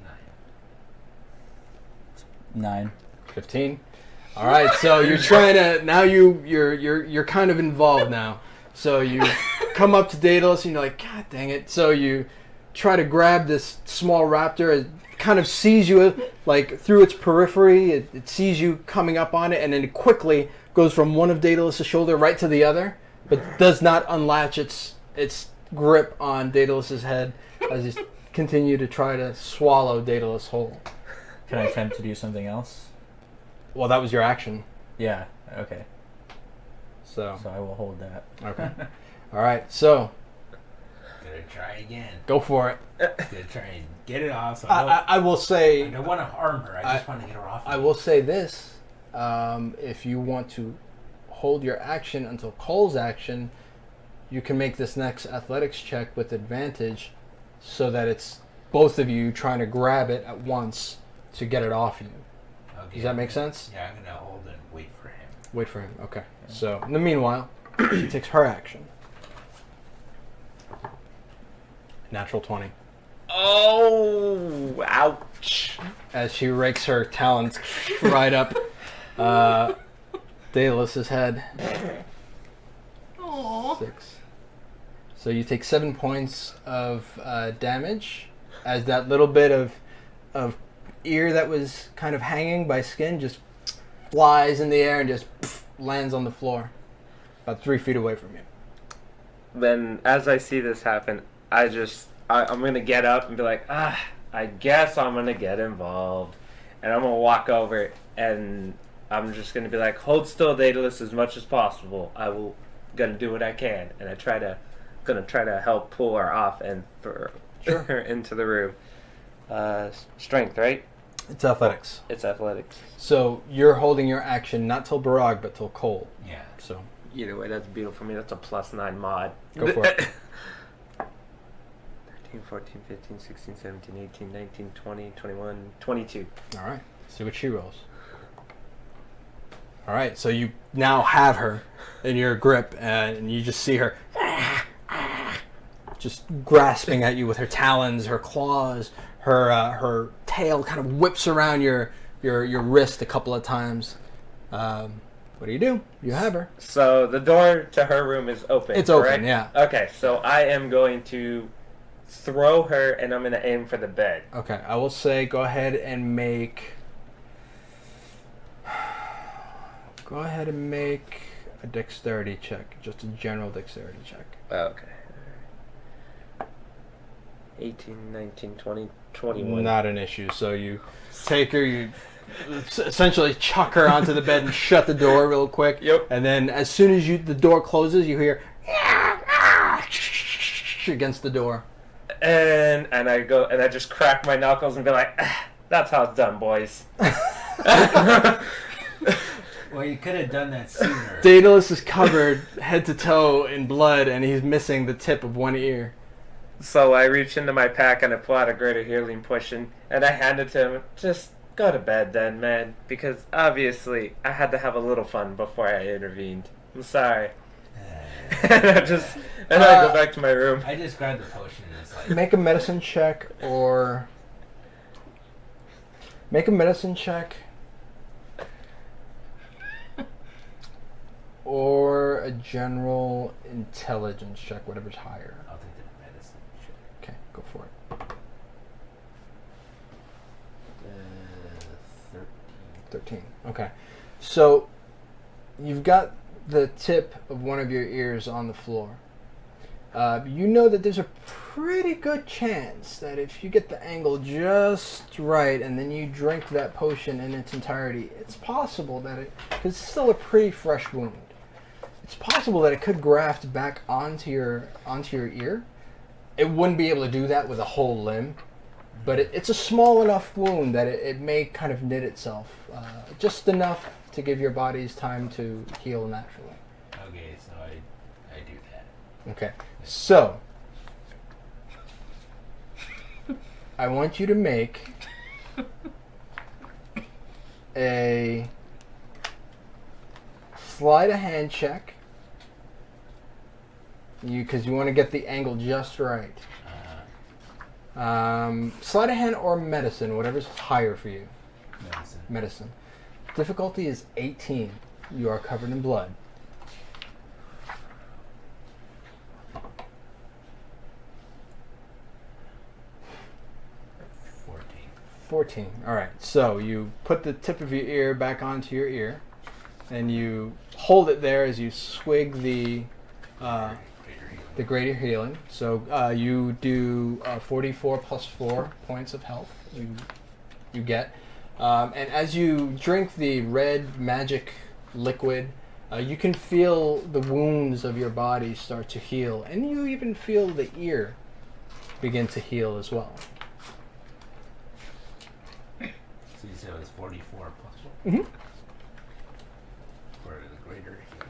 Speaker 5: the
Speaker 1: 9.
Speaker 2: 15. All right, so you're trying to now you're kind of involved now. So you come up to Deadalus and you're like, God dang it! So you try to grab this small raptor. It kind of sees you through its periphery. It sees you coming up on it, and then it quickly goes from one of Daedalus' shoulder right to the other, but does not unlatch its grip on Daedalus' head as he continue to try to swallow Daedalus whole.
Speaker 1: Can I attempt to do something else?
Speaker 2: Well, that was your action.
Speaker 1: Yeah, okay.
Speaker 2: So
Speaker 1: I will hold that.
Speaker 2: okay. All right, so
Speaker 5: Gonna try again.
Speaker 2: go for it.
Speaker 5: Gonna try and get it off. So
Speaker 2: I will say.
Speaker 5: I don't want to harm her. I just want to get her off.
Speaker 2: I will say this. If you want to hold your action until Cole's action, you can make this next athletics check with advantage so that it's both of you trying to grab it at once to get it off you.
Speaker 5: Okay.
Speaker 2: Does that make sense?
Speaker 5: Yeah, I'm gonna hold and wait for him.
Speaker 2: Wait for him. Okay. So, in the meanwhile, she takes her action. Natural 20.
Speaker 4: Oh, ouch.
Speaker 2: As she rakes her talons right up Daedalus' head.
Speaker 3: Aww.
Speaker 2: 6. So you take 7 points of damage as that little bit of ear that was kind of hanging by skin just flies in the air and just lands on the floor about 3 feet away from you.
Speaker 4: Then, as I see this happen, I'm going to get up and be like, I guess I'm going to get involved. And I'm going to walk over and I'm just going to be like, hold still, Deadalus, as much as possible. I will going to do what I can. And going to try to help pull her off and throw her into the room. Strength, right?
Speaker 2: It's athletics.
Speaker 4: It's athletics.
Speaker 2: So you're holding your action not till Barag, but till Cole.
Speaker 5: Yeah.
Speaker 2: So
Speaker 4: Either way, that's beautiful for me. That's a +9 mod.
Speaker 2: go for it.
Speaker 4: 13, 14, 15, 16, 17, 18, 19, 20, 21, 22.
Speaker 2: All right. See what she rolls. All right. So you now have her in your grip, and you just see her just grasping at you with her talons, her claws, her tail kind of whips around your wrist a couple of times. What do? You have her.
Speaker 4: So the door to her room is open.
Speaker 2: It's
Speaker 4: correct?
Speaker 2: open, yeah.
Speaker 4: Okay, so I am going to throw her, and I'm going to aim for the bed.
Speaker 2: Okay, I will say go ahead and make... Go ahead and make a dexterity check. Just a general dexterity check.
Speaker 4: Okay. 18, 19, 20, 21.
Speaker 2: Not an issue. So you take her, you essentially chuck her onto the bed and shut the door real quick.
Speaker 4: Yep.
Speaker 2: And then as soon as the door closes, you hear against the door.
Speaker 4: And I go and I just crack my knuckles and be like, that's how it's done, boys.
Speaker 5: Well, you could have done that sooner.
Speaker 2: Daedalus is covered head to toe in blood, and he's missing the tip of one ear.
Speaker 4: So I reach into my pack and I pull out a greater healing potion and I hand it to him. Just go to bed then, man, because obviously I had to have a little fun before I intervened. I'm sorry. And I go back to my room.
Speaker 5: I just grabbed the potion and it's like...
Speaker 2: Make a medicine check or... Make a medicine check. Or a general intelligence check, whatever's higher.
Speaker 5: I'll take the medicine. Sure.
Speaker 2: Okay, go for it. 13. Okay. So, you've got the tip of one of your ears on the floor. You know that there's a pretty good chance that if you get the angle just right and then you drink that potion in its entirety, it's possible that because it's still a pretty fresh wound. It's possible that it could graft back onto your ear. It wouldn't be able to do that with a whole limb, but it's a small enough wound that it may kind of knit itself, just enough to give your body's time to heal naturally.
Speaker 5: Okay, so I do that.
Speaker 2: Okay, so I want you to make a sleight of hand check. Because you want to get the angle just right. Sleight of hand or medicine, whatever's higher for you. Medicine. Difficulty is 18. You are covered in blood. 14. All right. So you put the tip of your ear back onto your ear, and you hold it there as you swig the greater healing. So you do 44 plus 4 points of health. You get, and as you drink the red magic liquid, you can feel the wounds of your body start to heal, and you even feel the ear begin to heal as well.
Speaker 5: So you said it was 44 plus 4?
Speaker 2: Mm-hmm.
Speaker 5: For the greater healing.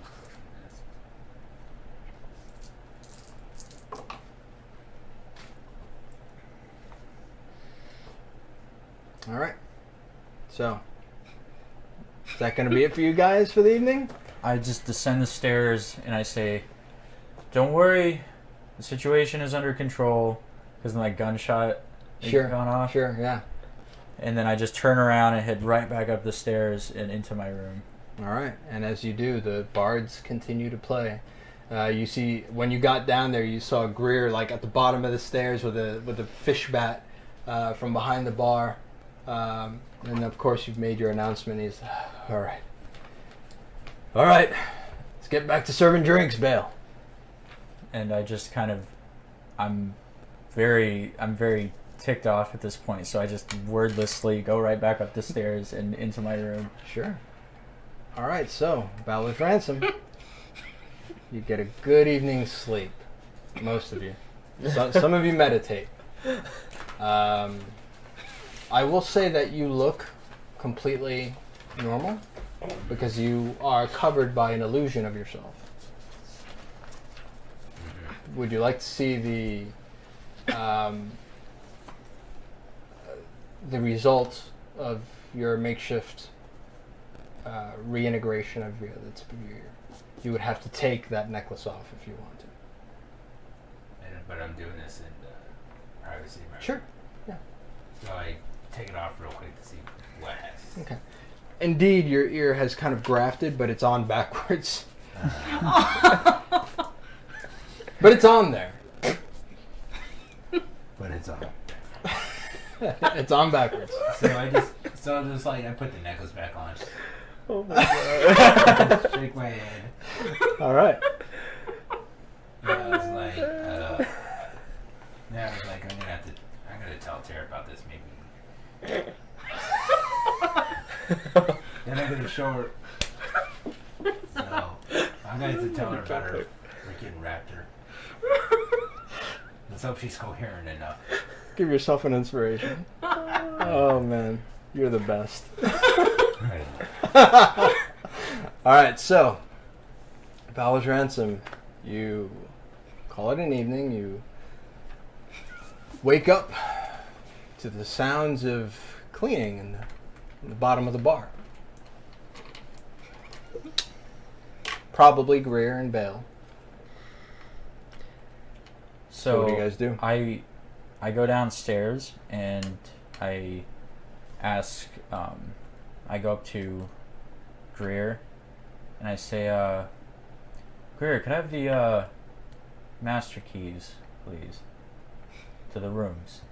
Speaker 2: All right. So, is that going to be it for you guys for the evening?
Speaker 1: I just descend the stairs and I say, "Don't worry, the situation is under control." Because my gunshot gone off.
Speaker 2: Sure, yeah.
Speaker 1: And then I just turn around and head right back up the stairs and into my room.
Speaker 2: All right. And as you do, the bards continue to play. You see, when you got down there, you saw Greer like at the bottom of the stairs with a fish bat from behind the bar. And of course, you've made your announcement. He's all right. All right. Let's get back to serving drinks, Bale.
Speaker 1: And I just kind of, I'm very ticked off at this point, so I just wordlessly go right back up the stairs and into my room.
Speaker 2: Sure. All right, so Valor's Ransom. You get a good evening's sleep. Most of you. Some of you meditate. I will say that you look completely normal because you are covered by an illusion of yourself. Would you like to see the results of your makeshift reintegration of the tip of your ear? You would have to take that necklace off if you want to.
Speaker 5: But I'm doing this in privacy, right?
Speaker 2: Sure. Yeah.
Speaker 5: So I take it off real quick to see what has.
Speaker 2: Okay. Indeed, your ear has kind of grafted, but it's on backwards. But it's on there.
Speaker 5: But it's on.
Speaker 2: It's on backwards.
Speaker 5: So I put the necklace back on.
Speaker 2: Oh my god.
Speaker 5: Shake my head.
Speaker 2: All right.
Speaker 5: Yeah, I was like, I'm gonna tell Terra about this maybe. Then I'm gonna show her. So I'm going to tell her about her freaking raptor. Let's hope she's coherent enough.
Speaker 2: Give yourself an inspiration. Oh man, you're the best. All right, so Valor's Ransom, you call it an evening. You wake up to the sounds of cleaning in the bottom of the bar. Probably Greer and Bale. So what do you guys do?
Speaker 1: I go downstairs and I ask. I go up to Greer and I say, Greer, could I have the master keys, please, to the rooms?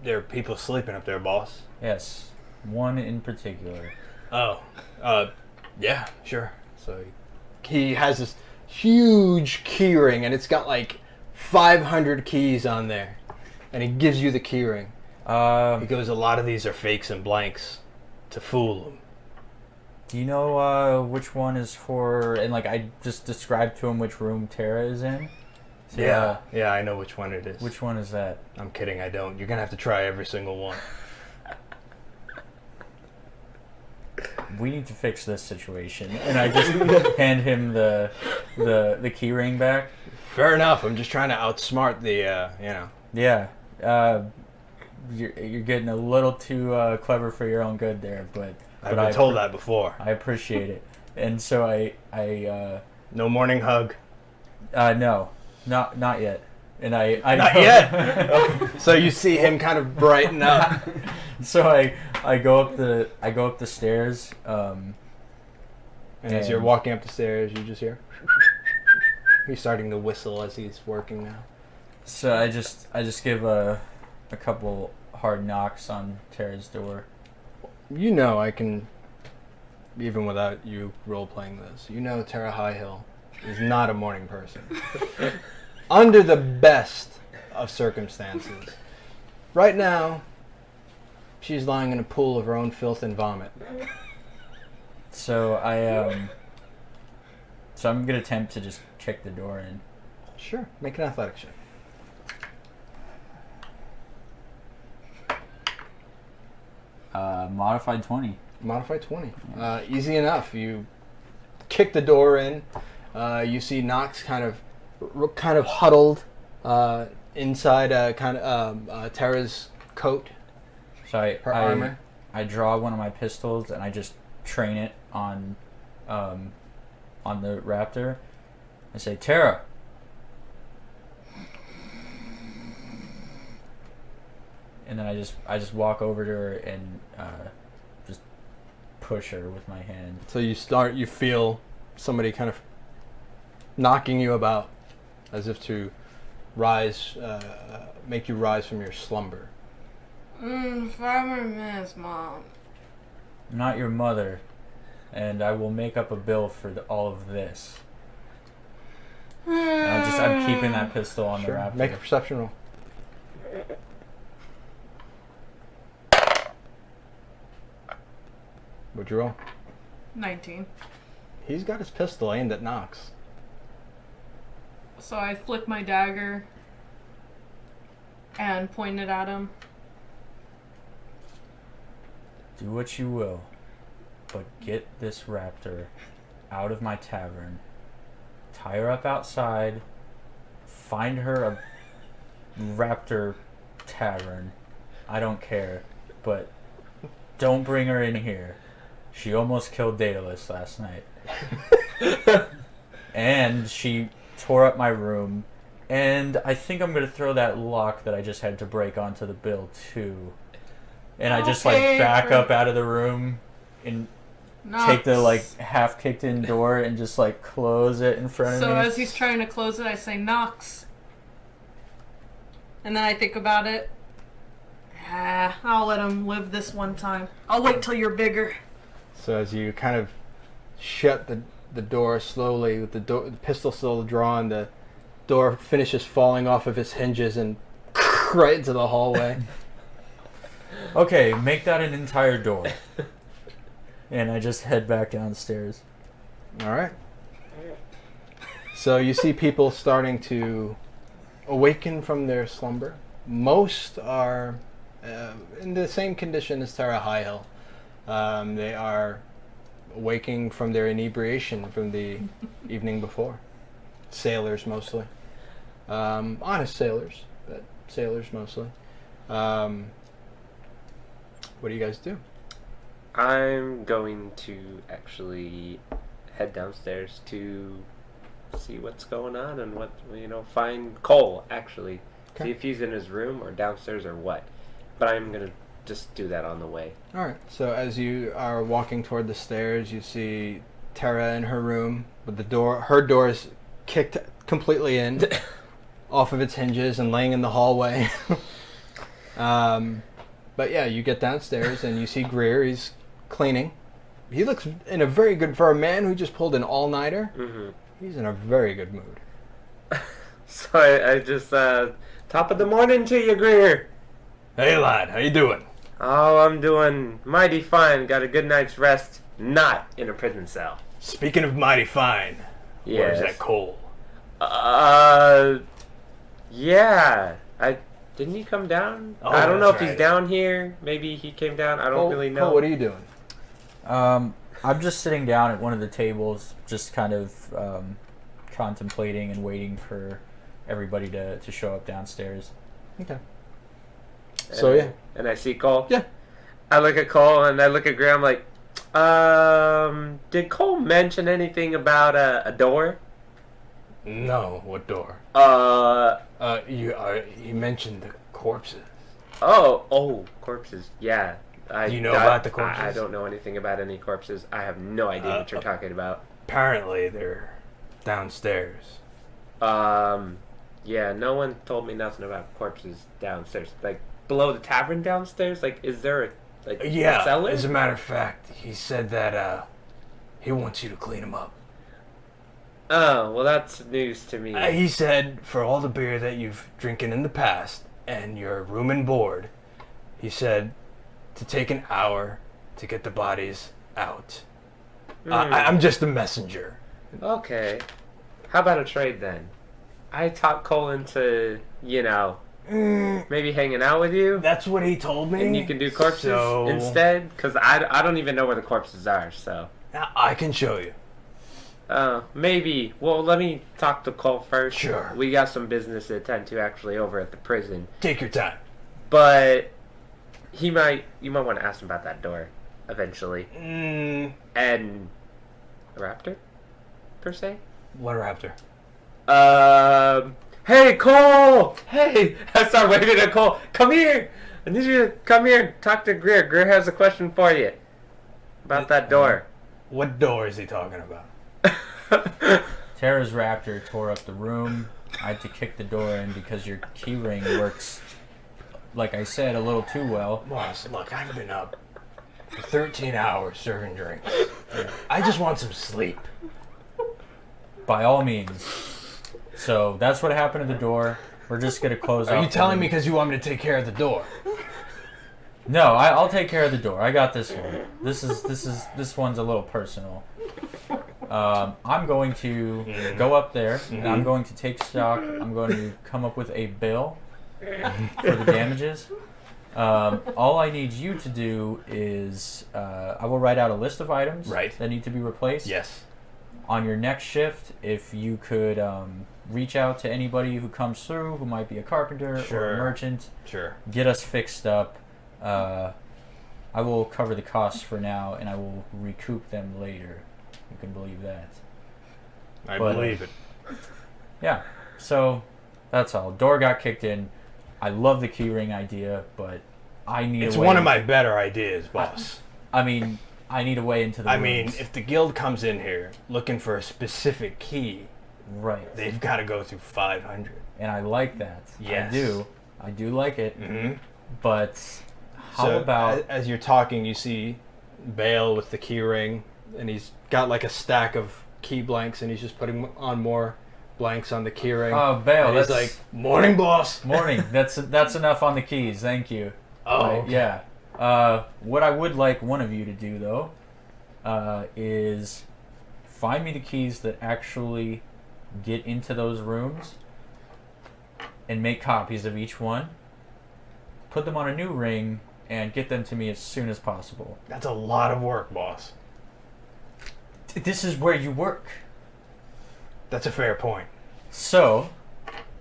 Speaker 2: There are people sleeping up there, boss.
Speaker 1: Yes, one in particular.
Speaker 2: Oh, yeah, sure. So he has this huge key ring, and it's got like 500 keys on there, and he gives you the key ring. He goes, a lot of these are fakes and blanks to fool them.
Speaker 1: Do you know which one is for? And like I just described to him which room Terra is in. So,
Speaker 2: yeah, I know which one it is.
Speaker 1: Which one is that?
Speaker 2: I'm kidding, I don't. You're gonna have to try every single one.
Speaker 1: We need to fix this situation, and I just hand him the key ring back.
Speaker 2: Fair enough. I'm just trying to outsmart the,
Speaker 1: Yeah, you're getting a little too clever for your own good there, but
Speaker 2: I've been told that before.
Speaker 1: I appreciate it, and so I
Speaker 2: no morning hug.
Speaker 1: No, not yet, and I
Speaker 2: not yet. So you see him kind of brighten up.
Speaker 1: So I go up the stairs.
Speaker 2: And as you're walking up the stairs, you just hear. He's starting to whistle as he's working now.
Speaker 1: So I just give a couple hard knocks on Terra's door.
Speaker 2: You know I can, even without you role-playing this, you know Terra High-Hill is not a morning person. Under the best of circumstances. Right now, she's lying in a pool of her own filth and vomit.
Speaker 1: So I'm gonna attempt to just kick the door in.
Speaker 2: Sure, make an athletics check.
Speaker 1: Modified 20.
Speaker 2: Modified 20. Easy enough. You kick the door in. You see Nox kind of huddled inside Terra's coat.
Speaker 1: So
Speaker 2: Her armor.
Speaker 1: I draw one of my pistols and I just train it on the raptor. I say, Terra. And then I just walk over to her and just push her with my hand.
Speaker 2: So you feel somebody kind of knocking you about as if to rise, make you rise from your slumber.
Speaker 3: 5 more minutes, Mom.
Speaker 1: I'm not your mother, and I will make up a bill for all of this. And I'm keeping that pistol on the raptor.
Speaker 2: Make a perception roll. What'd you roll?
Speaker 3: 19.
Speaker 2: He's got his pistol aimed at Nox.
Speaker 3: So I flick my dagger and point it at him.
Speaker 1: Do what you will, but get this raptor out of my tavern. Tie her up outside. Find her a raptor tavern. I don't care, but don't bring her in here. She almost killed Deadalus last night. And she tore up my room. And I think I'm going to throw that lock that I just had to break onto the bill, too. And I just
Speaker 3: Okay,
Speaker 1: back
Speaker 3: for-
Speaker 1: up out of the room and take the half kicked in door and just close it in front of me.
Speaker 3: So as he's trying to close it, I say Nox. And then I think about it. I'll let him live this one time. I'll wait till you're bigger.
Speaker 2: So as you kind of shut the door slowly, with the pistol still drawn, the door finishes falling off of its hinges and right into the hallway.
Speaker 1: Okay, make that an entire door. And I just head back downstairs.
Speaker 2: All right. So you see people starting to awaken from their slumber. Most are in the same condition as Terra High-Hill. They are waking from their inebriation from the evening before. Sailors mostly. Honest sailors, but sailors mostly. What do you guys do?
Speaker 4: I'm going to actually head downstairs to see what's going on and find Cole, actually.
Speaker 2: Okay.
Speaker 4: See if he's in his room or downstairs or what. But I'm going to just do that on the way.
Speaker 2: All right. So as you are walking toward the stairs, you see Terra in her room with her door is kicked completely in, off of its hinges and laying in the hallway. But yeah, you get downstairs and you see Greer. He's cleaning. He looks in a very good, for a man who just pulled an all-nighter,
Speaker 4: Mm-hmm.
Speaker 2: he's in a very good mood.
Speaker 4: So I just, top of the morning to you, Greer.
Speaker 2: Hey lad, how you doing?
Speaker 4: Oh, I'm doing mighty fine. Got a good night's rest. Not in a prison cell.
Speaker 2: Speaking of mighty fine, where's
Speaker 4: Yes.
Speaker 2: that Cole?
Speaker 4: Yeah. Didn't he come down?
Speaker 2: Oh,
Speaker 4: I don't know if
Speaker 2: that's
Speaker 4: he's
Speaker 2: right.
Speaker 4: down here. Maybe he came down. I don't really know.
Speaker 2: Cole, what are you doing?
Speaker 1: I'm just sitting down at one of the tables, just kind of contemplating and waiting for everybody to show up downstairs.
Speaker 2: Okay. So yeah.
Speaker 4: And I see Cole.
Speaker 2: Yeah.
Speaker 4: I look at Cole and I look at Graham like, did Cole mention anything about a door?
Speaker 2: No, what door? You mentioned the corpses.
Speaker 4: Oh, corpses. Yeah.
Speaker 2: Do you know about the corpses?
Speaker 4: I don't know anything about any corpses. I have no idea what you're talking about.
Speaker 2: Apparently, they're downstairs.
Speaker 4: Yeah, no one told me nothing about corpses downstairs. Like, below the tavern downstairs? Like, is there a cellar?
Speaker 2: As a matter of fact, he said that he wants you to clean them up.
Speaker 4: Oh, well, that's news to me.
Speaker 2: He said for all the beer that you've drinking in the past and your room and board, he said to take an hour to get the bodies out. I'm just a messenger.
Speaker 4: Okay. How about a trade then? I talk Cole into, maybe hanging out with you,
Speaker 2: That's what he told me.
Speaker 4: and you can do corpses instead? Because I don't even know where the corpses are, so.
Speaker 2: Now, I can show you.
Speaker 4: Maybe. Well, let me talk to Cole first.
Speaker 2: Sure.
Speaker 4: We got some business to attend to actually over at the prison.
Speaker 2: Take your time.
Speaker 4: But you might want to ask him about that door eventually. And a raptor, per se?
Speaker 2: What raptor?
Speaker 4: Hey, Cole! Hey! I start waving at Cole. Come here! I need you to come here and talk to Greer. Greer has a question for you. About that door.
Speaker 2: What door is he talking about?
Speaker 1: Terra's raptor tore up the room. I had to kick the door in because your keyring works, like I said, a little too well.
Speaker 2: Boss, look, I've been up for 13 hours serving drinks. I just want some sleep.
Speaker 1: By all means. So that's what happened to the door. We're just gonna close.
Speaker 2: Are
Speaker 1: off
Speaker 2: you
Speaker 1: the
Speaker 2: telling
Speaker 1: room.
Speaker 2: me because you want me to take care of the door?
Speaker 1: No, I'll take care of the door. I got this one. This one's a little personal. I'm going to go up there and I'm going to take stock. I'm going to come up with a bill for the damages. All I need you to do is I will write out a list of items that need to be replaced.
Speaker 2: Yes.
Speaker 1: On your next shift, if you could reach out to anybody who comes through, who might be a carpenter or a merchant, get us fixed up. I will cover the costs for now, and I will recoup them later. You can believe that.
Speaker 2: I believe it.
Speaker 1: Yeah, so that's all. Door got kicked in. I love the keyring idea, but I need.
Speaker 2: It's
Speaker 1: a way
Speaker 2: one of my better ideas, boss.
Speaker 1: I mean, I need a way into the.
Speaker 2: I
Speaker 1: rooms.
Speaker 2: mean, if the guild comes in here looking for a specific key,
Speaker 1: right,
Speaker 2: they've got to go through 500.
Speaker 1: And I like that.
Speaker 2: Yes.
Speaker 1: I do like it.
Speaker 2: Mm-hmm.
Speaker 1: But how about
Speaker 2: as you're talking, you see Bale with the key ring, and he's got like a stack of key blanks, and he's just putting on more blanks on the key ring.
Speaker 1: Oh, Bale,
Speaker 2: and he's
Speaker 1: that's
Speaker 2: like, "Morning, boss."
Speaker 1: Morning. That's enough on the keys. Thank you.
Speaker 2: Oh,
Speaker 1: Right,
Speaker 2: okay.
Speaker 1: yeah. What I would like one of you to do though, is find me the keys that actually get into those rooms, and make copies of each one. Put them on a new ring and get them to me as soon as possible.
Speaker 2: That's a lot of work, boss.
Speaker 1: This is where you work.
Speaker 2: That's a fair point.
Speaker 1: So,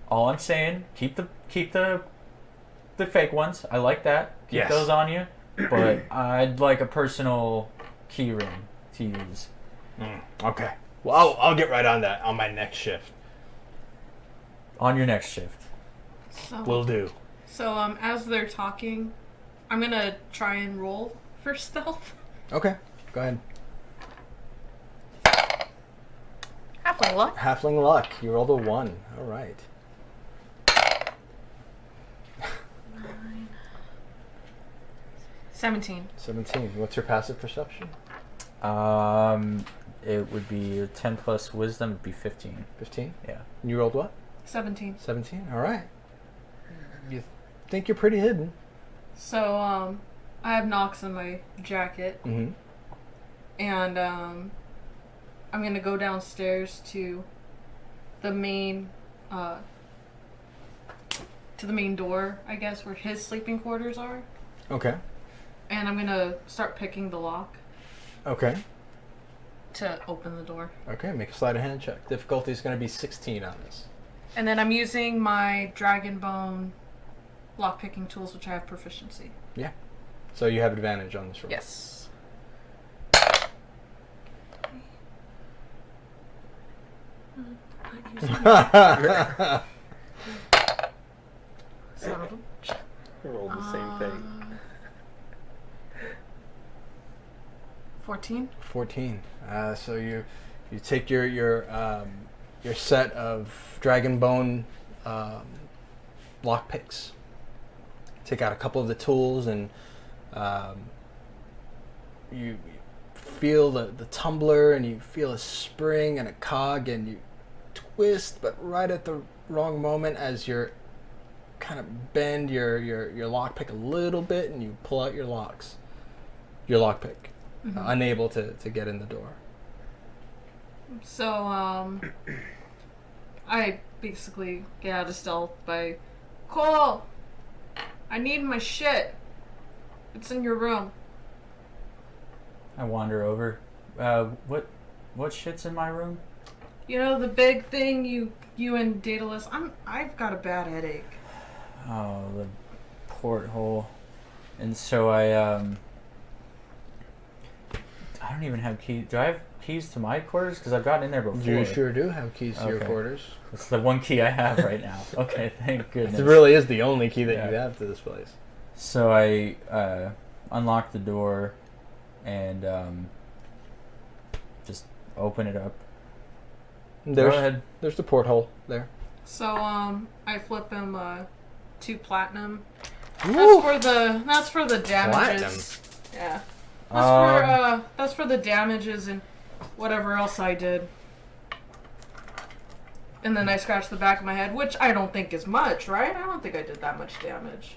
Speaker 1: all I'm saying, keep the fake ones. I like that. Keep
Speaker 2: Yes.
Speaker 1: those on you. But I'd like a personal key ring to use.
Speaker 2: Okay. Well, I'll get right on that on my next shift.
Speaker 1: On your next shift.
Speaker 3: So,
Speaker 2: Will do.
Speaker 3: so as they're talking, I'm gonna try and roll for stealth.
Speaker 2: Okay. Go ahead.
Speaker 3: Halfling luck.
Speaker 2: Halfling luck. You rolled a 1. All right.
Speaker 3: 17.
Speaker 2: 17. What's your passive perception?
Speaker 1: It would be 10 plus wisdom. It'd be 15.
Speaker 2: 15.
Speaker 1: Yeah.
Speaker 2: And you rolled what?
Speaker 3: 17.
Speaker 2: 17. All right. You think you're pretty hidden.
Speaker 3: So, I have Nox in my jacket,
Speaker 2: Mm-hmm.
Speaker 3: and, I'm gonna go downstairs to the main, door, I guess, where his sleeping quarters are,
Speaker 2: Okay.
Speaker 3: and I'm gonna start picking the lock
Speaker 2: Okay.
Speaker 3: to open the door.
Speaker 2: Okay. Make a sleight of hand check. Difficulty is going to be 16 on this.
Speaker 3: And then I'm using my dragon bone lock-picking tools, which I have proficiency.
Speaker 2: Yeah. So you have advantage on this roll.
Speaker 3: Yes. Son of a...
Speaker 4: Rolled the same thing.
Speaker 3: 14.
Speaker 2: 14. So you take your set of dragon bone lock picks. Take out a couple of the tools, and you feel the tumbler, and you feel a spring and a cog, and you twist, but right at the wrong moment as you're kind of bend your lockpick a little bit, and you pull out your lockpick, unable to get in the door.
Speaker 3: So, I basically get out of stealth by, Cole, I need my shit. It's in your room.
Speaker 1: I wander over. What shit's in my room?
Speaker 3: You know, the big thing you and Daedalus, I've got a bad headache.
Speaker 1: Oh, the porthole. And so I don't even have keys. Do I have keys to my quarters? Because I've gotten in there before.
Speaker 2: You sure do have keys to your
Speaker 1: Okay.
Speaker 2: quarters.
Speaker 1: That's the one key I have right now. Okay, thank goodness.
Speaker 2: It really is the only key that
Speaker 1: Yeah.
Speaker 2: you have to this place.
Speaker 1: So I unlock the door and just open it up. Go ahead.
Speaker 2: There's the porthole there.
Speaker 3: So, I flip him 2 platinum.
Speaker 2: Woo!
Speaker 3: That's for the damages. Yeah. That's for the damages and whatever else I did. And then I scratched the back of my head, which I don't think is much, right? I don't think I did that much damage.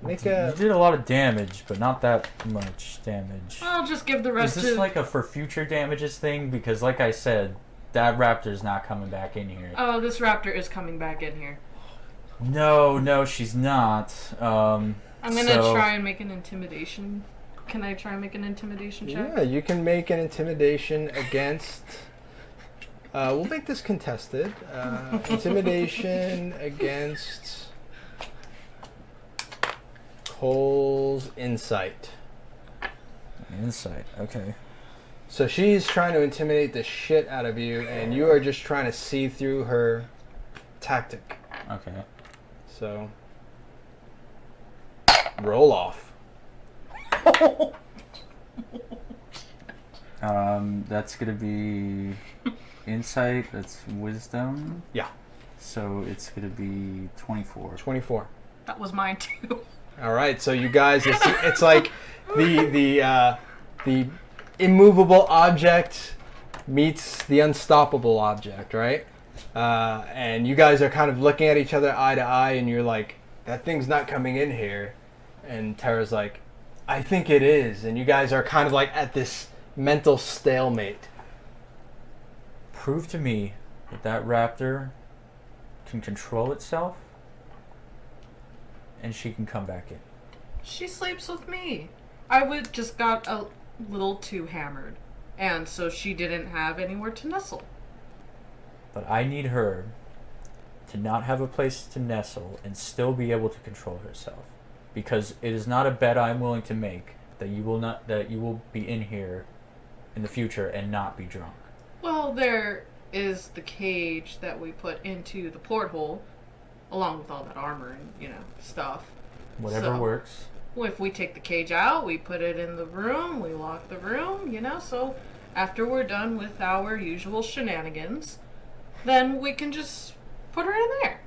Speaker 1: You did a lot of damage, but not that much damage.
Speaker 3: I'll just give the
Speaker 1: Is
Speaker 3: rest
Speaker 1: this
Speaker 3: to...
Speaker 1: like a for future damages thing? Because like I said, that raptor's not coming back in here.
Speaker 3: Oh, this raptor is coming back in here.
Speaker 1: No, she's not.
Speaker 3: I'm gonna try and make an intimidation. Can I try and make an intimidation check?
Speaker 2: Yeah, you can make an intimidation against. We'll make this contested. Intimidation against Cole's insight.
Speaker 1: Insight. Okay.
Speaker 2: So she's trying to intimidate the shit out of you, and you are just trying to see through her tactic.
Speaker 1: Okay.
Speaker 2: So Roll off.
Speaker 1: That's gonna be insight. That's wisdom.
Speaker 2: Yeah.
Speaker 1: So it's gonna be 24.
Speaker 2: 24.
Speaker 3: That was mine too.
Speaker 2: All right, so you guys, it's like the immovable object meets the unstoppable object, right? And you guys are kind of looking at each other eye to eye, and you're like, that thing's not coming in here. And Terra's like, I think it is. And you guys are kind of like at this mental stalemate.
Speaker 1: Prove to me that raptor can control itself, and she can come back in.
Speaker 3: She sleeps with me. I would just got a little too hammered, and so she didn't have anywhere to nestle.
Speaker 1: But I need her to not have a place to nestle and still be able to control herself, because it is not a bet I'm willing to make that you will be in here in the future and not be drunk.
Speaker 3: Well, there is the cage that we put into the porthole, along with all that armor and, stuff.
Speaker 1: Whatever
Speaker 3: So,
Speaker 1: works.
Speaker 3: If we take the cage out, we put it in the room, we lock the room, so after we're done with our usual shenanigans, then we can just put her in there.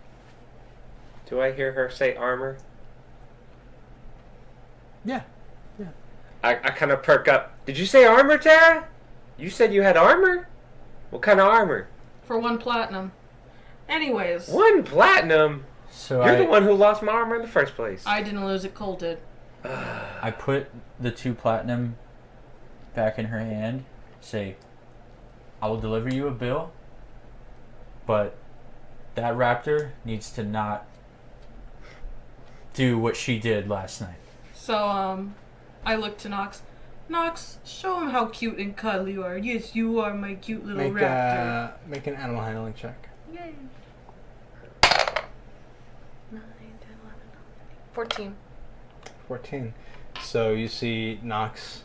Speaker 4: Do I hear her say armor?
Speaker 2: Yeah.
Speaker 4: I kind of perk up. Did you say armor, Terra? You said you had armor? What kind of armor?
Speaker 3: For 1 platinum. Anyways,
Speaker 4: 1 platinum?
Speaker 1: So
Speaker 4: You're the one who lost my armor in the first place.
Speaker 3: I didn't lose it, Cole did.
Speaker 1: I put the 2 platinum back in her hand. Say, I will deliver you a bill, but that raptor needs to not do what she did last night.
Speaker 3: So, I look to Nox. Nox, show him how cute and cuddly you are. Yes, you are my cute little raptor.
Speaker 2: Make an animal handling check.
Speaker 3: Yay. 9, 10, 11, 14.
Speaker 2: 14. So you see Nox,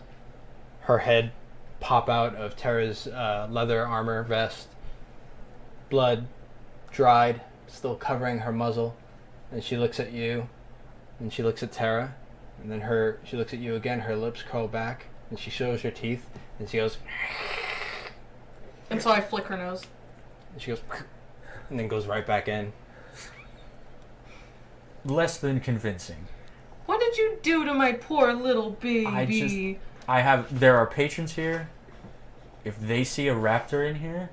Speaker 2: her head pop out of Terra's leather armor vest, blood dried, still covering her muzzle, and she looks at you, and she looks at Terra, and then she looks at you again, her lips curl back, and she shows her teeth, and she goes,
Speaker 3: And so I flick her nose.
Speaker 2: and she goes, and then goes right back in.
Speaker 1: Less than convincing.
Speaker 3: What did you do to my poor little baby?
Speaker 1: There are patrons here. If they see a raptor in here,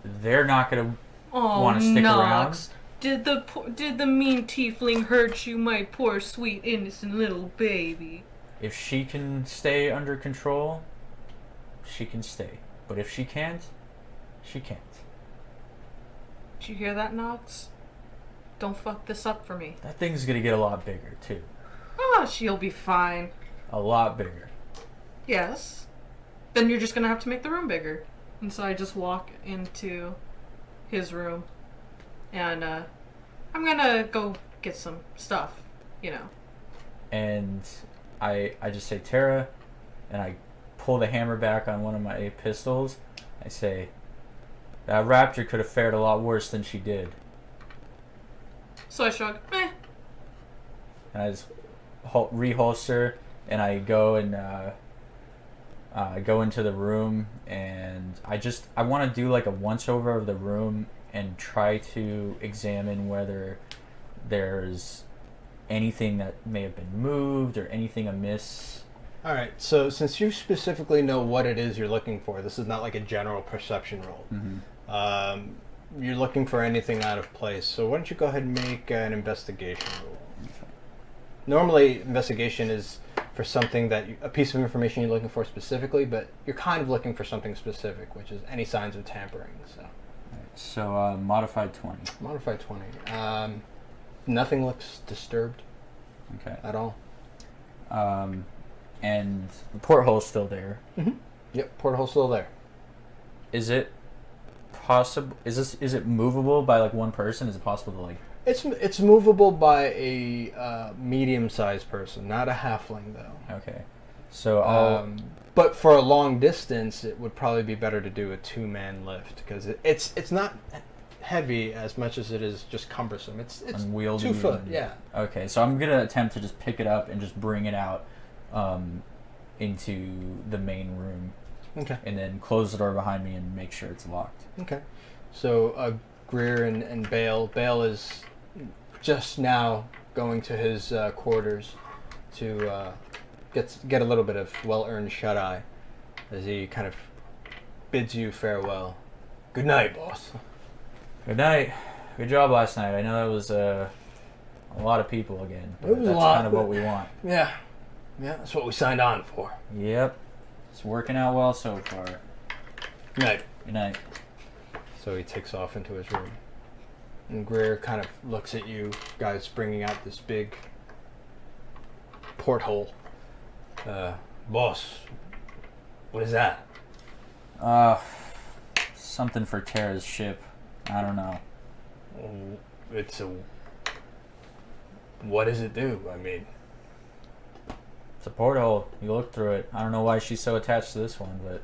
Speaker 1: they're not gonna want to stick
Speaker 3: Nox. Did the mean tiefling hurt you, my poor, sweet, innocent little baby?
Speaker 1: If she can stay under control, she can stay. But if she can't, she can't.
Speaker 3: Did you hear that, Nox? Don't fuck this up for me.
Speaker 1: That thing's gonna get a lot bigger too.
Speaker 3: Ah, she'll be fine.
Speaker 1: A lot bigger.
Speaker 3: Yes. Then you're just gonna have to make the room bigger. And so I just walk into his room. And I'm gonna go get some stuff,
Speaker 1: And I just say, Terra, and I pull the hammer back on one of my pistols. I say, that raptor could have fared a lot worse than she did.
Speaker 3: So I shrug, eh.
Speaker 1: And I just reholster, and I go and go into the room, and I want to do like a once over of the room and try to examine whether there's anything that may have been moved or anything amiss.
Speaker 2: All right, so since you specifically know what it is you're looking for, this is not like a general perception roll.
Speaker 1: Mm-hmm.
Speaker 2: You're looking for anything out of place, so why don't you go ahead and make an investigation roll. Normally, investigation is for something a piece of information you're looking for specifically, but you're kind of looking for something specific, which is any signs of tampering.
Speaker 1: So modified 20.
Speaker 2: Modified 20. Nothing looks disturbed.
Speaker 1: Okay.
Speaker 2: At all.
Speaker 1: And the porthole's still there.
Speaker 2: Mm-hmm. Yep, porthole's still there.
Speaker 1: Is it possible? Is it movable by like one person? Is it possible to like?
Speaker 2: It's movable by a medium-sized person, not a halfling though.
Speaker 1: Okay. So
Speaker 2: but for a long distance, it would probably be better to do a 2-man lift because it's not. heavy as much as it is just cumbersome. It's
Speaker 1: unwieldy.
Speaker 2: 2 foot, yeah.
Speaker 1: Okay, so I'm gonna attempt to just pick it up and just bring it out into the main room.
Speaker 2: Okay.
Speaker 1: And then close the door behind me and make sure it's locked.
Speaker 2: Okay. So Greer and Bale. Bale is just now going to his quarters to get a little bit of well-earned shut-eye as he kind of bids you farewell. Good night, boss.
Speaker 1: Good night. Good job last night. I know that was a lot of people again. But
Speaker 2: It was a
Speaker 1: that's
Speaker 2: lot,
Speaker 1: kind of
Speaker 2: but-
Speaker 1: what we want.
Speaker 2: Yeah, that's what we signed on for.
Speaker 1: Yep. It's working out well so far.
Speaker 2: Good night.
Speaker 1: Good night.
Speaker 2: So he takes off into his room. And Greer kind of looks at you guys bringing out this big porthole. Boss, what is that?
Speaker 1: Something for Terra's ship. I don't know.
Speaker 2: What does it do? I mean,
Speaker 1: It's a porthole. You look through it. I don't know why she's so attached to this one, but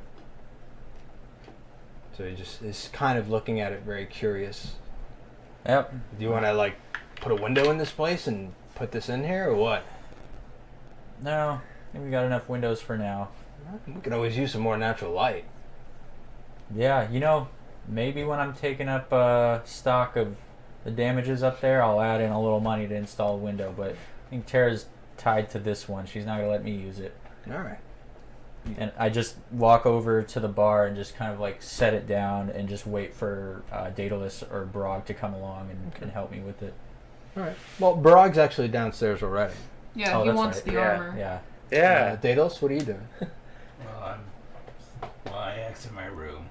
Speaker 2: so he just is kind of looking at it very curious.
Speaker 1: yep.
Speaker 2: Do you want to like put a window in this place and put this in here, or what?
Speaker 1: No, I think we got enough windows for now.
Speaker 2: We could always use some more natural light.
Speaker 1: Yeah, maybe when I'm taking up stock of the damages up there, I'll add in a little money to install a window, but I think Terra's tied to this one. She's not going to let me use it.
Speaker 2: All right.
Speaker 1: And I just walk over to the bar and just kind of like set it down and just wait for Deadalus or Brog to come along and help me with it.
Speaker 2: All right. Well, Barag's actually downstairs already.
Speaker 3: Yeah,
Speaker 1: Oh,
Speaker 3: he
Speaker 1: that's
Speaker 3: wants
Speaker 1: right.
Speaker 3: the
Speaker 4: Yeah.
Speaker 3: armor.
Speaker 1: Yeah.
Speaker 4: Yeah.
Speaker 2: Deadalus, what are you doing?
Speaker 5: I exit my room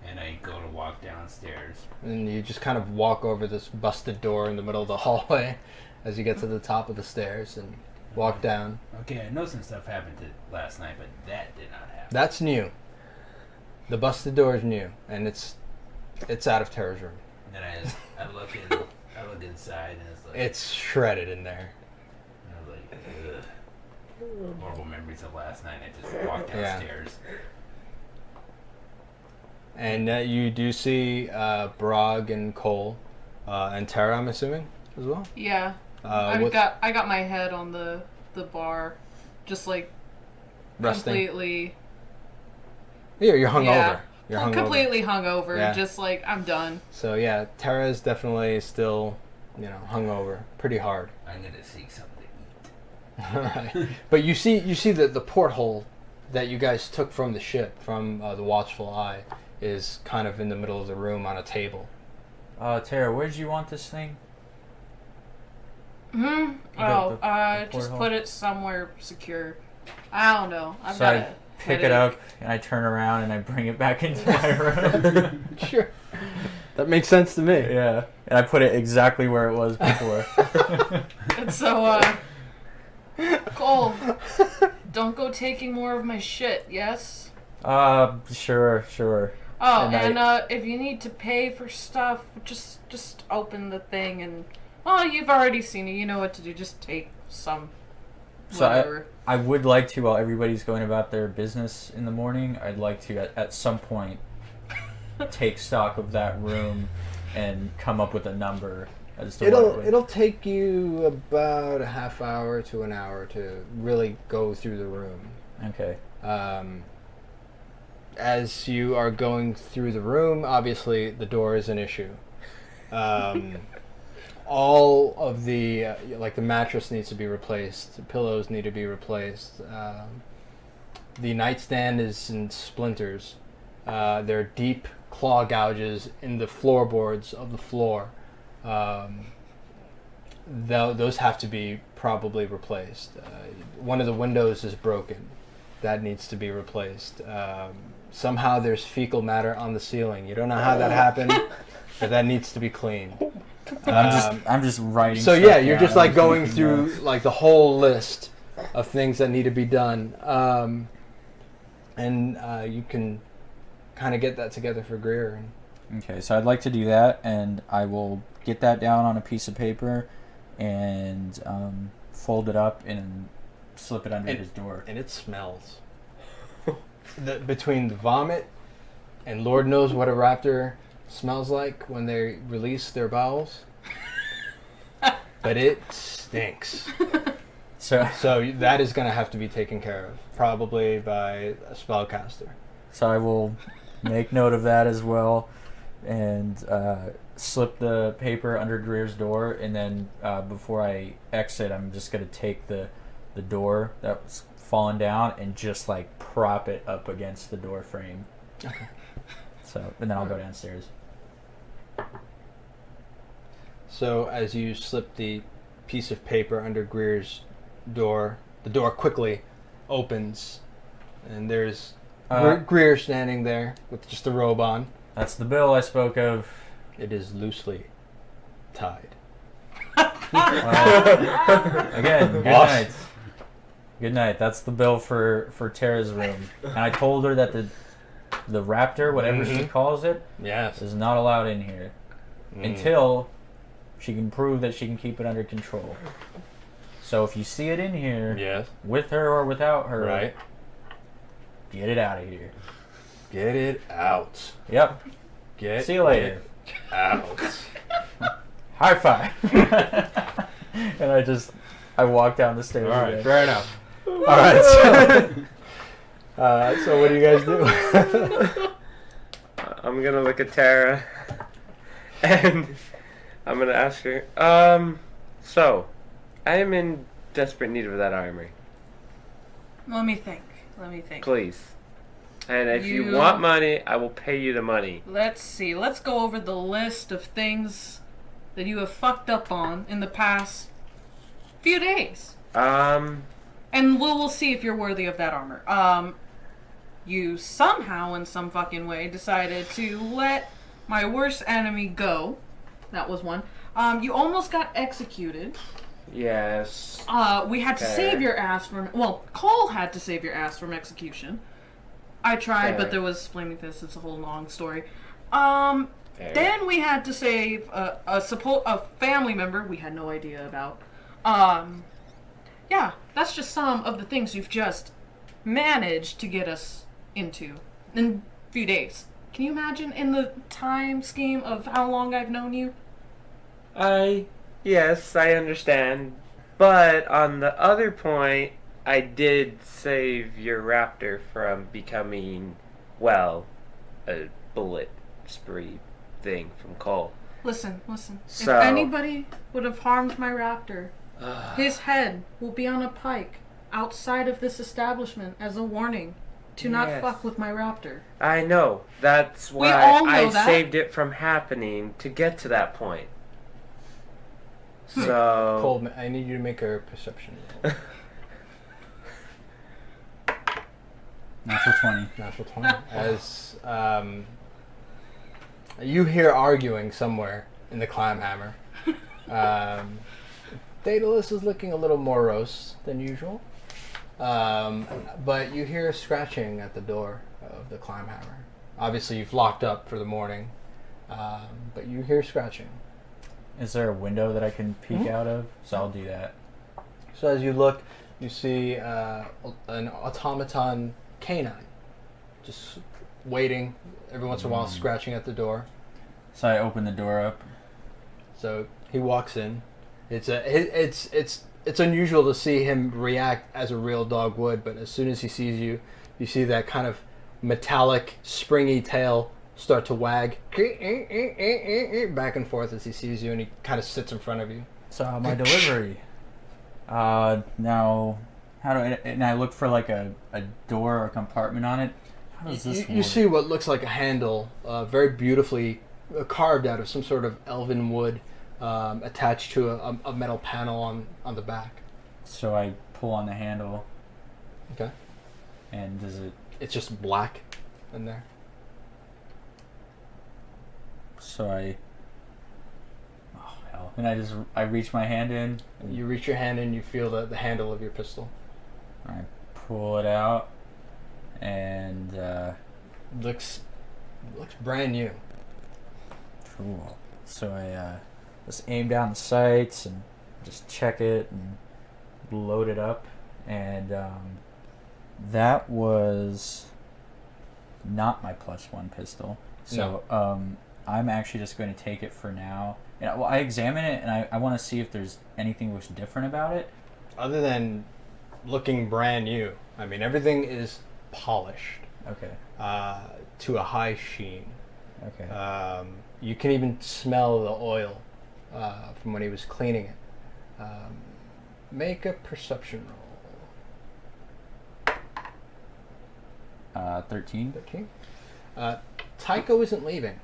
Speaker 5: and I go to walk downstairs.
Speaker 2: And you just kind of walk over this busted door in the middle of the hallway as you get to the top of the stairs and walk down.
Speaker 5: Okay, I know some stuff happened last night, but that did not happen.
Speaker 2: That's new. The busted door is new, and it's out of Terra's room.
Speaker 5: And then I look inside and it's like
Speaker 2: It's shredded in there.
Speaker 5: and I was like, ugh. Horrible memories of last night. I just walked
Speaker 2: Yeah.
Speaker 5: downstairs.
Speaker 2: And you do see Brog and Cole and Terra, I'm assuming, as well.
Speaker 3: Yeah. I got my head on the bar, just like
Speaker 2: Resting.
Speaker 3: completely.
Speaker 2: Yeah, you're hungover.
Speaker 3: Yeah.
Speaker 2: You're hungover.
Speaker 3: Completely hungover.
Speaker 2: Yeah.
Speaker 3: Just like I'm done.
Speaker 2: So yeah, Terra's definitely still, hungover, pretty hard.
Speaker 5: I'm gonna seek something to eat.
Speaker 2: All right. But you see that the porthole that you guys took from the ship, from the Watchful Eye, is kind of in the middle of the room on a table.
Speaker 1: Tara, where'd you want this thing?
Speaker 3: Hmm.
Speaker 1: The
Speaker 3: Just
Speaker 1: porthole?
Speaker 3: put it somewhere secure. I don't know. I've
Speaker 1: So
Speaker 3: got
Speaker 1: I
Speaker 3: a
Speaker 1: pick
Speaker 3: headache.
Speaker 1: it up and I turn around and I bring it back into my room.
Speaker 2: Sure. That makes sense to me.
Speaker 1: Yeah. And I put it exactly where it was before.
Speaker 3: And so, Cole, don't go taking more of my shit. Yes.
Speaker 1: Sure.
Speaker 3: Oh,
Speaker 1: And
Speaker 3: and if you need to pay for stuff, just open the thing and. Well, you've already seen it. You know what to do. Just take some.
Speaker 1: So
Speaker 3: Whatever.
Speaker 1: I would like to, while everybody's going about their business in the morning, I'd like to at some point take stock of that room and come up with a number as to what it would.
Speaker 2: It'll take you about a half hour to an hour to really go through the room.
Speaker 1: Okay.
Speaker 2: As you are going through the room, obviously the door is an issue. All of the the mattress needs to be replaced. The pillows need to be replaced. The nightstand is in splinters. There are deep claw gouges in the floorboards of the floor. Those have to be probably replaced. One of the windows is broken. That needs to be replaced. Somehow there's fecal matter on the ceiling. You don't know how that happened, but that needs to be cleaned.
Speaker 1: I'm just writing.
Speaker 2: So
Speaker 1: stuff
Speaker 2: yeah, you're
Speaker 1: down.
Speaker 2: just like
Speaker 1: I'm
Speaker 2: going
Speaker 1: making
Speaker 2: through
Speaker 1: notes.
Speaker 2: like the whole list of things that need to be done, and you can kind of get that together for Greer.
Speaker 1: Okay, so I'd like to do that, and I will get that down on a piece of paper and fold it up and slip it under his door.
Speaker 2: And it smells. Between the vomit and Lord knows what a raptor smells like when they release their bowels. But it stinks.
Speaker 1: So
Speaker 2: that is going to have to be taken care of, probably by a spellcaster.
Speaker 1: I will make note of that as well, and slip the paper under Greer's door, and then before I exit, I'm just going to take the door that's fallen down and just like prop it up against the door frame.
Speaker 2: Okay.
Speaker 1: So, and then I'll go downstairs.
Speaker 2: So as you slip the piece of paper under Greer's door, the door quickly opens, and there's Greer standing there with just a robe on.
Speaker 1: That's the bill I spoke of.
Speaker 2: It is loosely tied.
Speaker 1: Again, good night. Good night. That's the bill for Terra's room. And I told her that the raptor, whatever she calls it,
Speaker 2: Yes.
Speaker 1: is not allowed in here until she can prove that she can keep it under control. So if you see it in here,
Speaker 2: Yes.
Speaker 1: with her or without her,
Speaker 2: Right.
Speaker 1: get it out of here.
Speaker 2: Get it out.
Speaker 1: Yep.
Speaker 2: Get
Speaker 1: See you later.
Speaker 2: it out.
Speaker 1: High five. And I walk down the stairs.
Speaker 2: All right.
Speaker 1: again.
Speaker 2: Fair enough. All right. So what do you guys do?
Speaker 4: I'm gonna look at Terra, and I'm gonna ask her. So, I am in desperate need of that armory.
Speaker 3: Let me think.
Speaker 4: Please. And if you want money, I will pay you the money.
Speaker 3: Let's see. Let's go over the list of things that you have fucked up on in the past few days. And we'll see if you're worthy of that armor. You somehow, in some fucking way, decided to let my worst enemy go. That was one. You almost got executed.
Speaker 4: Yes.
Speaker 3: We had to save your ass from... Well, Cole had to save your ass from execution. I tried, but there was Flaming Fist. It's a whole long story. Then we had to save a family member we had no idea about. Yeah, that's just some of the things you've just managed to get us into in a few days. Can you imagine in the time scheme of how long I've known you?
Speaker 4: Yes, I understand. But on the other point, I did save your raptor from becoming, well, a bullet spree thing from Cole.
Speaker 3: Listen.
Speaker 4: So,
Speaker 3: if anybody would have harmed my raptor, his head will be on a pike outside of this establishment as a warning to not fuck with my raptor.
Speaker 4: I know. That's why I saved it from happening to get to that point. So...
Speaker 2: Cole, I need you to make a perception roll.
Speaker 1: Natural 20.
Speaker 2: Natural 20. As you hear arguing somewhere in the climb hammer. Deadalus is looking a little morose than usual. But you hear scratching at the door of the climb hammer. Obviously you've locked up for the morning. But you hear scratching.
Speaker 1: Is there a window that I can peek out of? So I'll do that.
Speaker 2: So as you look, you see an automaton canine just waiting, every once in a while scratching at the door.
Speaker 1: So I open the door up.
Speaker 2: So he walks in. It's unusual to see him react as a real dog would, but as soon as he sees you, you see that kind of metallic, springy tail start to wag back and forth as he sees you, and he kind of sits in front of you.
Speaker 1: So my delivery. Now, how do I? And I look for like a door or compartment on it. How does this work?
Speaker 2: You see what looks like a handle, very beautifully carved out of some sort of elven wood, attached to a metal panel on the back.
Speaker 1: So I pull on the handle.
Speaker 2: Okay.
Speaker 1: And does it?
Speaker 2: It's just black in there.
Speaker 1: So and I reach my hand in.
Speaker 2: You reach your hand in, you feel the handle of your pistol.
Speaker 1: I pull it out, and
Speaker 2: looks brand new.
Speaker 1: Cool. So I just aim down the sights and just check it and load it up, and that was not my +1 pistol. So I'm actually just going to take it for now. And I examine it, and I want to see if there's anything looks different about it.
Speaker 2: Other than looking brand new, I mean, everything is polished
Speaker 1: Okay.
Speaker 2: to a high sheen.
Speaker 1: Okay.
Speaker 2: You can even smell the oil from when he was cleaning it. Make a perception roll.
Speaker 1: 13.
Speaker 2: 13. Tycho isn't leaving,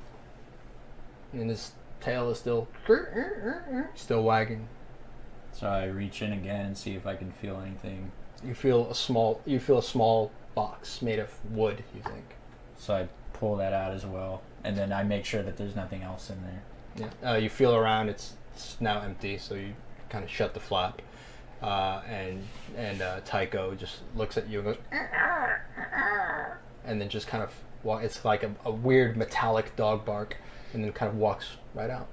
Speaker 2: and his tail is still wagging.
Speaker 1: So I reach in again and see if I can feel anything.
Speaker 2: You feel a small box made of wood. You think?
Speaker 1: So I pull that out as well, and then I make sure that there's nothing else in there.
Speaker 2: Yeah. You feel around. It's now empty. So you kind of shut the flap, and Tycho just looks at you and goes, and then just kind of it's like a weird metallic dog bark, and then kind of walks right out.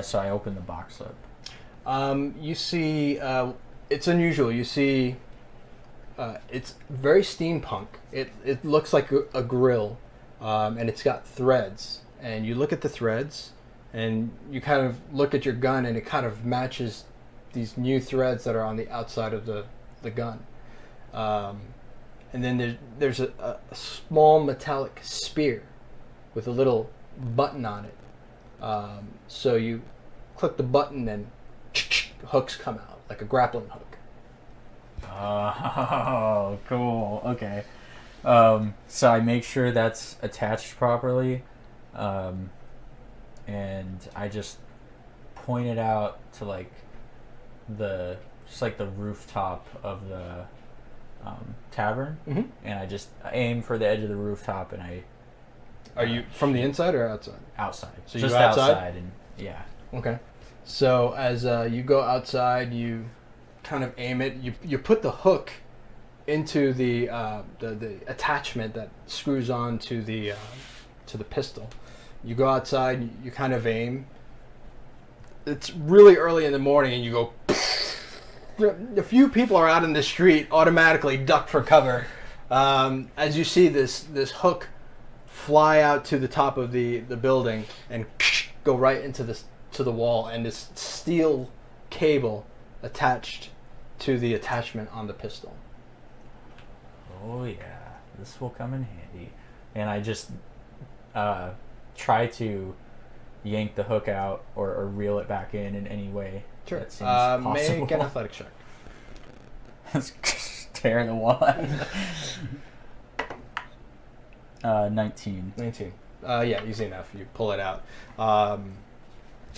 Speaker 1: So I open the box up.
Speaker 2: You see, it's unusual. You see, it's very steampunk. It looks like a grill, and it's got threads. And you look at the threads, and you kind of look at your gun, and it kind of matches these new threads that are on the outside of the gun. And then there's a small metallic spear with a little button on it. So you click the button, and hooks come out like a grappling hook.
Speaker 1: Oh, cool. Okay. So I make sure that's attached properly, and I just point it out to like the rooftop of the tavern, and I just aim for the edge of the rooftop, and I.
Speaker 2: Are you from the inside or outside?
Speaker 1: Outside.
Speaker 2: So
Speaker 1: just
Speaker 2: you go outside?
Speaker 1: and yeah.
Speaker 2: Okay. So as you go outside, you kind of aim it. You put the hook into the attachment that screws on to the pistol. You go outside. You kind of aim. It's really early in the morning, and you go. A few people are out in the street, automatically duck for cover. As you see this hook fly out to the top of the building and go right into the wall, and this steel cable attached to the attachment on the pistol.
Speaker 1: Oh yeah, this will come in handy. And I just try to yank the hook out or reel it back in any way.
Speaker 2: Sure.
Speaker 1: That seems possible.
Speaker 2: Make an athletics check.
Speaker 1: Let's tear the wall out. 19.
Speaker 2: 19. Yeah, easy enough. You pull it out.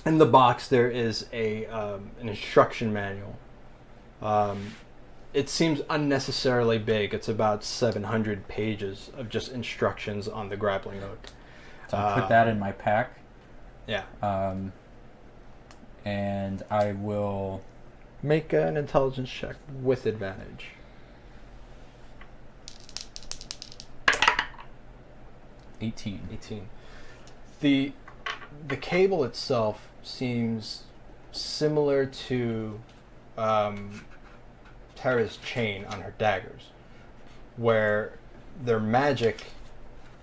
Speaker 2: In the box, there is an instruction manual. It seems unnecessarily big. It's about 700 pages of just instructions on the grappling hook.
Speaker 1: So I put that in my pack.
Speaker 2: Yeah.
Speaker 1: And I will
Speaker 2: make an intelligence check with advantage.
Speaker 1: 18.
Speaker 2: 18. The cable itself seems similar to Terra's chain on her daggers, where they're magic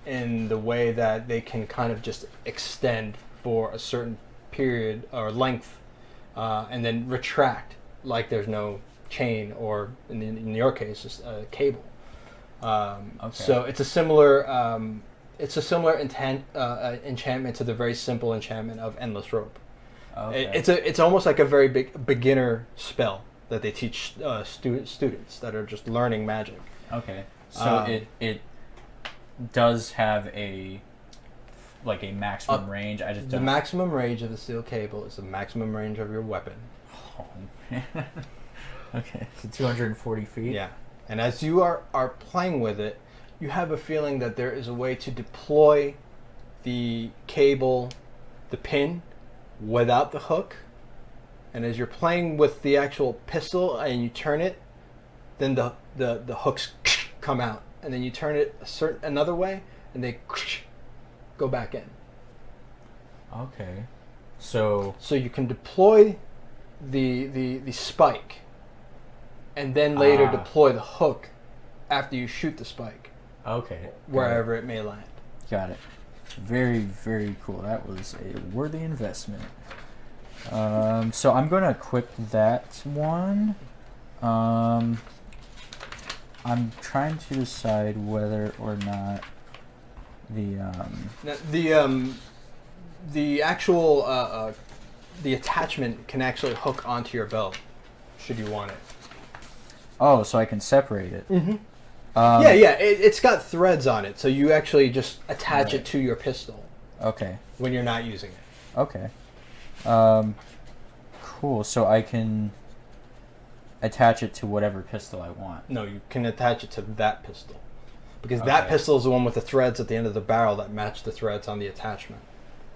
Speaker 2: in the way that they can kind of just extend for a certain period or length, and then retract like there's no chain, or in your case, just a cable.
Speaker 1: Okay.
Speaker 2: So it's a similar enchantment to the very simple enchantment of Endless Rope.
Speaker 1: Okay.
Speaker 2: It's almost like a very big beginner spell that they teach students that are just learning magic.
Speaker 1: Okay. So it does have a maximum range. I just
Speaker 2: the
Speaker 1: don't.
Speaker 2: maximum range of the steel cable is the maximum range of your weapon.
Speaker 1: Oh, man. Okay. So 240 feet.
Speaker 2: Yeah. And as you are playing with it, you have a feeling that there is a way to deploy the cable, the pin, without the hook. And as you're playing with the actual pistol and you turn it, then the hooks come out. And then you turn it another way, and they go back in.
Speaker 1: Okay. So
Speaker 2: you can deploy the spike, and then later deploy the hook after you shoot the spike.
Speaker 1: Okay.
Speaker 2: Wherever it may land.
Speaker 1: Got it. Very, very cool. That was a worthy investment. So I'm going to equip that one. I'm trying to decide whether or not
Speaker 2: the actual the attachment can actually hook onto your belt, should you want it.
Speaker 1: Oh, so I can separate it.
Speaker 2: Mm-hmm. Yeah. It's got threads on it, so you actually just attach it to your pistol.
Speaker 1: Okay.
Speaker 2: When you're not using it.
Speaker 1: Okay. Cool. So I can attach it to whatever pistol I want.
Speaker 2: No, you can attach it to that pistol. Because that pistol is the one with the threads at the end of the barrel that match the threads on the attachment.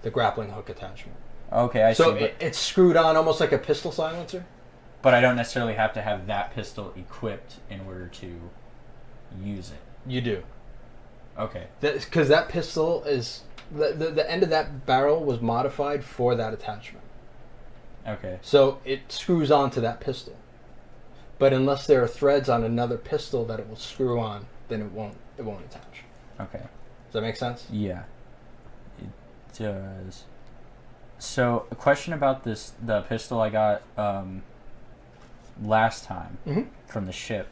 Speaker 2: The grappling hook attachment.
Speaker 1: Okay, I see.
Speaker 2: So it's screwed on almost like a pistol silencer?
Speaker 1: But I don't necessarily have to have that pistol equipped in order to use it.
Speaker 2: You do.
Speaker 1: Okay.
Speaker 2: Because that pistol is... The end of that barrel was modified for that attachment.
Speaker 1: Okay.
Speaker 2: So it screws onto that pistol. But unless there are threads on another pistol that it will screw on, then it won't attach.
Speaker 1: Okay.
Speaker 2: Does that make sense?
Speaker 1: Yeah. It does. So, a question about the pistol I got last time from the ship.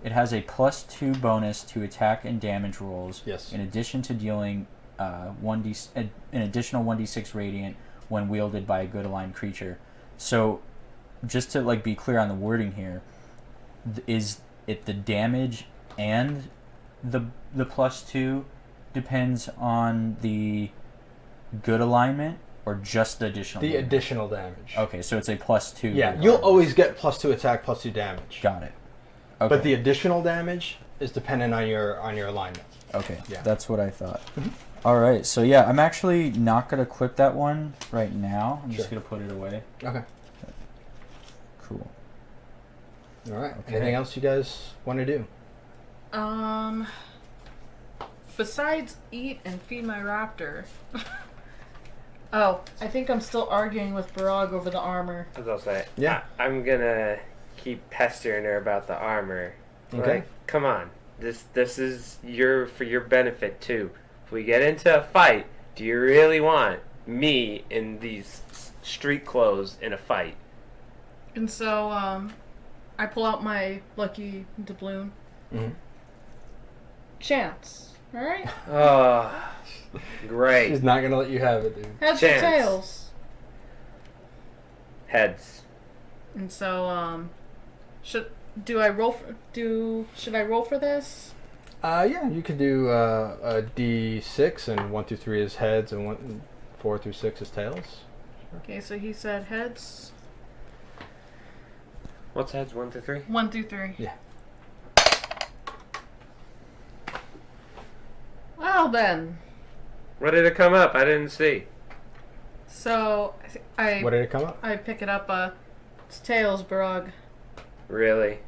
Speaker 1: It has a +2 bonus to attack and damage rolls.
Speaker 2: Yes.
Speaker 1: In addition to dealing an additional 1d6 radiant when wielded by a good aligned creature. So, just to be clear on the wording here, is it the damage and the +2 depends on the good alignment, or just the additional?
Speaker 2: The
Speaker 1: damage?
Speaker 2: additional damage.
Speaker 1: Okay, so it's a +2.
Speaker 2: Yeah,
Speaker 1: regardless.
Speaker 2: you'll always get +2 attack, +2 damage.
Speaker 1: Got it. Okay.
Speaker 2: But the additional damage is dependent on your alignment.
Speaker 1: Okay,
Speaker 2: Yeah.
Speaker 1: that's what I thought. All right, so yeah, I'm actually not going to equip that one right now. I'm just
Speaker 2: Sure.
Speaker 1: going to put it away.
Speaker 2: Okay.
Speaker 1: Cool.
Speaker 2: All right.
Speaker 1: Okay.
Speaker 2: Anything else you guys want to do?
Speaker 3: Besides eat and feed my raptor. Oh, I think I'm still arguing with Barag over the armor.
Speaker 4: As I'll say,
Speaker 2: Yeah.
Speaker 4: I'm gonna keep pestering her about the armor.
Speaker 2: Okay.
Speaker 4: Like, come on, this is for your benefit too. If we get into a fight, do you really want me in these street clothes in a fight?
Speaker 3: And so, I pull out my lucky doubloon.
Speaker 2: Mm-hmm.
Speaker 3: Chance. Alright?
Speaker 4: Oh, great.
Speaker 2: He's not gonna let you have it, dude.
Speaker 3: Heads or
Speaker 4: Chance.
Speaker 3: tails?
Speaker 4: Heads.
Speaker 3: And so, should I roll for this?
Speaker 2: Yeah, you could do a D6, and 1 through 3 is heads, and 4 through 6 is tails.
Speaker 3: Okay, so he said heads.
Speaker 4: What's heads? 1 through 3?
Speaker 3: 1 through 3.
Speaker 2: Yeah.
Speaker 3: Well then.
Speaker 4: What did it come up? I didn't see.
Speaker 3: So
Speaker 2: What did it come up?
Speaker 3: I pick it up. It's tails, Barag.
Speaker 4: Really?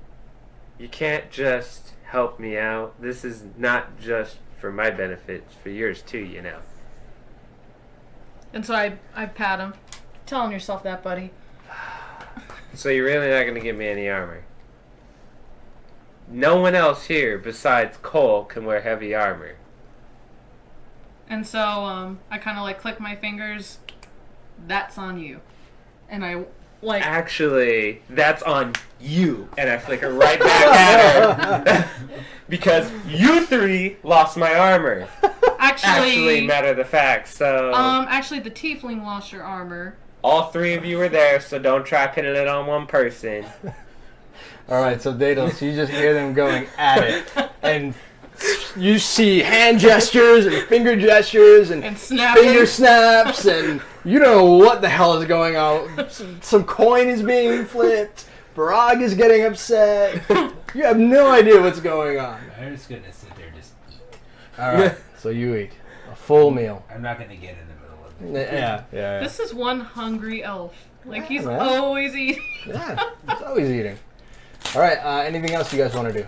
Speaker 4: You can't just help me out. This is not just for my benefit, it's for yours too, you know.
Speaker 3: And so I pat him. Telling yourself that, buddy.
Speaker 4: So you're really not going to give me any armor? No one else here besides Cole can wear heavy armor.
Speaker 3: And so I kind of click my fingers. That's on you. And I
Speaker 4: Actually, that's on you. And I flicker right back at her. Because you 3 lost my armor. Actually, matter of the fact, so...
Speaker 3: Actually, the tiefling lost your armor.
Speaker 4: All 3 of you were there, so don't try pinning it on one person.
Speaker 2: All right, so Deadalus, you just hear them going at it, and you see hand gestures and finger gestures and
Speaker 3: snapping.
Speaker 2: finger snaps, and you don't know what the hell is going on. Some coin is being flipped. Barag is getting upset. You have no idea what's going on.
Speaker 5: I'm just gonna sit there and just eat.
Speaker 2: All right, so you eat a full meal.
Speaker 5: I'm not gonna get in the middle of it.
Speaker 2: Yeah.
Speaker 3: This is one hungry elf. He's
Speaker 2: man.
Speaker 3: always eating.
Speaker 2: Yeah, he's always eating. All right, anything else you guys want to do?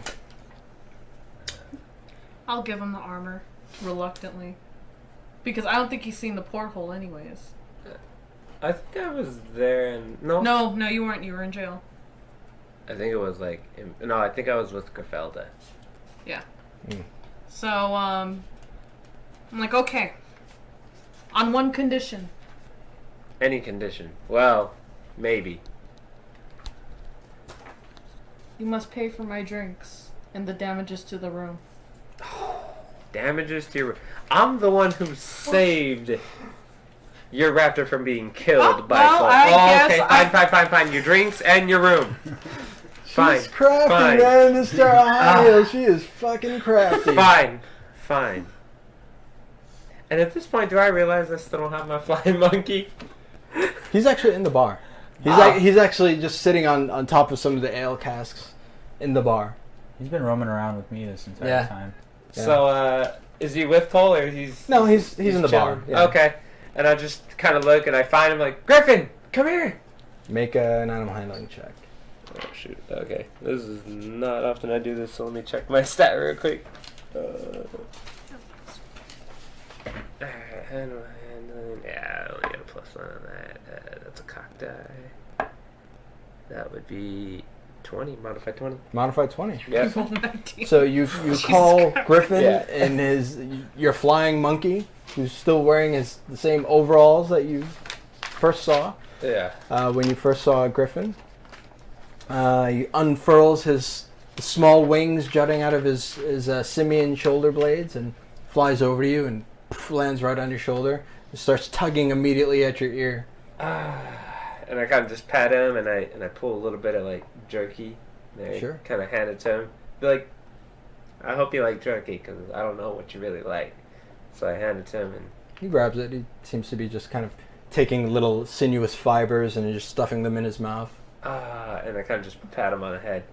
Speaker 3: I'll give him the armor, reluctantly. Because I don't think he's seen the porthole anyways.
Speaker 4: I think I was there and... No,
Speaker 3: No, you weren't. You were in jail.
Speaker 4: I think it was No, I think I was with Grifelda.
Speaker 3: Yeah.
Speaker 2: Mm.
Speaker 3: So, I'm like, okay. On one condition.
Speaker 4: Any condition. Well, maybe.
Speaker 3: You must pay for my drinks and the damages to the room.
Speaker 4: Damages to your... I'm the one who saved your raptor from being killed by...
Speaker 3: well, I
Speaker 4: okay,
Speaker 3: guess
Speaker 4: fine. Your drinks and your room. Fine.
Speaker 2: She's crafty,
Speaker 4: fine.
Speaker 2: man. This Terra High-Hill, she is fucking crafty.
Speaker 4: Fine. And at this point, do I realize I still don't have my flying monkey?
Speaker 2: He's actually in the bar. He's actually just sitting on top of some of the ale casks in the bar.
Speaker 1: He's been roaming around with me this entire time.
Speaker 2: Yeah.
Speaker 4: So, is he with Cole or he's...
Speaker 2: No, he's in the bar.
Speaker 4: chilling?
Speaker 2: Yeah.
Speaker 4: Okay. And I just kind of look and I find him like, Griffin, come here.
Speaker 2: Make an animal handling check.
Speaker 4: Oh, shoot. Okay. This is not often I do this, so let me check my stat real quick. Handling. Yeah, I only get a +1 on that. That's a cock die. That would be 20, modified 20.
Speaker 2: Modified 20.
Speaker 4: Yeah.
Speaker 2: So you call Griffin
Speaker 4: Yeah.
Speaker 2: and your flying monkey, who's still wearing the same overalls that you first saw
Speaker 4: Yeah.
Speaker 2: when you first saw Griffin. He unfurls his small wings jutting out of his simian shoulder blades and flies over to you and lands right on your shoulder and starts tugging immediately at your ear.
Speaker 4: And I kind of just pat him and I pull a little bit of like jerky. And I
Speaker 2: Sure.
Speaker 4: kind of hand it to him. Be like, I hope you like jerky because I don't know what you really like. So I hand it to him and
Speaker 2: He grabs it. He seems to be just kind of taking little sinuous fibers and just stuffing them in his mouth.
Speaker 4: and I kind of just pat him on the head.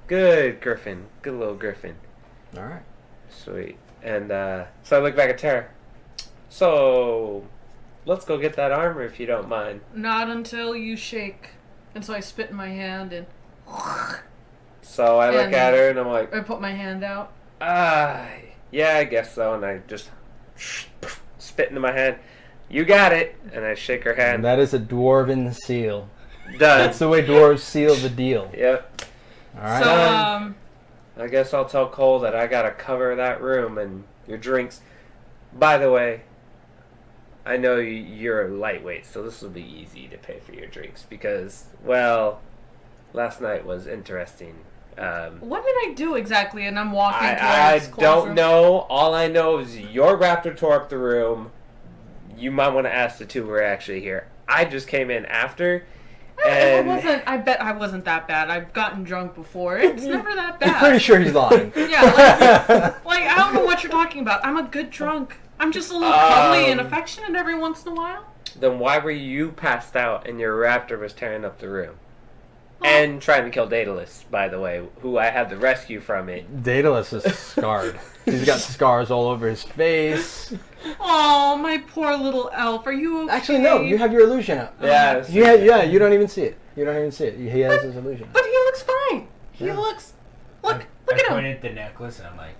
Speaker 4: Good, Griffin. Good little Griffin.
Speaker 2: All right.
Speaker 4: Sweet. And so I look back at Terra. So, let's go get that armor if you don't mind.
Speaker 3: Not until you shake. And so I spit in my hand and
Speaker 4: So I look
Speaker 3: And-
Speaker 4: at her and I'm like,
Speaker 3: I put my hand out.
Speaker 4: yeah, I guess so. And I just spit into my hand. You got it. And I shake her
Speaker 2: And
Speaker 4: hand.
Speaker 2: that is a dwarven seal.
Speaker 4: Done.
Speaker 2: That's the way dwarves seal the deal.
Speaker 4: Yep.
Speaker 2: All right.
Speaker 3: So,
Speaker 4: I guess I'll tell Cole that I gotta cover that room and your drinks. By the way, I know you're a lightweight, so this will be easy to pay for your drinks because, well, last night was interesting.
Speaker 3: what did I do exactly? And I'm walking
Speaker 4: I
Speaker 3: towards Cole's
Speaker 4: don't
Speaker 3: room.
Speaker 4: know. All I know is your raptor tore up the room. You might want to ask the two who are actually here. I just came in after. And
Speaker 3: I bet I wasn't that bad. I've gotten drunk before. It's never that
Speaker 2: I'm pretty
Speaker 3: bad.
Speaker 2: sure he's lying.
Speaker 3: Yeah, like I don't know what you're talking about. I'm a good drunk. I'm just a little cuddly and affectionate every once in a while.
Speaker 4: then why were you passed out and your raptor was tearing up the room?
Speaker 3: Well-
Speaker 4: And trying to kill Deadalus, by the way, who I had to rescue from it.
Speaker 2: Daedalus is scarred. He's got scars all over his face.
Speaker 3: Oh, my poor little elf. Are you okay?
Speaker 2: Actually, no. You have your illusion up.
Speaker 4: Yeah.
Speaker 2: Yeah. You don't even see it. You don't even see it. He has his illusion.
Speaker 3: But he looks fine. He
Speaker 2: Yeah.
Speaker 3: looks.
Speaker 5: I
Speaker 3: Look at him.
Speaker 5: pointed at the necklace and I'm like,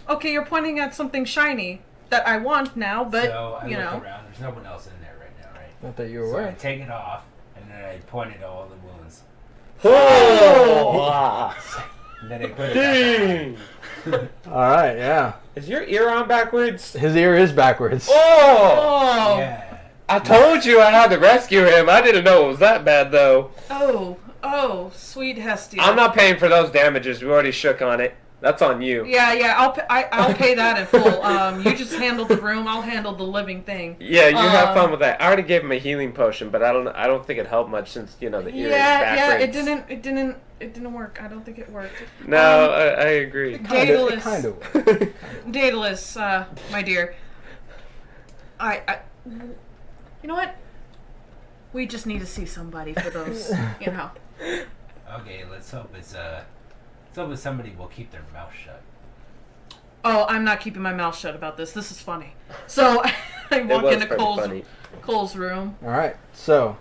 Speaker 3: Okay, you're pointing at something shiny that I want now, but
Speaker 5: so I
Speaker 3: you
Speaker 5: look
Speaker 3: know.
Speaker 5: around. There's no one else in there right now, right?
Speaker 2: Not that you were
Speaker 5: So I
Speaker 2: aware.
Speaker 5: take it off and then I point at all the wounds.
Speaker 4: Oh!
Speaker 5: And then I put it back on.
Speaker 4: Dang!
Speaker 2: All right. Yeah.
Speaker 4: Is your ear on backwards?
Speaker 2: His ear is backwards.
Speaker 4: Oh!
Speaker 3: Oh.
Speaker 5: Yeah.
Speaker 4: I told you I had to rescue him. I didn't know it was that bad, though.
Speaker 3: Oh, sweet Hestia.
Speaker 4: I'm not paying for those damages. We already shook on it. That's on you.
Speaker 3: Yeah, I'll pay that in full. You just handle the room. I'll handle the living thing.
Speaker 4: Yeah, you have fun with that. I already gave him a healing potion, but I don't think it helped much since the ear is backwards.
Speaker 3: It didn't work. I don't think it worked.
Speaker 4: No, I agree.
Speaker 2: It
Speaker 3: Daedalus,
Speaker 2: kind of.
Speaker 3: Daedalus, my dear. You know what? We just need to see somebody for those. You know.
Speaker 5: Okay, let's hope it's somebody will keep their mouth shut.
Speaker 3: Oh, I'm not keeping my mouth shut about this. This is funny. So I walk into Cole's room.
Speaker 2: All right. So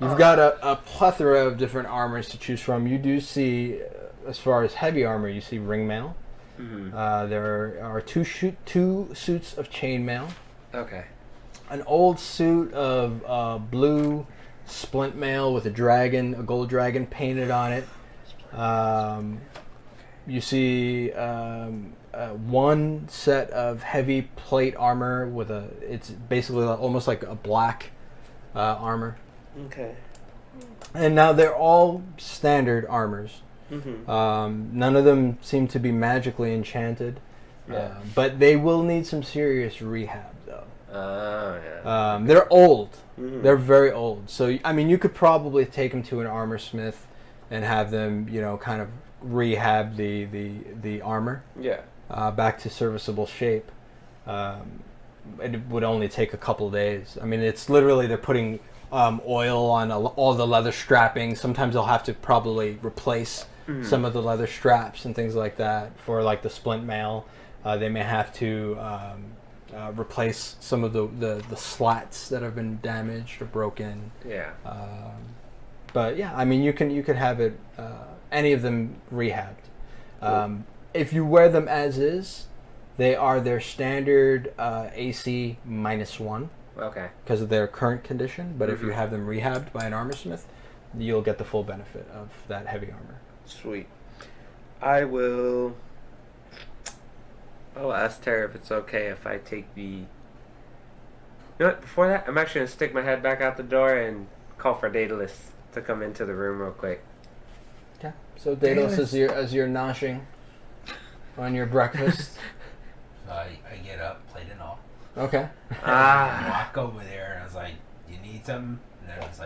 Speaker 2: you've got a plethora of different armors to choose from. You do see, as far as heavy armor, you see ringmail.
Speaker 4: Mm-hmm.
Speaker 2: There are two suits of chainmail.
Speaker 4: Okay.
Speaker 2: An old suit of blue splint mail with a gold dragon painted on it. You see one set of heavy plate armor with it's basically almost like a black armor.
Speaker 4: Okay.
Speaker 2: And now they're all standard armors.
Speaker 4: Mm-hmm.
Speaker 2: None of them seem to be magically enchanted.
Speaker 4: Yeah.
Speaker 2: But they will need some serious rehab, though.
Speaker 4: Oh, yeah.
Speaker 2: They're old.
Speaker 4: Mhm.
Speaker 2: They're very old. So, I mean, you could probably take them to an armor smith and have them, kind of rehab the armor
Speaker 4: Yeah.
Speaker 2: back to serviceable shape. It would only take a couple days. I mean, it's literally they're putting oil on all the leather strapping. Sometimes they'll have to probably replace some of the leather straps and things like that for like the splint mail. They may have to replace some of the slats that have been damaged or broken.
Speaker 4: Yeah.
Speaker 2: But yeah, I mean, you could have it any of them rehabbed.
Speaker 4: Cool.
Speaker 2: If you wear them as is, they are their standard AC -1
Speaker 4: Okay.
Speaker 2: because of their current condition. But if you
Speaker 4: Mhm.
Speaker 2: have them rehabbed by an armor smith, you'll get the full benefit of that heavy armor.
Speaker 4: Sweet. I'll ask Terra if it's okay if I take the... You know what? Before that, I'm actually going to stick my head back out the door and call for Daedalus to come into the room real quick.
Speaker 2: Okay. So Daedalus, as you're noshing on your breakfast.
Speaker 5: So I get up, plate and all.
Speaker 2: Okay.
Speaker 5: I walk over there and I was like, "You need something?" And I was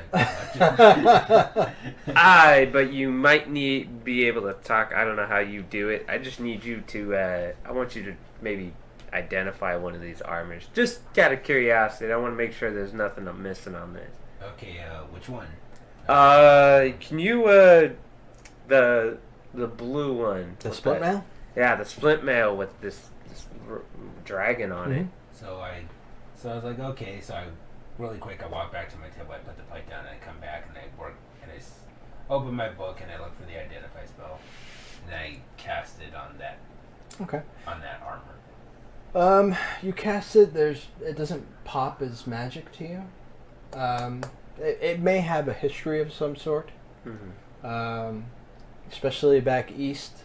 Speaker 5: like,
Speaker 4: But you might be able to talk. I don't know how you do it. I just need you to, I want you to maybe identify one of these armors. Just out of curiosity. I want to make sure there's nothing I'm missing on this.
Speaker 5: "Okay, which one?"
Speaker 4: Can you, the blue one.
Speaker 2: The
Speaker 4: with
Speaker 2: split
Speaker 4: that-
Speaker 2: mail?
Speaker 4: Yeah, the splint mail with this dragon on it.
Speaker 5: So I was like, okay. So I really quick, I walk back to my table. I put the plate down, and I come back and I work and I open my book and I look for the identify spell, and I cast it on that
Speaker 2: Okay.
Speaker 5: armor.
Speaker 2: You cast it. It doesn't pop as magic to you. It may have a history of some sort.
Speaker 4: Mm-hmm.
Speaker 2: Especially back east,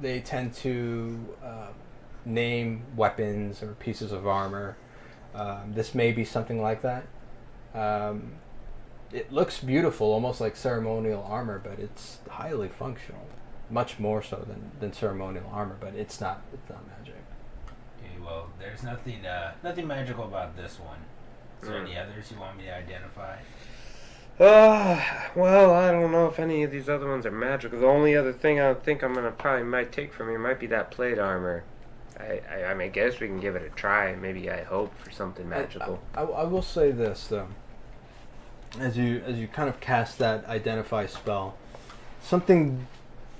Speaker 2: they tend to name weapons or pieces of armor. This may be something like that. It looks beautiful, almost like ceremonial armor, but it's highly functional. Much more so than ceremonial armor, but it's not magic.
Speaker 5: Okay, well, there's nothing magical about this one. Is there any others you want me to identify?
Speaker 4: Well, I don't know if any of these other ones are magical. The only other thing I think I'm gonna might take from you might be that plate armor. I mean, I guess we can give it a try. Maybe I hope for something magical.
Speaker 2: I will say this though. As you kind of cast that identify spell, something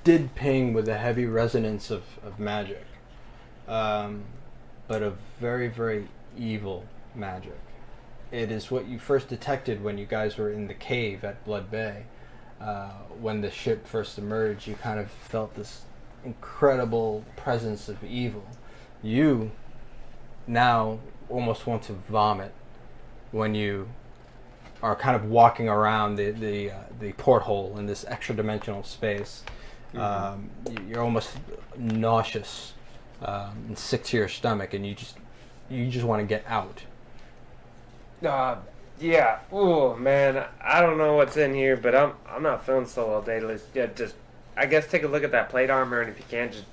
Speaker 2: did ping with a heavy resonance of magic, but a very, very evil magic. It is what you first detected when you guys were in the cave at Blood Bay. When the ship first emerged, you kind of felt this incredible presence of evil. You now almost want to vomit when you are kind of walking around the porthole in this extra dimensional space. You're almost nauseous and sick to your stomach, and you just want to get out.
Speaker 4: Yeah. Oh man, I don't know what's in here, but I'm not feeling so well, Daedalus. Yeah, just I guess take a look at that plate armor, and if you can, just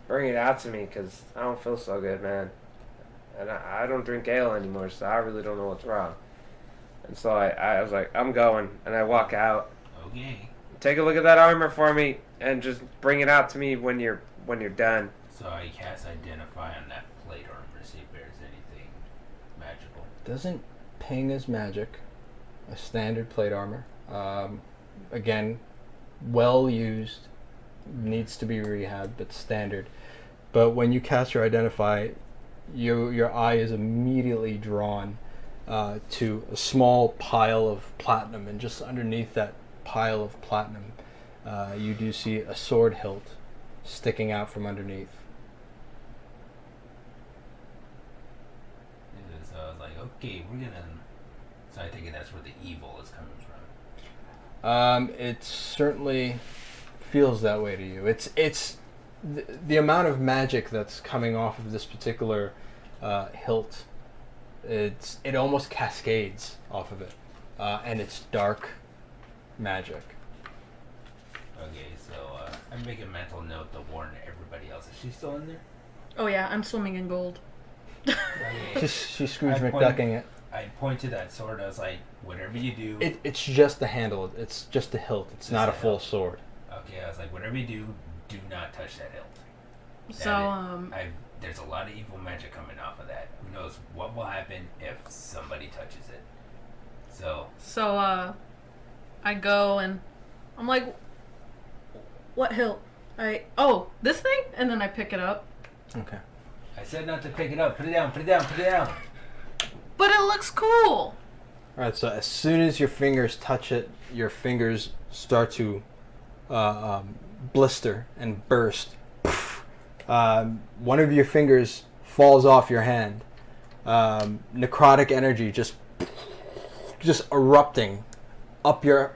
Speaker 4: bring it out to me, cause I don't feel so good, man. And I don't drink ale anymore, so I really don't know what's wrong. And so I was like, I'm going, and I walk out.
Speaker 5: Okay.
Speaker 4: Take a look at that armor for me, and just bring it out to me when you're done.
Speaker 5: So I cast identify on that plate armor, see if there's anything magical.
Speaker 2: Doesn't ping as magic. A standard plate armor. Again, well used. Needs to be rehabbed, but standard. But when you cast your identify, your eye is immediately drawn to a small pile of platinum, and just underneath that pile of platinum, you do see a sword hilt sticking out from underneath.
Speaker 5: So I was like, okay, we're gonna. So I think that's where the evil is coming from.
Speaker 2: It certainly feels that way to you. It's the amount of magic that's coming off of this particular hilt. It almost cascades off of it, and it's dark magic.
Speaker 5: Okay, so I make a mental note to warn everybody else. Is she still in there?
Speaker 3: Oh yeah, I'm swimming in gold.
Speaker 5: Okay.
Speaker 2: She's Scrooge
Speaker 5: I
Speaker 2: McDucking it.
Speaker 5: I point to that sword. I was like, whatever you do.
Speaker 2: It's just the handle. It's just the hilt. It's not a
Speaker 5: the
Speaker 2: full
Speaker 5: hilt.
Speaker 2: sword.
Speaker 5: Okay, I was like, whatever you do not touch that hilt.
Speaker 3: So
Speaker 5: There's a lot of evil magic coming off of that. Who knows what will happen if somebody touches it? So
Speaker 3: I go and I'm like, what hilt? This thing? And then I pick it up.
Speaker 2: Okay.
Speaker 5: I said not to pick it up. Put it down. Put it down. Put it down.
Speaker 3: But it looks cool.
Speaker 2: All right. So as soon as your fingers touch it, your fingers start to blister and burst. One of your fingers falls off your hand. Necrotic energy just erupting up your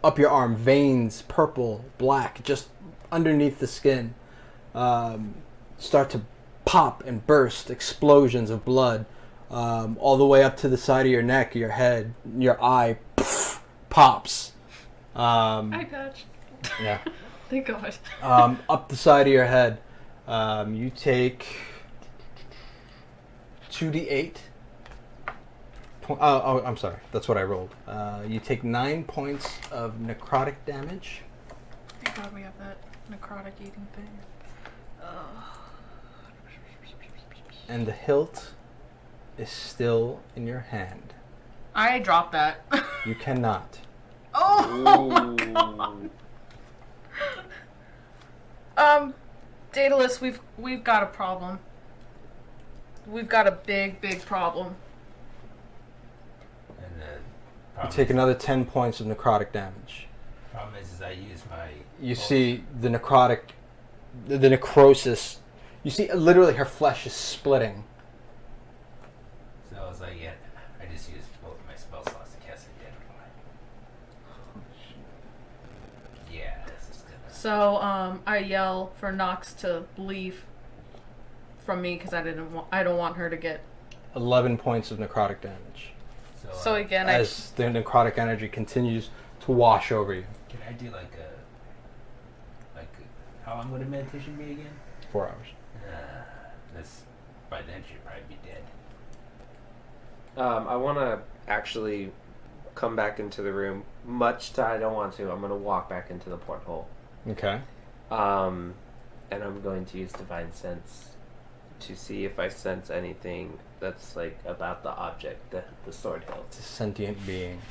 Speaker 2: arm. Veins, purple, black, just underneath the skin, start to pop and burst. Explosions of blood, all the way up to the side of your neck, your head, your eye pops.
Speaker 3: I patch.
Speaker 2: Yeah.
Speaker 3: Thank God.
Speaker 2: Up the side of your head. You take 2d8. I'm sorry. That's what I rolled. You take 9 points of necrotic damage.
Speaker 3: Thank God we have that necrotic eating thing.
Speaker 2: And the hilt is still in your hand.
Speaker 3: I dropped that.
Speaker 2: You cannot.
Speaker 3: Oh my God. Daedalus, we've got a problem. We've got a big problem.
Speaker 5: And
Speaker 2: You take another 10 points of necrotic damage.
Speaker 5: problem is I use my.
Speaker 2: You see the necrotic, the necrosis. You see literally her flesh is splitting.
Speaker 5: So I was like, yeah, I just used both of my spell slots to cast Identify. Yeah, this is gonna.
Speaker 3: So I yell for Nox to leave from me because I don't want her to get.
Speaker 2: 11 points of necrotic damage.
Speaker 3: So again,
Speaker 2: As the necrotic energy continues to wash over you.
Speaker 5: Can I do how long would a meditation be again?
Speaker 2: 4 hours.
Speaker 5: This by then she'd probably be dead.
Speaker 4: I want to actually come back into the room. Much to I don't want to. I'm going to walk back into the porthole.
Speaker 2: Okay.
Speaker 4: And I'm going to use Divine Sense to see if I sense anything that's like about the object, the sword hilt.
Speaker 2: It's a sentient being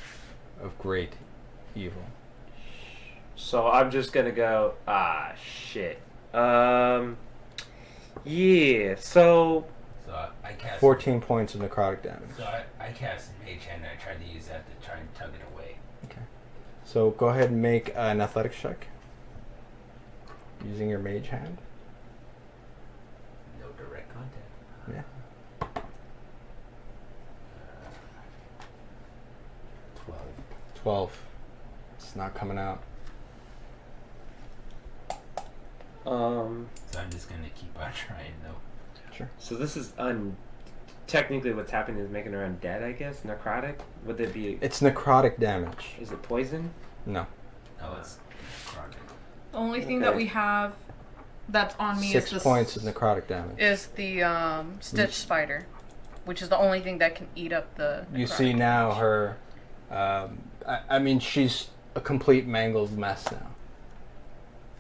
Speaker 2: of great evil.
Speaker 4: So I'm just gonna go, shit. Yeah, so...
Speaker 5: So I cast...
Speaker 2: 14 points of necrotic damage.
Speaker 5: So I cast Mage Hand and I tried to use that to try and tug it away.
Speaker 2: Okay. So go ahead and make an athletics check. Using your mage hand.
Speaker 5: No direct contact.
Speaker 2: Yeah.
Speaker 5: 12.
Speaker 2: 12. It's not coming out.
Speaker 5: So I'm just gonna keep on trying though.
Speaker 2: Sure.
Speaker 4: So this is technically what's happening is making her undead, I guess? Necrotic? Would it be...
Speaker 2: It's necrotic damage.
Speaker 4: Is it poison?
Speaker 2: No.
Speaker 5: No, it's necrotic.
Speaker 3: The only thing that we have that's on me
Speaker 2: 6
Speaker 3: is this.
Speaker 2: points of necrotic damage.
Speaker 3: Is the stitch spider, which is the only thing that can eat up the.
Speaker 2: You
Speaker 3: necrotic
Speaker 2: see now
Speaker 3: damage.
Speaker 2: her. I mean, she's a complete mangled mess now.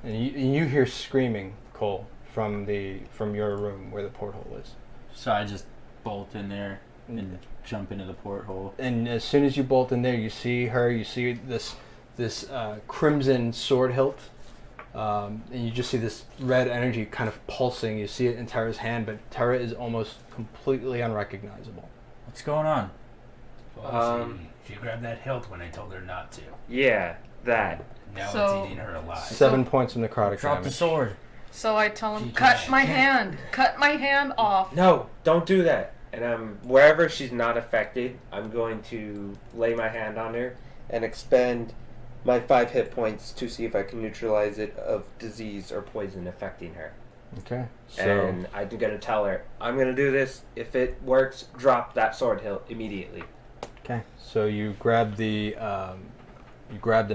Speaker 2: And you hear screaming, Cole, from your room where the porthole is.
Speaker 1: So I just bolt in there and jump into the porthole.
Speaker 2: And as soon as you bolt in there, you see her. You see this crimson sword hilt, and you just see this red energy kind of pulsing. You see it in Terra's hand, but Terra is almost completely unrecognizable.
Speaker 1: What's going on?
Speaker 5: Well, she grabbed that hilt when I told her not to.
Speaker 4: Yeah, that.
Speaker 5: Now
Speaker 3: So-
Speaker 5: it's eating her alive.
Speaker 2: 7 points of necrotic
Speaker 1: Drop the
Speaker 2: damage.
Speaker 1: sword.
Speaker 3: So I tell him,
Speaker 5: She
Speaker 3: cut
Speaker 5: can't-
Speaker 3: my
Speaker 5: can't-
Speaker 3: hand, cut my hand off.
Speaker 4: No, don't do that. And wherever she's not affected, I'm going to lay my hand on her and expend my 5 hit points to see if I can neutralize it of disease or poison affecting her.
Speaker 2: Okay. So
Speaker 4: And I'm gonna tell her, I'm gonna do this. If it works, drop that sword hilt immediately.
Speaker 2: okay. So you grab the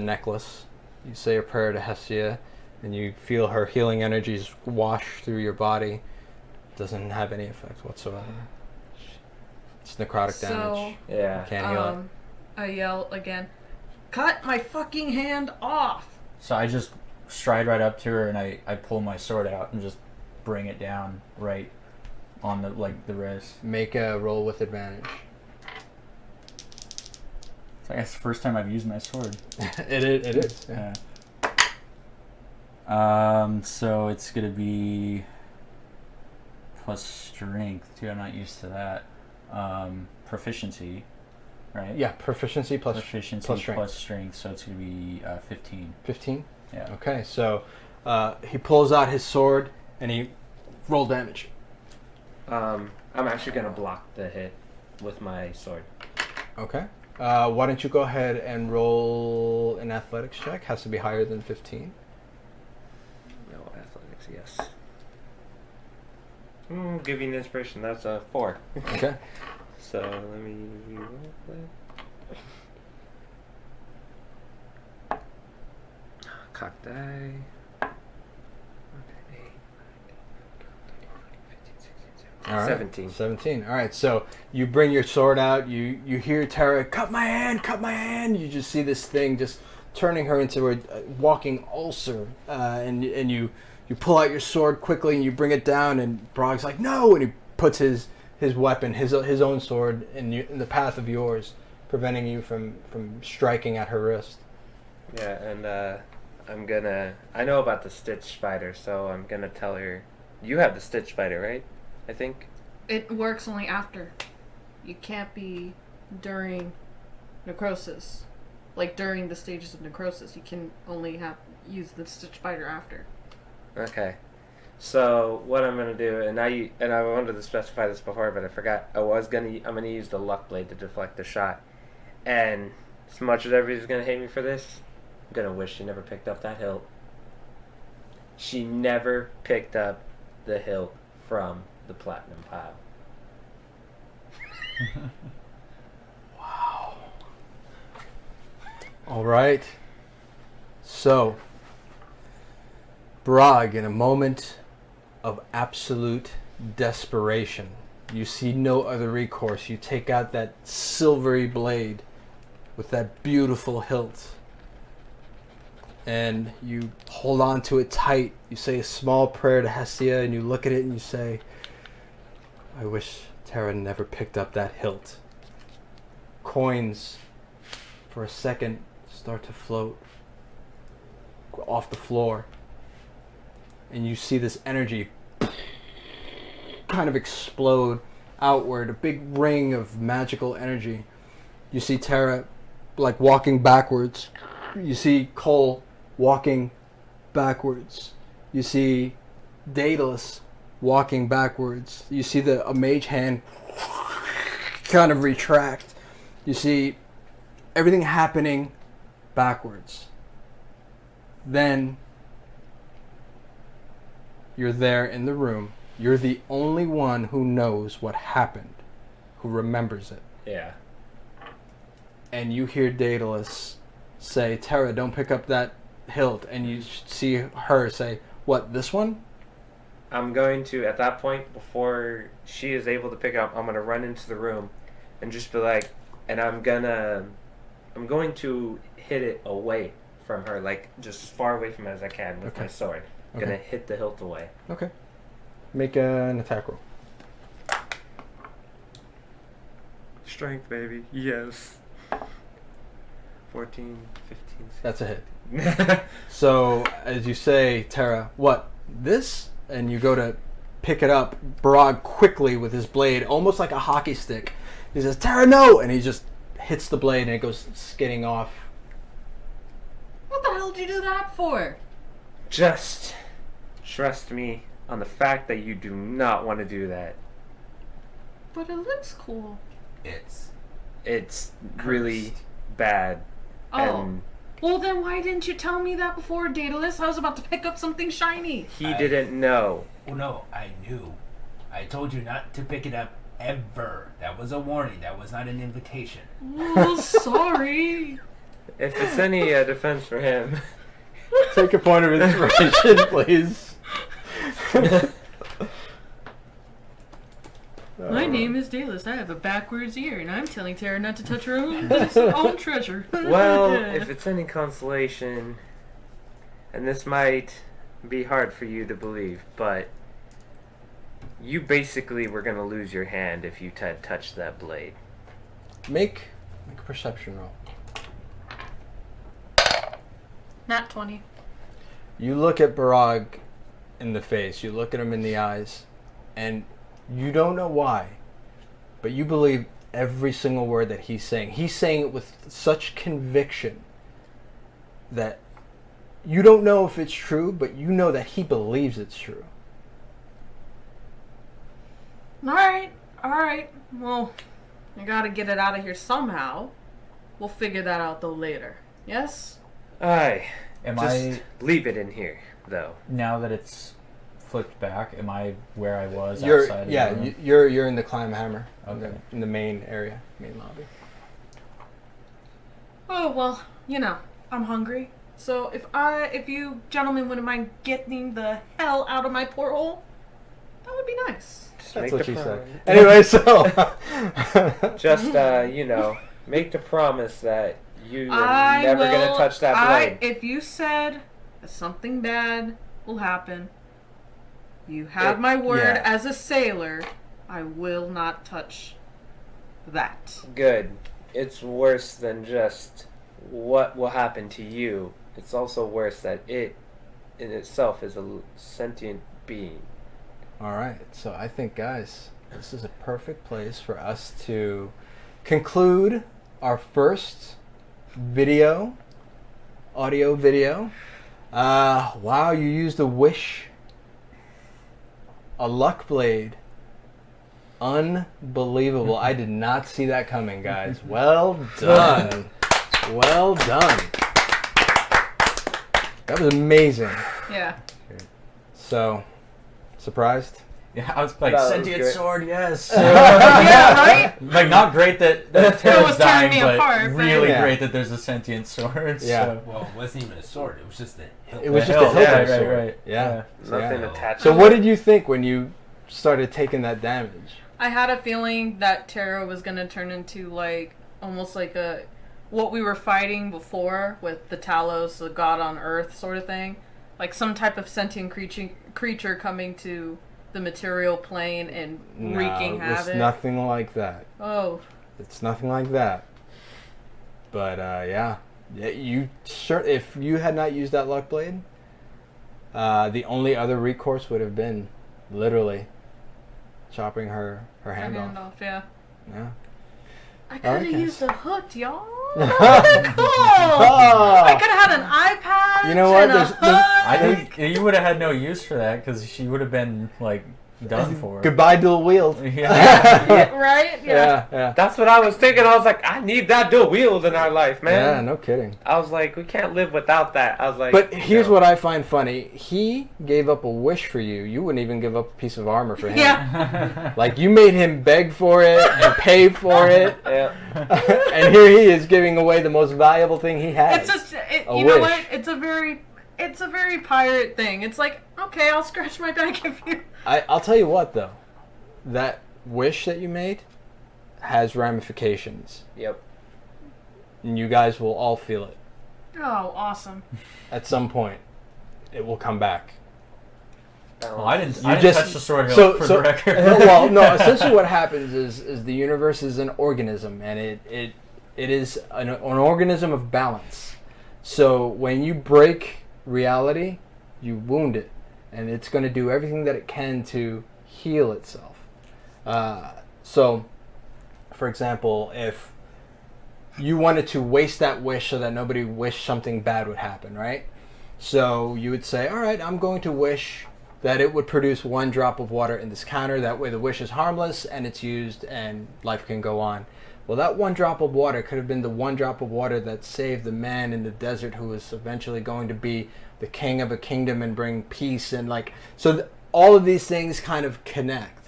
Speaker 2: necklace. You say a prayer to Hestia, and you feel her healing energies wash through your body. Doesn't have any effect whatsoever. It's necrotic damage.
Speaker 4: Yeah.
Speaker 2: Can't heal it.
Speaker 3: I yell again, cut my fucking hand off!
Speaker 1: So I just stride right up to her and I pull my sword out and just bring it down right on the wrist.
Speaker 2: Make a roll with advantage.
Speaker 1: So I guess the first time I've used my sword.
Speaker 2: It is. Yeah.
Speaker 1: So it's gonna be plus strength too. I'm not used to that. Proficiency, right?
Speaker 2: Yeah, proficiency plus
Speaker 1: proficiency
Speaker 2: plus strength.
Speaker 1: plus strength. So it's gonna be 15.
Speaker 2: 15?
Speaker 1: Yeah.
Speaker 2: Okay, so he pulls out his sword and he roll damage.
Speaker 4: I'm actually gonna block the hit with my sword.
Speaker 2: Okay. Why don't you go ahead and roll an athletics check? Has to be higher than 15.
Speaker 4: No athletics, yes. Give you an inspiration. That's a 4.
Speaker 2: Okay.
Speaker 4: So let me roll that. Cock die. 17.
Speaker 2: 17. All right. So you bring your sword out. You hear Terra, cut my hand, cut my hand. You just see this thing just turning her into a walking ulcer. And you pull out your sword quickly and you bring it down. And Brog's like, no. And he puts his weapon, his own sword, in the path of yours, preventing you from striking at her wrist.
Speaker 4: Yeah, and I know about the stitch spider, so I'm gonna tell her. You have the stitch spider, right? I think.
Speaker 3: It works only after. You can't be during necrosis. Like during the stages of necrosis, you can only use the stitch spider after.
Speaker 4: Okay. So what I'm gonna do, and I wanted to specify this before, but I forgot. I'm gonna use the luck blade to deflect the shot. And as much as everybody's gonna hate me for this, I'm gonna wish she never picked up that hilt. She never picked up the hilt from the platinum pile.
Speaker 2: Wow. All right. So, Brog, in a moment of absolute desperation, you see no other recourse. You take out that silvery blade with that beautiful hilt, and you hold on to it tight. You say a small prayer to Hestia, and you look at it and you say, I wish Terra never picked up that hilt. Coins, for a second, start to float off the floor. And you see this energy kind of explode outward, a big ring of magical energy. You see Terra like walking backwards. You see Cole walking backwards. You see Deadalus walking backwards. You see a mage hand kind of retract. You see everything happening backwards. Then you're there in the room. You're the only one who knows what happened, who remembers it.
Speaker 4: Yeah.
Speaker 2: And you hear Deadalus say, Terra, don't pick up that hilt. And you see her say, what, this one?
Speaker 4: I'm going to, at that point, before she is able to pick it up, I'm going to run into the room and just be like, and I'm going to hit it away from her, like just as far away from it as I can with my sword. I'm going to hit the hilt away.
Speaker 2: Okay. Make an attack roll.
Speaker 4: Strength, baby. Yes. 14, 15, 16.
Speaker 2: That's a hit. So, as you say, Terra, what, this? And you go to pick it up. Brog quickly with his blade, almost like a hockey stick. He says, Terra, no! And he just hits the blade and it goes skidding off.
Speaker 3: What the hell did you do that for?
Speaker 4: Just trust me on the fact that you do not want to do that.
Speaker 3: But it looks cool.
Speaker 5: It's
Speaker 4: It's really bad.
Speaker 3: Oh.
Speaker 4: And
Speaker 3: Well, then why didn't you tell me that before, Daedalus? I was about to pick up something shiny.
Speaker 4: He didn't know.
Speaker 5: Oh no, I knew. I told you not to pick it up ever. That was a warning. That was not an invitation.
Speaker 3: Oh, sorry.
Speaker 4: If it's any defense for him.
Speaker 2: Take a point of inspiration, please.
Speaker 3: My name is Daedalus. I have a backwards ear, and I'm telling Terra not to touch her own treasure.
Speaker 4: Well, if it's any consolation, and this might be hard for you to believe, but you basically were going to lose your hand if you touched that blade.
Speaker 2: Make a perception roll.
Speaker 3: Nat 20.
Speaker 2: You look at Barag in the face. You look at him in the eyes, and you don't know why, but you believe every single word that he's saying. He's saying it with such conviction that you don't know if it's true, but you know that he believes it's true.
Speaker 3: Alright. Well, I gotta get it out of here somehow. We'll figure that out, though, later. Yes?
Speaker 4: Aye.
Speaker 1: Am
Speaker 4: Just
Speaker 1: I,
Speaker 4: leave it in here, though.
Speaker 1: now that it's flipped back, am I where I was outside of the room?
Speaker 2: You're in the climb hammer.
Speaker 1: Okay.
Speaker 2: In the main area, main lobby.
Speaker 3: Oh, well, I'm hungry. So if you gentlemen wouldn't mind getting the hell out of my porthole, that would be nice.
Speaker 4: Just
Speaker 2: That's
Speaker 4: make
Speaker 2: what
Speaker 4: the
Speaker 2: she said.
Speaker 4: promise.
Speaker 2: Anyway, so
Speaker 4: Just, make the promise that you're never going to touch that blade.
Speaker 3: If you said that something bad will happen, you have my word as a sailor, I will not touch that.
Speaker 4: Good. It's worse than just what will happen to you. It's also worse that it in itself is a sentient being.
Speaker 2: All right, so I think, guys, this is a perfect place for us to conclude our first audio video. Wow, you used a wish, a luck blade. Unbelievable. I did not see that coming, guys. Well done. Well done. That was amazing.
Speaker 3: Yeah.
Speaker 2: So, surprised?
Speaker 1: Yeah, I was like,
Speaker 4: That was
Speaker 1: sentient
Speaker 4: great.
Speaker 1: sword, yes.
Speaker 3: Yeah, right?
Speaker 1: Like, not great that
Speaker 3: was
Speaker 1: Terra's
Speaker 3: tearing
Speaker 1: dying,
Speaker 3: me
Speaker 1: but
Speaker 3: apart, but-
Speaker 1: really
Speaker 2: Yeah.
Speaker 1: great that there's a sentient sword.
Speaker 2: Yeah.
Speaker 1: So.
Speaker 5: Well, it wasn't even a sword. It was just a hilt.
Speaker 2: It was
Speaker 1: The
Speaker 2: just
Speaker 1: hilt,
Speaker 2: a hilt
Speaker 1: yeah,
Speaker 2: of a sword.
Speaker 1: right.
Speaker 2: Yeah. So,
Speaker 4: Nothing
Speaker 2: yeah.
Speaker 4: attached.
Speaker 2: So what did you think when you started taking that damage?
Speaker 3: I had a feeling that Terra was going to turn into, almost like what we were fighting before with the Talos, the god on Earth sort of thing. Like some type of sentient creature coming to the material plane and wreaking havoc.
Speaker 2: It's nothing like that.
Speaker 3: Oh.
Speaker 2: It's nothing like that. But yeah, you if you had not used that luck blade, the only other recourse would have been literally chopping her hand off.
Speaker 3: Yeah.
Speaker 2: Yeah.
Speaker 3: I could have
Speaker 2: Okay.
Speaker 3: used a hook, y'all. Cool. I could have had an eye patch.
Speaker 2: You know what?
Speaker 3: And a
Speaker 2: There's-
Speaker 3: hook.
Speaker 1: I think you would have had no use for that because she would have been, done for.
Speaker 2: Goodbye, dual wield.
Speaker 1: Yeah.
Speaker 3: Right?
Speaker 2: Yeah.
Speaker 4: That's what I was thinking. I was like, I need that dual wield in our life,
Speaker 2: Yeah,
Speaker 4: man.
Speaker 2: no kidding.
Speaker 4: I was like, we can't live without that. I was like,
Speaker 2: But here's
Speaker 4: no.
Speaker 2: what I find funny. He gave up a wish for you. You wouldn't even give up a piece of armor for him.
Speaker 3: Yeah.
Speaker 2: Like, you made him beg for it and pay for it.
Speaker 4: Yeah.
Speaker 2: And here he is giving away the most valuable thing he has.
Speaker 3: It's just,
Speaker 2: A
Speaker 3: you know
Speaker 2: wish.
Speaker 3: what? It's a very pirate thing. It's like, okay, I'll scratch my back if you.
Speaker 2: I'll tell you what, though. That wish that you made has ramifications.
Speaker 4: Yep.
Speaker 2: And you guys will all feel it.
Speaker 3: Oh, awesome.
Speaker 2: At some point, it will come back.
Speaker 1: Well, I didn't
Speaker 2: just-
Speaker 1: touch the sword hilt
Speaker 2: so-
Speaker 1: for
Speaker 2: so-
Speaker 1: the record.
Speaker 2: Well, no, essentially what happens is the universe is an organism, and it is an organism of balance. So when you break reality, you wound it, and it's going to do everything that it can to heal itself. So, for example, if you wanted to waste that wish so that nobody wished something bad would happen, right? So you would say, all right, I'm going to wish that it would produce 1 drop of water in this counter. That way the wish is harmless and it's used and life can go on. Well, that one drop of water could have been the one drop of water that saved the man in the desert who was eventually going to be the king of a kingdom and bring peace. And like, so all of these things kind of connect.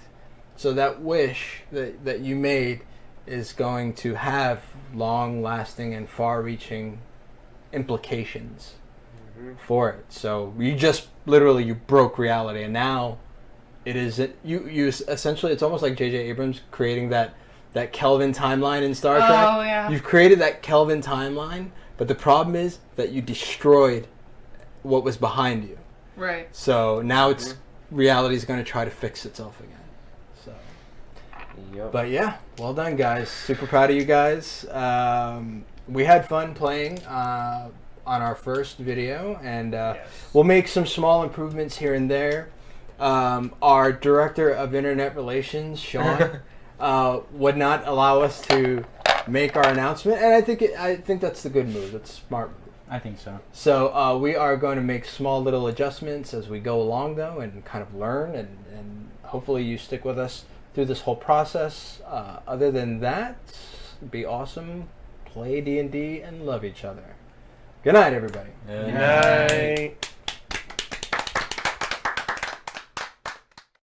Speaker 2: So that wish that you made is going to have long-lasting and far-reaching implications for it. So you just literally, you broke reality, and now it is you essentially, it's almost like J.J. Abrams creating that Kelvin timeline in Star Trek.
Speaker 3: Oh, yeah.
Speaker 2: You've created that Kelvin timeline, but the problem is that you destroyed what was behind you.
Speaker 3: Right.
Speaker 2: So now it's reality's going to try to fix itself again. So,
Speaker 4: Yep.
Speaker 2: but yeah, well done, guys. Super proud of you guys. We had fun playing on our first video, and we'll make some small improvements here and there. Our director of internet relations, Sean, would not allow us to make our announcement, and I think that's the good move. That's a smart move.
Speaker 1: I think so.
Speaker 2: So we are going to make small little adjustments as we go along, though, and kind of learn, and hopefully you stick with us through this whole process. Other than that, be awesome, play D&D, and love each other. Good night, everybody.
Speaker 1: Good
Speaker 6: Night.